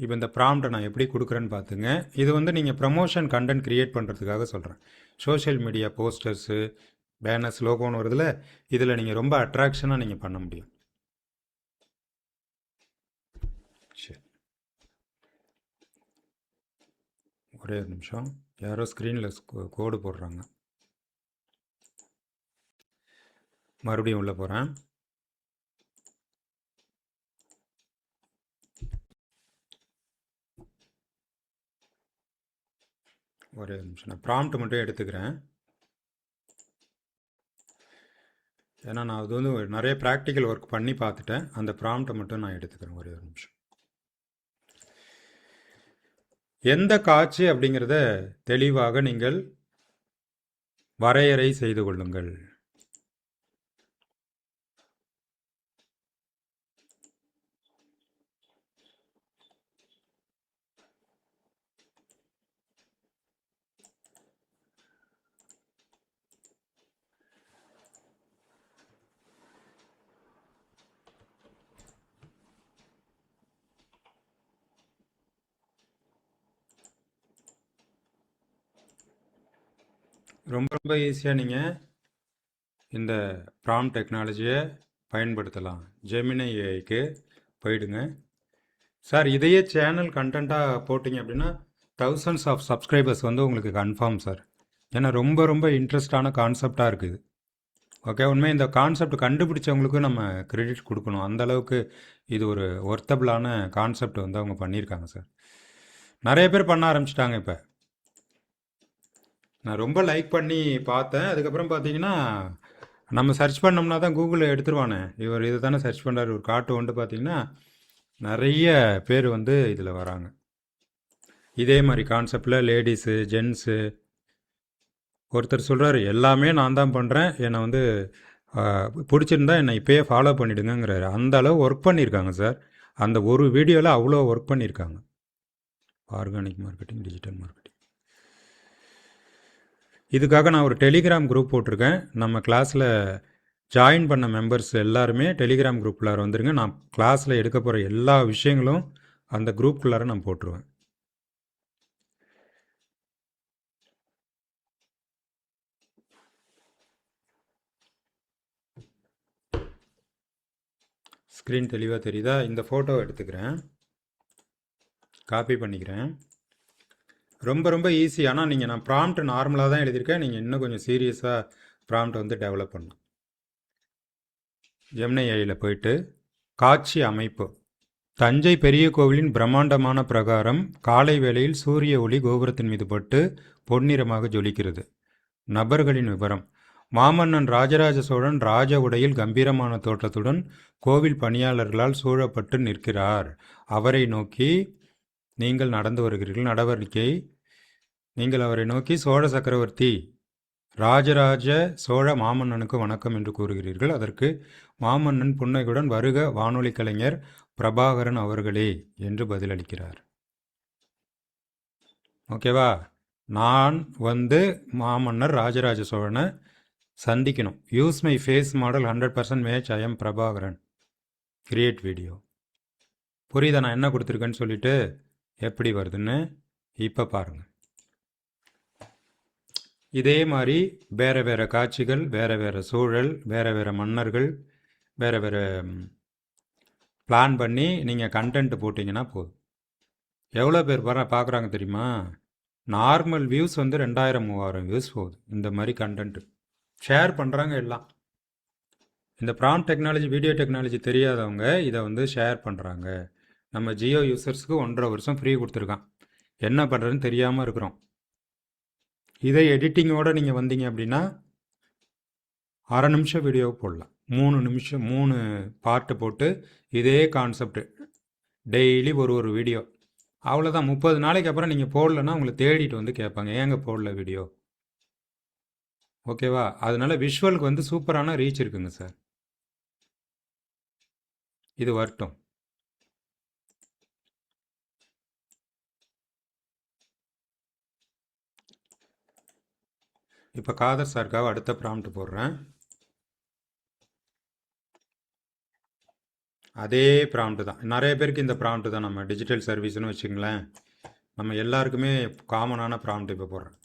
இப்போ இந்த ப்ராம்ப்டை நான் எப்படி கொடுக்குறேன்னு பார்த்துங்க. இது வந்து நீங்கள் ப்ரமோஷன் கண்டென்ட் க்ரியேட் பண்ணுறதுக்காக சொல்கிறேன். சோஷியல் மீடியா போஸ்டர்ஸு, பேனர்ஸ், லோகோன்னு வருதுல, இதில் நீங்கள் ரொம்ப அட்ராக்ஷனாக நீங்கள் பண்ண முடியும். சரி, ஒரே ஒரு நிமிஷம். யாரோ ஸ்க்ரீனில் கோடு போடுறாங்க. மறுபடியும் உள்ளே போகிறேன். ஒரே ஒரு நிமிஷம். நான் ப்ராம்ப்ட் மட்டும் எடுத்துக்கிறேன். ஏன்னா நான் அது வந்து நிறைய ப்ராக்டிக்கல் ஒர்க் பண்ணி பார்த்துட்டேன். அந்த ப்ராம்ப்டை மட்டும் நான் எடுத்துக்கிறேன். ஒரே ஒரு நிமிஷம். எந்த காட்சி அப்படிங்கிறத தெளிவாக நீங்கள் வரையறை செய்து கொள்ளுங்கள். ரொம்ப ரொம்ப ஈஸியாக நீங்கள் இந்த ப்ராம்ப்ட் டெக்னாலஜியை பயன்படுத்தலாம். ஜெமினி ஏஐக்கு போயிடுங்க. சார், இதையே சேனல் கண்டென்ட்டாக போட்டிங்க அப்படின்னா தௌசண்ட்ஸ் ஆஃப் சப்ஸ்கிரைபர்ஸ் வந்து உங்களுக்கு கன்ஃபார்ம் சார். ஏன்னா ரொம்ப ரொம்ப இன்ட்ரெஸ்டான கான்செப்டாக இருக்குது. ஓகே, உண்மையாக இந்த கான்செப்ட் கண்டுபிடிச்சவங்களுக்கும் நம்ம கிரெடிட் கொடுக்கணும். அந்தளவுக்கு இது ஒரு ஒர்த்தபிளான கான்செப்ட் வந்து அவங்க பண்ணியிருக்காங்க சார். நிறைய பேர் பண்ண ஆரம்பிச்சிட்டாங்க. இப்போ நான் ரொம்ப லைக் பண்ணி பார்த்தேன். அதுக்கப்புறம் பார்த்தீங்கன்னா நம்ம சர்ச் பண்ணோம்னா தான் கூகுளில் எடுத்துருவானே, இவர் இதை தானே சர்ச் பண்ணுறாரு ஒரு காட்டு வந்து பார்த்தீங்கன்னா நிறைய பேர் வந்து இதில் வராங்க. இதே மாதிரி கான்செப்டில் லேடிஸு, ஜென்ஸு, ஒருத்தர் சொல்கிறாரு எல்லாமே நான் தான் பண்ணுறேன், என்னை வந்து பிடிச்சிருந்தா என்னை இப்போயே ஃபாலோ பண்ணிவிடுங்கிறாரு. அந்த அளவு ஒர்க் பண்ணியிருக்காங்க சார். அந்த ஒரு வீடியோவில் அவ்வளோ ஒர்க் பண்ணியிருக்காங்க. Organic marketing, digital marketing. இதுக்காக நான் ஒரு டெலிகிராம் குரூப் போட்டிருக்கேன். நம்ம கிளாஸில் ஜாயின் பண்ண மெம்பர்ஸ் எல்லாருமே டெலிகிராம் குரூப்புள்ளார வந்துருங்க. நான் கிளாஸில் எடுக்க போகிற எல்லா விஷயங்களும் அந்த குரூப்புக்குள்ளார நான் போட்டுருவேன். ஸ்க்ரீன் தெளிவாக தெரியுதா? இந்த ஃபோட்டோ எடுத்துக்கிறேன், காப்பி பண்ணிக்கிறேன். ரொம்ப ரொம்ப ஈஸி. ஆனால் நீங்கள் நான் ப்ராம்ப்ட் நார்மலாக தான் எழுதியிருக்கேன். நீங்கள் இன்னும் கொஞ்சம் சீரியஸாக ப்ராம்ப்ட் வந்து டெவலப் பண்ணணும். ஜெமினி ஏஐயில் போயிட்டு காட்சி அமைப்பு. தஞ்சை பெரிய கோவிலின் பிரம்மாண்டமான பிரகாரம் காலை வேளையில் சூரிய ஒளி கோபுரத்தின் மீது பட்டு பொன்னிறமாக ஜொலிக்கிறது. நபர்களின் விவரம். மாமன்னன் ராஜராஜ சோழன் ராஜ உடையில் கம்பீரமான தோற்றத்துடன் கோவில் பணியாளர்களால் சூழப்பட்டு நிற்கிறார். அவரை நோக்கி நீங்கள் நடந்து வருகிறீர்கள். நடவடிக்கை. நீங்கள் அவரை நோக்கி சோழ சக்கரவர்த்தி ராஜராஜ சோழ மாமன்னனுக்கு வணக்கம் என்று கூறுகிறீர்கள். அதற்கு மாமன்னன் புன்னகையுடன் வருக வானொலி கலைஞர் பிரபாகரன் அவர்களே என்று பதிலளிக்கிறார். ஓகேவா? நான் வந்து மாமன்னர் ராஜராஜ சோழனை சந்திக்கணும். Use my face model 100% match, I am Prabhakaran, create video. புரியுதா நான் என்ன கொடுத்துருக்கேன்னு சொல்லிட்டு எப்படி வருதுன்னு இப்போ பாருங்கள். இதே மாதிரி வேறு வேறு காட்சிகள், வேறு வேறு சூழல், வேறு வேறு மன்னர்கள், வேறு வேறு பிளான் பண்ணி நீங்கள் கண்டென்ட் போட்டிங்கன்னா போதும். எவ்வளோ பேர் பார்க்குறாங்க தெரியுமா? நார்மல் வியூஸ் வந்து 2000-3000 வியூஸ் போகுது. இந்த மாதிரி கண்டென்ட்டு ஷேர் பண்ணுறாங்க எல்லாம். இந்த ப்ராம்ப்ட் டெக்னாலஜி, வீடியோ டெக்னாலஜி தெரியாதவங்க இதை வந்து ஷேர் பண்ணுறாங்க. நம்ம ஜியோ யூசர்ஸ்க்கு 1.5 வருஷம் ஃப்ரீ கொடுத்துருக்கான். என்ன பண்ணுறதுன்னு தெரியாமல் இருக்கிறோம். இதை எடிட்டிங்கோடு நீங்கள் வந்தீங்க அப்படின்னா அரை நிமிஷம் வீடியோ போடலாம். 3 நிமிஷம் 3 பார்ட்டு போட்டு இதே கான்செப்ட் டெய்லி ஒரு வீடியோ. அவ்வளோதான். 30 நாளைக்கு அப்புறம் நீங்கள் போடலன்னா உங்களை தேடிட்டு வந்து கேட்பாங்க, ஏங்க போடல வீடியோ. ஓகேவா? அதனால விஷுவலுக்கு வந்து சூப்பரான ரீச் இருக்குங்க சார். இது வரட்டும். இப்போ காதர் சாருக்காக அடுத்த ப்ராம்ப்ட் போடுறேன். அதே ப்ராம்ப்ட் தான். நிறைய பேருக்கு இந்த ப்ராம்ப்ட் தான் நம்ம டிஜிட்டல் சர்வீஸ்னு வச்சுங்களேன். நம்ம எல்லாருக்குமே காமனான ப்ராம்ப்ட் இப்போ போடுறேன்.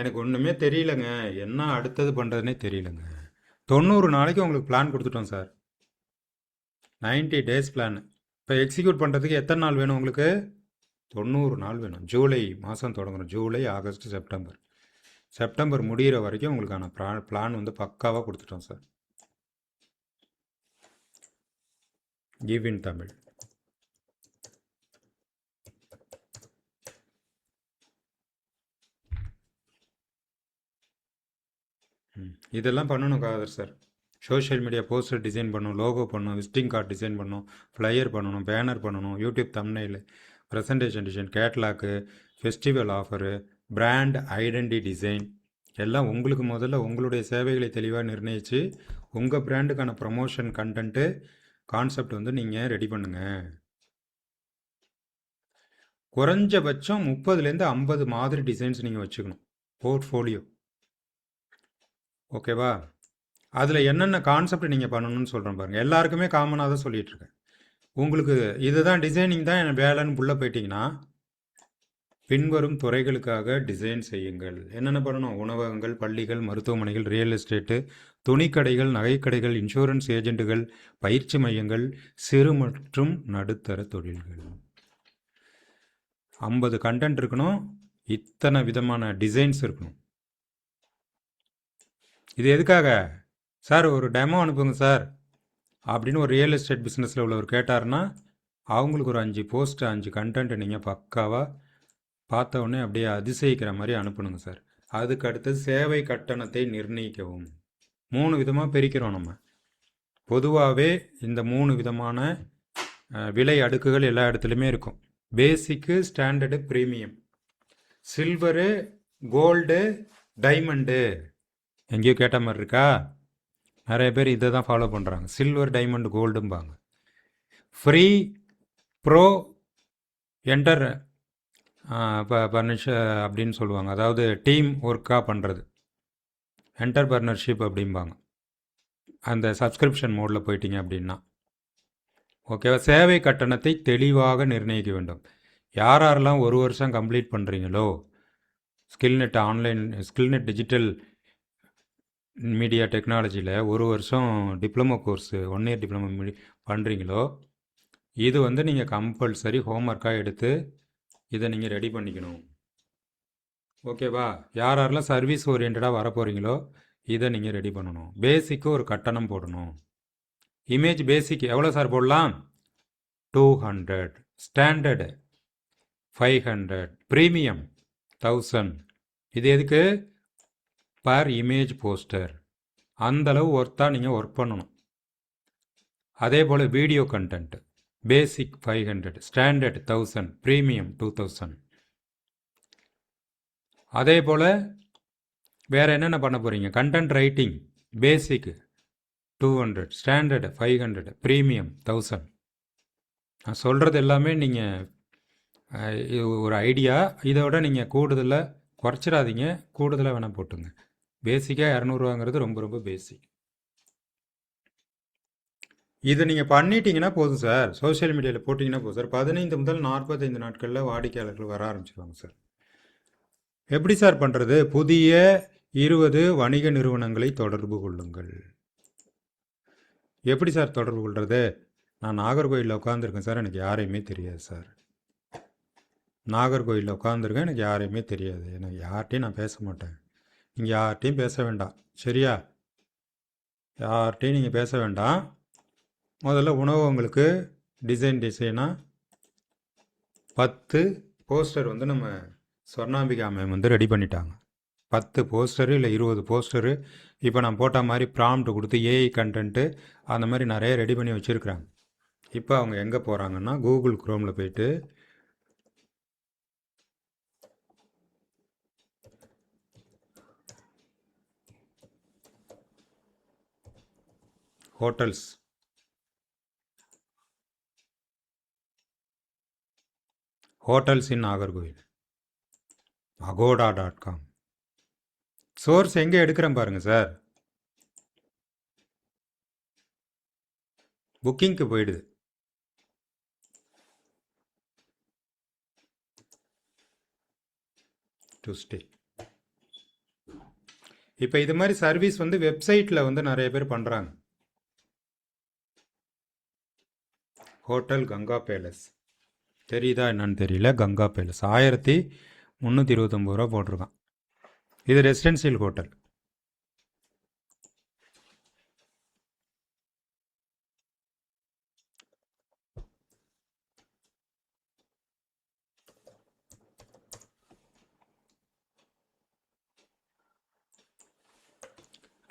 எனக்கு ஒன்றுமே தெரியலங்க. என்ன அடுத்தது பண்ணுறதுனே தெரியலங்க. 90 நாளைக்கு உங்களுக்கு பிளான் கொடுத்துட்டோம் சார். 90 days plan. இப்போ எக்ஸிக்யூட் பண்ணுறதுக்கு எத்தனை நாள் வேணும் உங்களுக்கு? 90 நாள் வேணும். ஜூலை மாதம் தொடங்குறோம். July, August, September. செப்டம்பர் முடிகிற வரைக்கும் உங்களுக்கான பிளான் வந்து பக்காவாக கொடுத்துட்டோம் சார். Give in Tamil. இதெல்லாம் பண்ணணும் Khader sir. Social media poster design பண்ணணும், லோகோ பண்ணணும், விசிட்டிங் கார்டு டிசைன் பண்ணணும், ஃப்ளையர் பண்ணணும், பேனர் பண்ணணும், YouTube thumbnail, presentation design, catalogue, festival offer, brand identity design எல்லாம் உங்களுக்கு முதல்ல உங்களுடைய சேவைகளை தெளிவாக நிர்ணயித்து உங்கள் பிராண்டுக்கான ப்ரமோஷன் கண்டென்ட்டு கான்செப்ட் வந்து நீங்கள் ரெடி பண்ணுங்கள். குறைஞ்சபட்சம் 30லேருந்து 50 மாதிரி டிசைன்ஸ் நீங்கள் வச்சுக்கணும். போர்ட்ஃபோலியோ. ஓகேவா? அதில் என்னென்ன கான்செப்ட் நீங்கள் பண்ணணும்னு சொல்கிறேன் பாருங்கள். எல்லாருக்குமே காமனாக தான் சொல்லிகிட்ருக்கேன். உங்களுக்கு இதுதான் டிசைனிங் தான் என் வேலைன்னு உள்ளே போயிட்டீங்கன்னா பின்வரும் துறைகளுக்காக டிசைன் செய்யுங்கள். என்னென்ன பண்ணணும்? உணவகங்கள், பள்ளிகள், மருத்துவமனைகள், ரியல் எஸ்டேட்டு, துணிக்கடைகள், நகைக்கடைகள், இன்சூரன்ஸ் ஏஜென்ட்டுகள், பயிற்சி மையங்கள், சிறு மற்றும் நடுத்தர தொழில்கள். 50 கண்டென்ட் இருக்கணும். இத்தனை விதமான டிசைன்ஸ் இருக்கணும். இது எதுக்காக சார்? ஒரு டெமோ அனுப்புங்க சார் அப்படின்னு ஒரு ரியல் எஸ்டேட் பிஸ்னஸில் உள்ளவர் கேட்டார்னா அவங்களுக்கு ஒரு 5 போஸ்ட் 5 கண்டென்ட் நீங்கள் பக்காவாக பார்த்த உடனே அப்படியே அதிசயிக்கிற மாதிரி அனுப்பணுங்க சார். அதுக்கு அடுத்தது சேவை கட்டணத்தை நிர்ணயிக்கவும். 3 விதமாக பிரிக்கிறோம் நம்ம. பொதுவாகவே இந்த 3 விதமான விலை அடுக்குகள் எல்லா இடத்துலையுமே இருக்கும். Basic, standard, premium. Silver, gold, diamond. எங்கேயோ கேட்ட மாதிரி இருக்கா? நிறைய பேர் இதை தான் ஃபாலோ பண்ணுறாங்க. சில்வர், டைமண்ட், கோல்டும்பாங்க. ஃப்ரீ, ப்ரோ, என்டர் பர்னிஷ அப்படின்னு சொல்லுவாங்க. அதாவது டீம் ஒர்க்காக பண்ணுறது. என்டர்பிரனர்ஷிப் அப்படிம்பாங்க அந்த சப்ஸ்கிரிப்ஷன் மோடில் போயிட்டீங்க அப்படின்னா. ஓகேவா? சேவை கட்டணத்தை தெளிவாக நிர்ணயிக்க வேண்டும். யாரெல்லாம் 1 வருஷம் கம்ப்ளீட் பண்ணுறீங்களோ, ஸ்கில்நெட் ஆன்லைன், ஸ்கில்நெட் டிஜிட்டல் மீடியா டெக்னாலஜியில் 1 வருஷம் டிப்ளமோ கோர்ஸு 1 இயர் டிப்ளமோ பண்ணுறீங்களோ, இது வந்து நீங்கள் கம்பல்சரி ஹோம்ஒர்க்காக எடுத்து இதை நீங்கள் ரெடி பண்ணிக்கணும். ஓகேவா? யாரெல்லாம் சர்வீஸ் ஓரியன்டாக வர போகிறீங்களோ இதை நீங்கள் ரெடி பண்ணணும். பேசிக்கு ஒரு கட்டணம் போடணும். இமேஜ் பேசிக் எவ்வளோ சார் போடலாம்? 200. ஸ்டாண்டர்டு 500. ப்ரீமியம் 1000. இது எதுக்கு? Per image poster. அந்தளவு ஒர்த்தாக நீங்கள் ஒர்க் பண்ணணும். அதே போல் வீடியோ கண்டென்ட் பேசிக் 500, ஸ்டாண்டர்ட் 1000, ப்ரீமியம் 2000. அதே போல் வேறு என்னென்ன பண்ண போகிறீங்க? கண்டென்ட் ரைட்டிங் பேசிக் 200, ஸ்டாண்டர்ட் 500, ப்ரீமியம் 1000. நான் சொல்கிறது எல்லாமே நீங்கள் ஒரு ஐடியா. இதோட நீங்கள் கூடுதலாக குறைச்சிடாதீங்க, கூடுதலாக வேணால் போட்டுங்க. பேசிக்காக 200ரூவாங்கிறது ரொம்ப ரொம்ப பேசிக். இதை நீங்கள் பண்ணிட்டீங்கன்னா போதும் சார். சோஷியல் மீடியாவில் போட்டிங்கன்னா போதும் சார். 15 முதல் 45 நாட்களில் வாடிக்கையாளர்கள் வர ஆரம்பிச்சிருவாங்க சார். எப்படி சார் பண்ணுறது? புதிய 20 வணிக நிறுவனங்களை தொடர்பு கொள்ளுங்கள். எப்படி சார் தொடர்பு கொள்வது? நான் நாகர்கோயிலில் உட்காந்துருக்கேன் சார், எனக்கு யாரையுமே தெரியாது சார். நாகர்கோயிலில் உட்காந்துருக்கேன், எனக்கு யாரையுமே தெரியாது. எனக்கு யார்கிட்டையும் நான் பேச மாட்டேன். நீங்கள் யார்கிட்டையும் பேச வேண்டாம், சரியா? யார்கிட்டையும் நீங்கள் பேச வேண்டாம். முதல்ல உணவகங்களுக்கு டிசைனாக 10 போஸ்டர் வந்து நம்ம சொர்ணாம்பிகா மேம் வந்து ரெடி பண்ணிட்டாங்க. 10 போஸ்டரு இல்லை 20 போஸ்டரு. இப்போ நான் போட்ட மாதிரி ப்ராம்ப்ட் கொடுத்து ஏஐ கண்டென்ட்டு அந்த மாதிரி நிறைய ரெடி பண்ணி வச்சுருக்குறாங்க. இப்போ அவங்க எங்கே போகிறாங்கன்னா கூகுள் குரோமில் போயிட்டு ஹோட்டல்ஸ், ஹோட்டல்ஸ் இன் நாகர்கோவில், agoda.com. சோர்ஸ் எங்கே எடுக்கிறேன் பாருங்கள் சார். புக்கிங்க்கு போயிடுது. To stay. இப்போ இது மாதிரி சர்வீஸ் வந்து வெப்சைட்டில் வந்து நிறைய பேர் பண்ணுறாங்க. ஹோட்டல் கங்கா பேலஸ் தெரியுதா என்னன்னு தெரியல. கங்கா பேலஸ் 1329 ரூபா போட்டிருக்கான். இது residential hotel.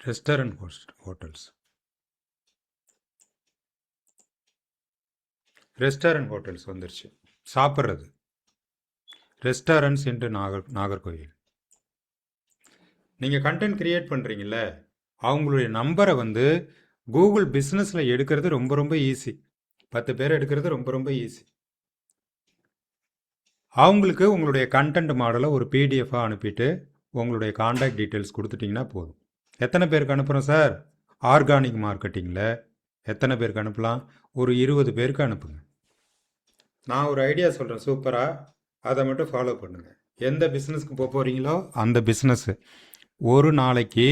Restaurant hotels, restaurant hotels வந்துருச்சு. சாப்பிட்றது ரெஸ்டாரண்ட்ஸ் இன்ட்டு நாகர்கோவில். நீங்கள் கண்டென்ட் க்ரியேட் பண்ணுறீங்கள, அவங்களுடைய நம்பரை வந்து கூகுள் பிஸ்னஸில் எடுக்கிறது ரொம்ப ரொம்ப ஈஸி. 10 பேர் எடுக்கிறது ரொம்ப ரொம்ப ஈஸி. அவங்களுக்கு உங்களுடைய கண்டென்ட் மாடலை ஒரு பிடிஎஃபாக அனுப்பிட்டு உங்களுடைய காண்டாக்ட் டீட்டெயில்ஸ் கொடுத்துட்டிங்கன்னா போதும். எத்தனை பேருக்கு அனுப்புகிறோம் சார்? ஆர்கானிக் மார்க்கெட்டிங்கில் எத்தனை பேருக்கு அனுப்பலாம்? ஒரு 20 பேருக்கு அனுப்புங்க. நான் ஒரு ஐடியா சொல்கிறேன் சூப்பராக, அதை மட்டும் ஃபாலோ பண்ணுங்கள். எந்த பிஸ்னஸ்க்கு போக போகிறீங்களோ அந்த பிஸ்னஸ்ஸு ஒரு நாளைக்கு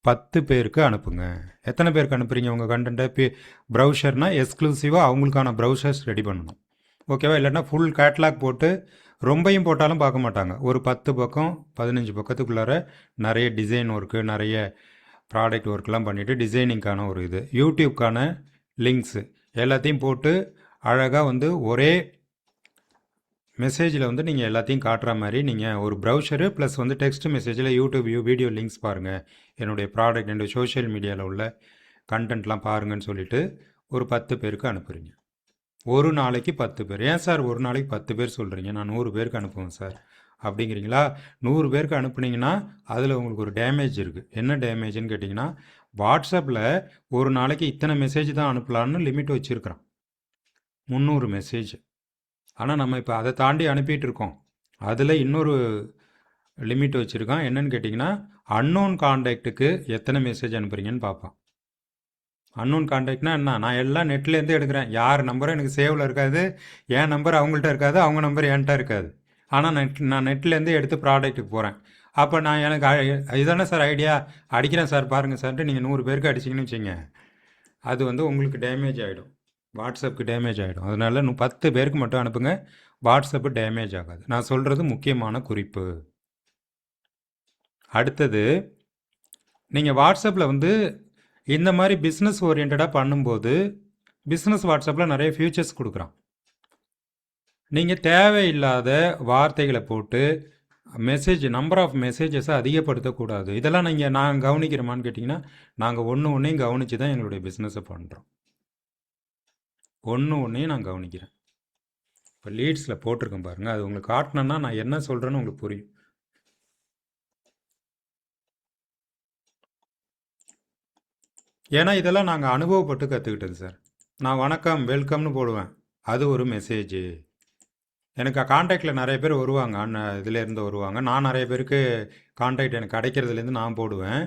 10 பேருக்கு அனுப்புங்க. எத்தனை பேருக்கு அனுப்புகிறீங்க உங்கள் கண்டென்ட்டை? ப்ரௌசர்னால் எக்ஸ்க்ளூசிவாக அவங்களுக்கான ப்ரௌசர்ஸ் ரெடி பண்ணணும். ஓகேவா? இல்லைன்னா ஃபுல் கேட்லாக் போட்டு ரொம்பையும் போட்டாலும் பார்க்க மாட்டாங்க. ஒரு 10 பக்கம் 15 பக்கத்துக்குள்ளார நிறைய டிசைன் ஒர்க்கு, நிறைய ப்ராடக்ட் ஒர்க்லாம் பண்ணிவிட்டு டிசைனிங்க்கான ஒரு இது, யூடியூப்க்கான லிங்க்ஸு எல்லாத்தையும் போட்டு அழகாக வந்து ஒரே மெசேஜில் வந்து நீங்கள் எல்லாத்தையும் காட்டுற மாதிரி நீங்கள் ஒரு ப்ரௌசரு ப்ளஸ் வந்து டெக்ஸ்ட் மெசேஜில் யூடியூப் வீடியோ லிங்க்ஸ் பாருங்கள், என்னுடைய ப்ராடக்ட், என்னுடைய சோஷியல் மீடியாவில் உள்ள கண்டென்ட்லாம் பாருங்கன்னு சொல்லிவிட்டு ஒரு 10 பேருக்கு அனுப்புகிறீங்க. ஒரு நாளைக்கு 10 பேர். ஏன் சார் ஒரு நாளைக்கு 10 பேர் சொல்கிறீங்க? நான் 100 பேருக்கு அனுப்புவேன் சார் அப்படிங்கிறீங்களா? 100 பேருக்கு அனுப்புனீங்கன்னா அதில் உங்களுக்கு ஒரு டேமேஜ் இருக்குது. என்ன டேமேஜ்னு கேட்டிங்கன்னா, வாட்ஸ்அப்பில் ஒரு நாளைக்கு இத்தனை மெசேஜ் தான் அனுப்பலான்னு லிமிட் வச்சுருக்குறான், 300 மெசேஜ். ஆனால் நம்ம இப்போ அதை தாண்டி அனுப்பிட்டு இருக்கோம். அதில் இன்னொரு லிமிட் வச்சுருக்கான். என்னன்னு கேட்டிங்கன்னா, அன்னோன் கான்டாக்ட்டுக்கு எத்தனை மெசேஜ் அனுப்புறீங்கன்னு பார்ப்பான். அன்னோன் கான்டாக்ட்னா என்ன? நான் எல்லாம் நெட்லேருந்து எடுக்கிறேன். யார் நம்பரும் எனக்கு சேவில் இருக்காது, என் நம்பர் அவங்கள்ட்ட இருக்காது, அவங்க நம்பர் என்கிட்ட இருக்காது. ஆனால் நான் நெட்லேருந்து எடுத்து ப்ராடக்ட்டுக்கு போகிறேன். அப்போ நான் எனக்கு இதானே சார் ஐடியா, அடிக்கிறேன் சார் பாருங்கள் சார்ட்டு நீங்கள் 100 பேருக்கு அடிச்சிங்கன்னு வச்சுங்க, அது வந்து உங்களுக்கு டேமேஜ் ஆகிடும், வாட்ஸ்அப்புக்கு டேமேஜ் ஆகிடும். அதனால் 10 பேருக்கு மட்டும் அனுப்புங்க, வாட்ஸ்அப்பு டேமேஜ் ஆகாது. நான் சொல்கிறது முக்கியமான குறிப்பு. அடுத்தது, நீங்கள் வாட்ஸ்அப்பில் வந்து இந்த மாதிரி பிஸ்னஸ் ஓரியன்டாக பண்ணும்போது பிஸ்னஸ் வாட்ஸ்அப்பில் நிறைய ஃபியூச்சர்ஸ் கொடுக்குறான். நீங்கள் தேவையில்லாத வார்த்தைகளை போட்டு நம்பர் ஆஃப் மெசேஜஸை அதிகப்படுத்தக்கூடாது. இதெல்லாம் நான் கவனிக்கிறோமான்னு கேட்டிங்கன்னா, நாங்கள் ஒன்றையும் கவனித்து தான் எங்களுடைய பிஸ்னஸை பண்ணுறோம். ஒன்றையும் நான் கவனிக்கிறேன். இப்போ லீட்ஸில் போட்டிருக்கேன் பாருங்கள், அது உங்களுக்கு காட்டினேன்னா நான் என்ன சொல்கிறேன்னு உங்களுக்கு புரியும். ஏன்னா இதெல்லாம் நாங்கள் அனுபவப்பட்டு கற்றுக்கிட்டது சார். நான் வணக்கம் வெல்கம்னு போடுவேன், அது ஒரு மெசேஜ். எனக்கு காண்டாக்டில் நிறைய பேர் வருவாங்க, இதுலேருந்து வருவாங்க. நான் நிறைய பேருக்கு காண்டாக்ட் எனக்கு கிடைக்கிறதுலேருந்து நான் போடுவேன்.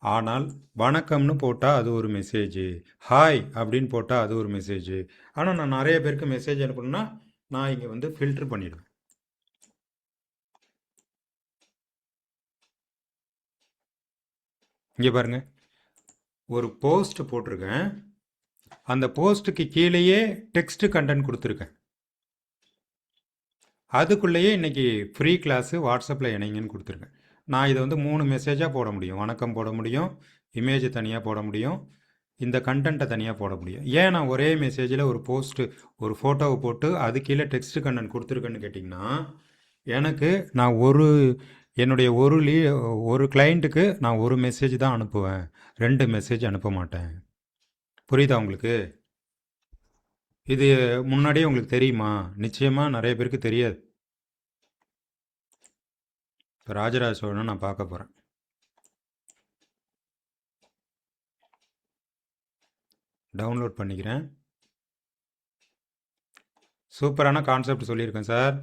ஆனால் வணக்கம்னு போட்டால் அது ஒரு மெசேஜ், ஹாய் அப்படின்னு போட்டால் அது ஒரு மெசேஜ். ஆனால் நான் நிறைய பேருக்கு மெசேஜ் அனுப்பணும்னா நான் இங்கே வந்து ஃபில்ட்ரு பண்ணிவிடுவேன். இங்கே பாருங்கள், ஒரு போஸ்ட் போட்டிருக்கேன், அந்த போஸ்ட்டுக்கு கீழேயே டெக்ஸ்ட் கண்டென்ட் கொடுத்துருக்கேன். அதுக்குள்ளேயே இன்றைக்கி ஃப்ரீ கிளாஸு வாட்ஸ்அப்பில் இணைங்கன்னு கொடுத்துருக்கேன். நான் இதை வந்து 3 மெசேஜாக போட முடியும். வணக்கம் போட முடியும், இமேஜை தனியாக போட முடியும், இந்த கண்டென்ட்டை தனியாக போட முடியும். ஏன் நான் ஒரே மெசேஜில் ஒரு போஸ்ட்டு ஒரு ஃபோட்டோவை போட்டு அது கீழே டெக்ஸ்ட் கண்டென்ட் கொடுத்துருக்கேன்னு கேட்டிங்கன்னா, எனக்கு நான் என்னுடைய ஒரு கிளைண்ட்டுக்கு நான் ஒரு மெசேஜ் தான் அனுப்புவேன், 2 மெசேஜ் அனுப்ப மாட்டேன். புரியுதா உங்களுக்கு? இது முன்னாடியே உங்களுக்கு தெரியுமா? நிச்சயமாக நிறைய பேருக்கு தெரியாது. இப்போ ராஜராஜ சோழனை நான் பார்க்க போகிறேன். டவுன்லோட் பண்ணிக்கிறேன். சூப்பரான கான்செப்ட் சொல்லியிருக்கேன் சார்.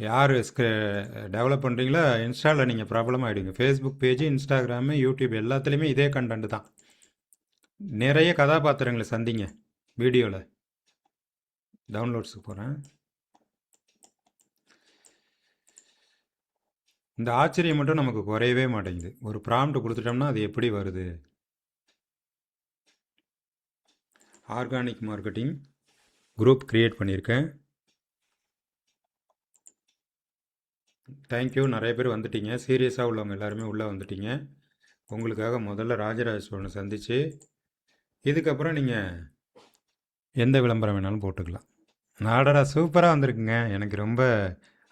யார் டெவலப் பண்ணுறீங்களோ இன்ஸ்டாவில் நீங்கள் ப்ராப்ளம் ஆகிடுங்க. ஃபேஸ்புக் பேஜ், இன்ஸ்டாகிராமு, யூடியூப் எல்லாத்துலேயுமே இதே கண்டென்ட் தான். நிறைய கதாபாத்திரங்களை சந்திங்க வீடியோவில். டவுன்லோட்ஸுக்கு போகிறேன். இந்த ஆச்சரியம் மட்டும் நமக்கு குறையவே மாட்டேங்குது. ஒரு ப்ராம்ப்ட் கொடுத்துட்டோம்னா அது எப்படி வருது. ஆர்கானிக் மார்க்கெட்டிங் குரூப் க்ரியேட் பண்ணியிருக்கேன். தேங்க்யூ. நிறைய பேர் வந்துட்டீங்க. சீரியஸாக உள்ளவங்க எல்லாருமே உள்ளே வந்துட்டீங்க. உங்களுக்காக முதல்ல ராஜராஜ சோழனை சந்தித்து இதுக்கப்புறம் நீங்கள் எந்த விளம்பரம் வேணாலும் போட்டுக்கலாம். நாடடா சூப்பராக வந்திருக்குங்க. எனக்கு ரொம்ப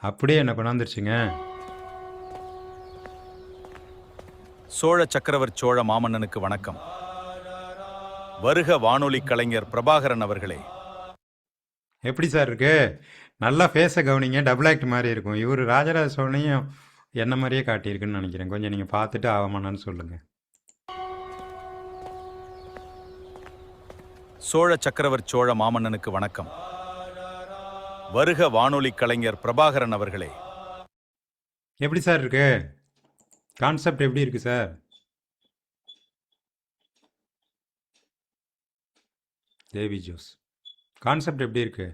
அப்படியே என்னை கொண்டாந்துருச்சுங்க. சோழ சக்கரவர்த்தி சோழ மாமன்னனுக்கு வணக்கம். வருக வானொலி கலைஞர் பிரபாகரன் அவர்களே. எப்படி சார் இருக்கு? நல்லா ஃபேஸை கவனிங்க. டபுள் ஆக்ட் மாதிரி இருக்கும். இவர் ராஜராஜ சோழனையும் என்ன மாதிரியே காட்டியிருக்குன்னு நினைக்கிறேன். கொஞ்சம் நீங்கள் பார்த்துட்டு ஆவமானான்னு சொல்லுங்கள். சோழ சக்கரவர்த்தி சோழ மாமன்னனுக்கு வணக்கம். வருக வானொலி கலைஞர் பிரபாகரன் அவர்களே. எப்படி சார் இருக்கு? கான்செப்ட் எப்படி இருக்கு சார்? தேவி ஜோஸ் கான்செப்ட் எப்படி இருக்கு?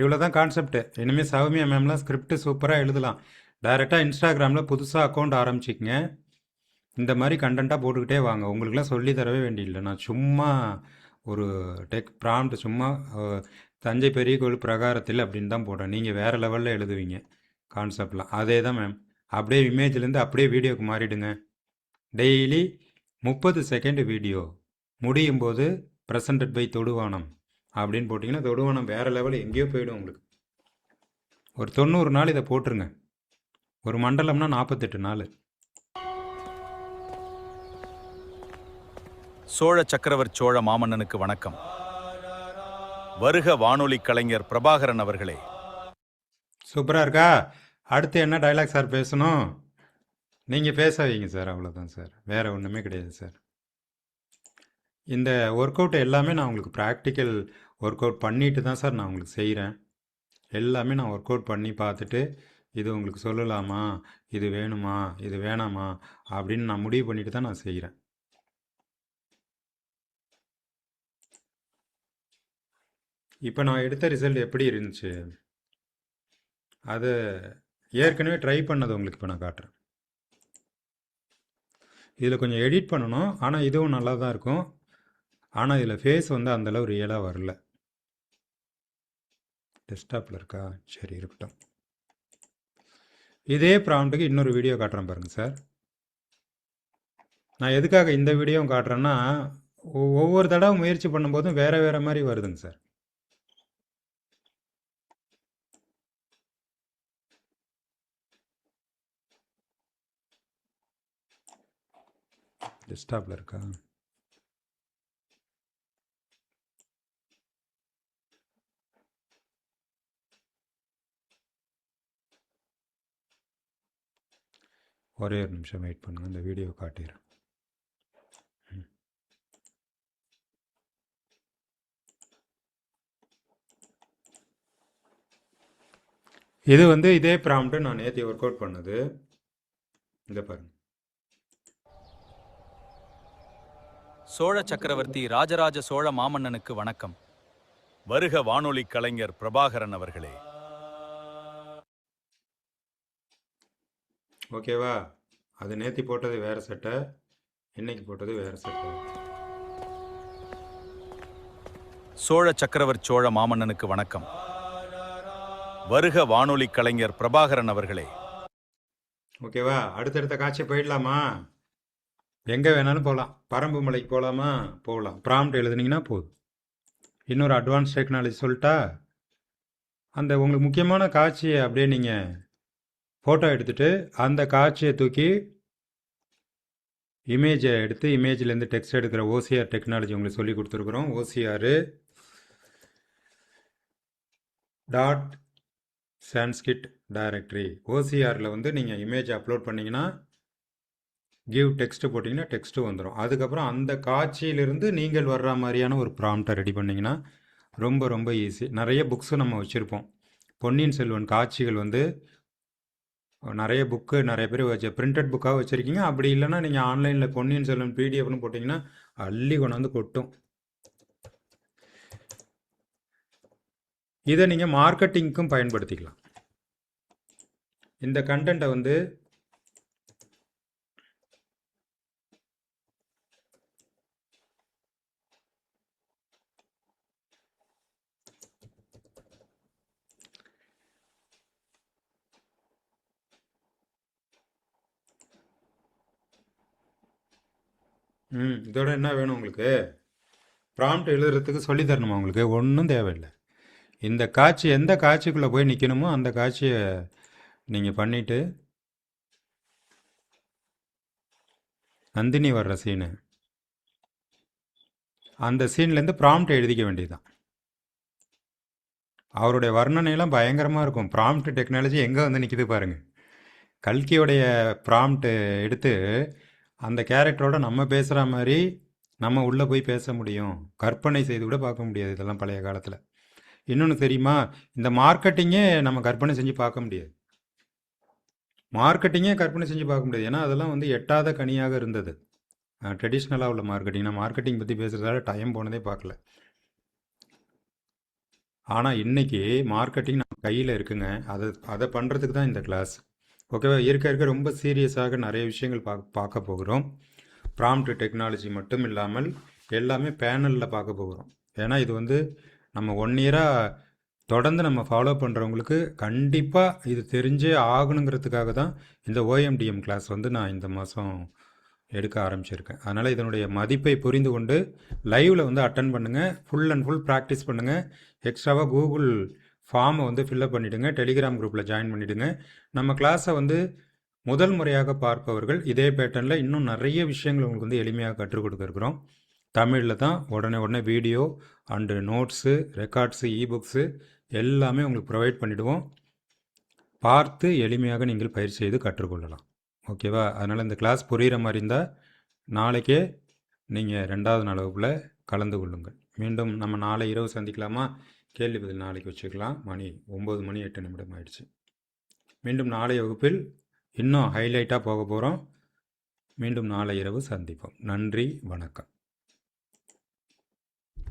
இவ்வளோ தான் கான்செப்ட். இனிமேல் சௌமியா மேம்லாம் ஸ்கிரிப்ட் சூப்பராக எழுதலாம். டைரெக்டாக இன்ஸ்டாகிராமில் புதுசாக அக்கௌண்ட் ஆரம்பிச்சிக்கங்க. இந்த மாதிரி கண்டென்ட்டாக போட்டுக்கிட்டே வாங்க. உங்களுக்குலாம் சொல்லி தரவே வேண்டியதில்லை. நான் சும்மா ஒரு டெக் ப்ராம்ப்ட் சும்மா தஞ்சை பெரிய கோவில் பிரகாரத்தில் அப்படின்னு தான் போடுறேன். நீங்கள் வேறு லெவலில் எழுதுவீங்க கான்செப்ட்லாம். அதே தான் மேம். அப்படியே இமேஜ்லேருந்து அப்படியே வீடியோக்கு மாறிடுங்க. டெய்லி 30 செகண்ட் வீடியோ முடியும் போது ப்ரெசன்டட் பை தொடுவானம் அப்படின்னு போட்டிங்கன்னா தொடுவானம் வேறு லெவலில் எங்கேயோ போயிடும் உங்களுக்கு. ஒரு 90 நாள் இதை போட்டுருங்க. ஒரு மண்டலம்னா 48 நாள். சோழ சக்கரவர்த்தி சோழ மாமன்னனுக்கு வணக்கம். வருக வானொலி கலைஞர் பிரபாகரன் அவர்களே. சூப்பராக இருக்கா? அடுத்து என்ன டைலாக் சார் பேசணும்? நீங்கள் பேச வைங்க சார். அவ்வளோதான் சார், வேறு ஒன்றுமே கிடையாது சார். இந்த ஒர்க் அவுட் எல்லாமே நான் உங்களுக்கு ப்ராக்டிக்கல் ஒர்க் அவுட் பண்ணிட்டு தான் சார் நான் உங்களுக்கு செய்கிறேன். எல்லாமே நான் ஒர்க் அவுட் பண்ணி பார்த்துட்டு இது உங்களுக்கு சொல்லலாமா, இது வேணுமா, இது வேணாமா அப்படின்னு நான் முடிவு பண்ணிட்டு தான் நான் செய்கிறேன். இப்போ நான் எடுத்த ரிசல்ட் எப்படி இருந்துச்சு அது ஏற்கனவே ட்ரை பண்ணது உங்களுக்கு இப்போ நான் காட்டுறேன். இதில் கொஞ்சம் எடிட் பண்ணணும். ஆனால் இதுவும் நல்லா தான் இருக்கும். ஆனால் இதில் ஃபேஸ் வந்து அந்தளவு ரியலாக வரல. டெஸ்க்டாப்பில் இருக்கா? சரி இருக்கட்டும். இதே ப்ராம்ப்ட்டுக்கு இன்னொரு வீடியோ காட்டுறேன் பாருங்கள் சார். நான் எதுக்காக இந்த வீடியோவும் காட்டுறேன்னா ஒவ்வொரு தடவை முயற்சி பண்ணும்போதும் வேறு வேறு மாதிரி வருதுங்க சார். டெஸ்க்டாப்பில் இருக்கா? ஒரே ஒரு நிமிஷம் வெயிட் பண்ணுங்கள். இந்த வீடியோ காட்டிடுறேன். இது வந்து இதே ப்ராம்ப்ட் நான் நேற்று ஒர்க் அவுட் பண்ணது. இதை பாருங்க. சோழ சக்கரவர்த்தி ராஜராஜ சோழ மாமன்னனுக்கு வணக்கம். வருக வானொலி கலைஞர் பிரபாகரன் அவர்களே. ஓகேவா? அது நேற்று போட்டது வேறு சட்டை, இன்னைக்கு போட்டது வேறு சட்டை. சோழ சக்கரவர்த்தி சோழ மாமன்னனுக்கு வணக்கம். வருக வானொலி கலைஞர் பிரபாகரன் அவர்களே. ஓகேவா? அடுத்தடுத்த காட்சி போயிடலாமா? எங்கே வேணாலும் போகலாம். பரம்பு மலைக்கு போகலாமா? போகலாம். ப்ராம்ப்ட் எழுதுனீங்கன்னா போதும். இன்னொரு அட்வான்ஸ் டெக்னாலஜி சொல்லிட்டா, அந்த உங்களுக்கு முக்கியமான காட்சியை அப்படியே நீங்கள் ஃபோட்டோ எடுத்துகிட்டு அந்த காட்சியை தூக்கி இமேஜை எடுத்து இமேஜ்லேருந்து டெக்ஸ்ட் எடுக்கிற ஓசிஆர் டெக்னாலஜி உங்களுக்கு சொல்லி கொடுத்துருக்குறோம். OCR dot Sanskrit directory. ஓசிஆரில் வந்து நீங்கள் இமேஜ் அப்லோட் பண்ணிங்கன்னா கிவ் டெக்ஸ்ட் போட்டிங்கன்னா டெக்ஸ்ட்டு வந்துடும். அதுக்கப்புறம் அந்த காட்சியிலிருந்து நீங்கள் வர்ற மாதிரியான ஒரு ப்ராம்ப்டை ரெடி பண்ணிங்கன்னா ரொம்ப ரொம்ப ஈஸி. நிறைய புக்ஸும் நம்ம வச்சுருப்போம். பொன்னியின் செல்வன் காட்சிகள் வந்து நிறைய புக்கு நிறைய பேர் வச்சு பிரிண்டட் புக்காக வச்சுருக்கீங்க. அப்படி இல்லைன்னா நீங்கள் ஆன்லைனில் பொன்னியின் செல்வன் பிடிஎஃப்னு போட்டிங்கன்னா அள்ளி கொண்டாந்து கொட்டும். இதை நீங்கள் மார்க்கெட்டிங்க்கும் பயன்படுத்திக்கலாம். இந்த கண்டென்ட்டை வந்து இதோட என்ன வேணும் உங்களுக்கு? ப்ராம்ப்ட் எழுதுறதுக்கு சொல்லி தரணுமா உங்களுக்கு? ஒன்றும் தேவையில்லை. இந்த காட்சி எந்த காட்சிக்குள்ளே போய் நிற்கணுமோ அந்த காட்சியை நீங்கள் பண்ணிவிட்டு நந்தினி வர்ற சீனு அந்த சீன்லேருந்து ப்ராம்ப்ட் எழுதிக்க வேண்டியதுதான். அவருடைய வர்ணனையெல்லாம் பயங்கரமாக இருக்கும். ப்ராம்ப்ட் டெக்னாலஜி எங்கே வந்து நிற்கிது பாருங்கள். கல்கியோடைய ப்ராம்ப்ட் எடுத்து அந்த கேரக்டரோட நம்ம பேசுகிற மாதிரி நம்ம உள்ளே போய் பேச முடியும். கற்பனை செய்து கூட பார்க்க முடியாது இதெல்லாம் பழைய காலத்தில். இன்னொன்று தெரியுமா, இந்த மார்க்கெட்டிங்கே நம்ம கற்பனை செஞ்சு பார்க்க முடியாது. மார்க்கெட்டிங்கே கற்பனை செஞ்சு பார்க்க முடியாது. ஏன்னா அதெல்லாம் வந்து எட்டாத கனியாக இருந்தது ட்ரெடிஷ்னலாக உள்ள மார்க்கெட்டிங். நான் மார்க்கெட்டிங் பற்றி பேசுகிறதால டைம் போனதே பார்க்கல. ஆனால் இன்றைக்கி மார்க்கெட்டிங் நம்ம கையில் இருக்குங்க. அதை பண்ணுறதுக்கு தான் இந்த கிளாஸ். ஓகேவா? இருக்க ரொம்ப சீரியஸாக நிறைய விஷயங்கள் பார்க்க போகிறோம். ப்ராம்ப்ட் டெக்னாலஜி மட்டும் இல்லாமல் எல்லாமே பேனலில் பார்க்க போகிறோம். ஏன்னா இது வந்து நம்ம 1 இயராக தொடர்ந்து நம்ம ஃபாலோ பண்ணுறவங்களுக்கு கண்டிப்பாக இது தெரிஞ்சே ஆகணுங்கிறதுக்காக தான் இந்த OMDM கிளாஸ் வந்து நான் இந்த மாதம் எடுக்க ஆரம்பிச்சிருக்கேன். அதனால் இதனுடைய மதிப்பை புரிந்து கொண்டு லைவில் வந்து அட்டன் பண்ணுங்கள். ஃபுல் அண்ட் ஃபுல் ப்ராக்டிஸ் பண்ணுங்கள். எக்ஸ்ட்ராவாக கூகுள் ஃபார்மை வந்து ஃபில்லப் பண்ணிவிடுங்க. டெலிகிராம் குரூப்பில் ஜாயின் பண்ணிவிடுங்க. நம்ம கிளாஸை வந்து முதல் முறையாக பார்ப்பவர்கள் இதே பேட்டர்னில் இன்னும் நிறைய விஷயங்கள் உங்களுக்கு வந்து எளிமையாக கற்றுக் கொடுக்குறோம். தமிழில் தான் உடனே வீடியோ அண்டு நோட்ஸு, ரெக்கார்ட்ஸு, இபுக்ஸு எல்லாமே உங்களுக்கு ப்ரொவைட் பண்ணிவிடுவோம். பார்த்து எளிமையாக நீங்கள் பயிற்சி செய்து கற்றுக்கொள்ளலாம். ஓகேவா? அதனால் இந்த கிளாஸ் புரிகிற மாதிரி இருந்தால் நாளைக்கே நீங்கள் 2வது நாள் வகுப்பில் கலந்து கொள்ளுங்கள். மீண்டும் நம்ம நாளை இரவு சந்திக்கலாமா? கேள்வி பதில் நாளைக்கு வச்சுக்கலாம். மணி 9 மணி 8 நிமிடம் ஆயிடுச்சு. மீண்டும் நாளை வகுப்பில் இன்னும் ஹைலைட்டாக போக போகிறோம். மீண்டும் நாளை இரவு சந்திப்போம். நன்றி, வணக்கம்.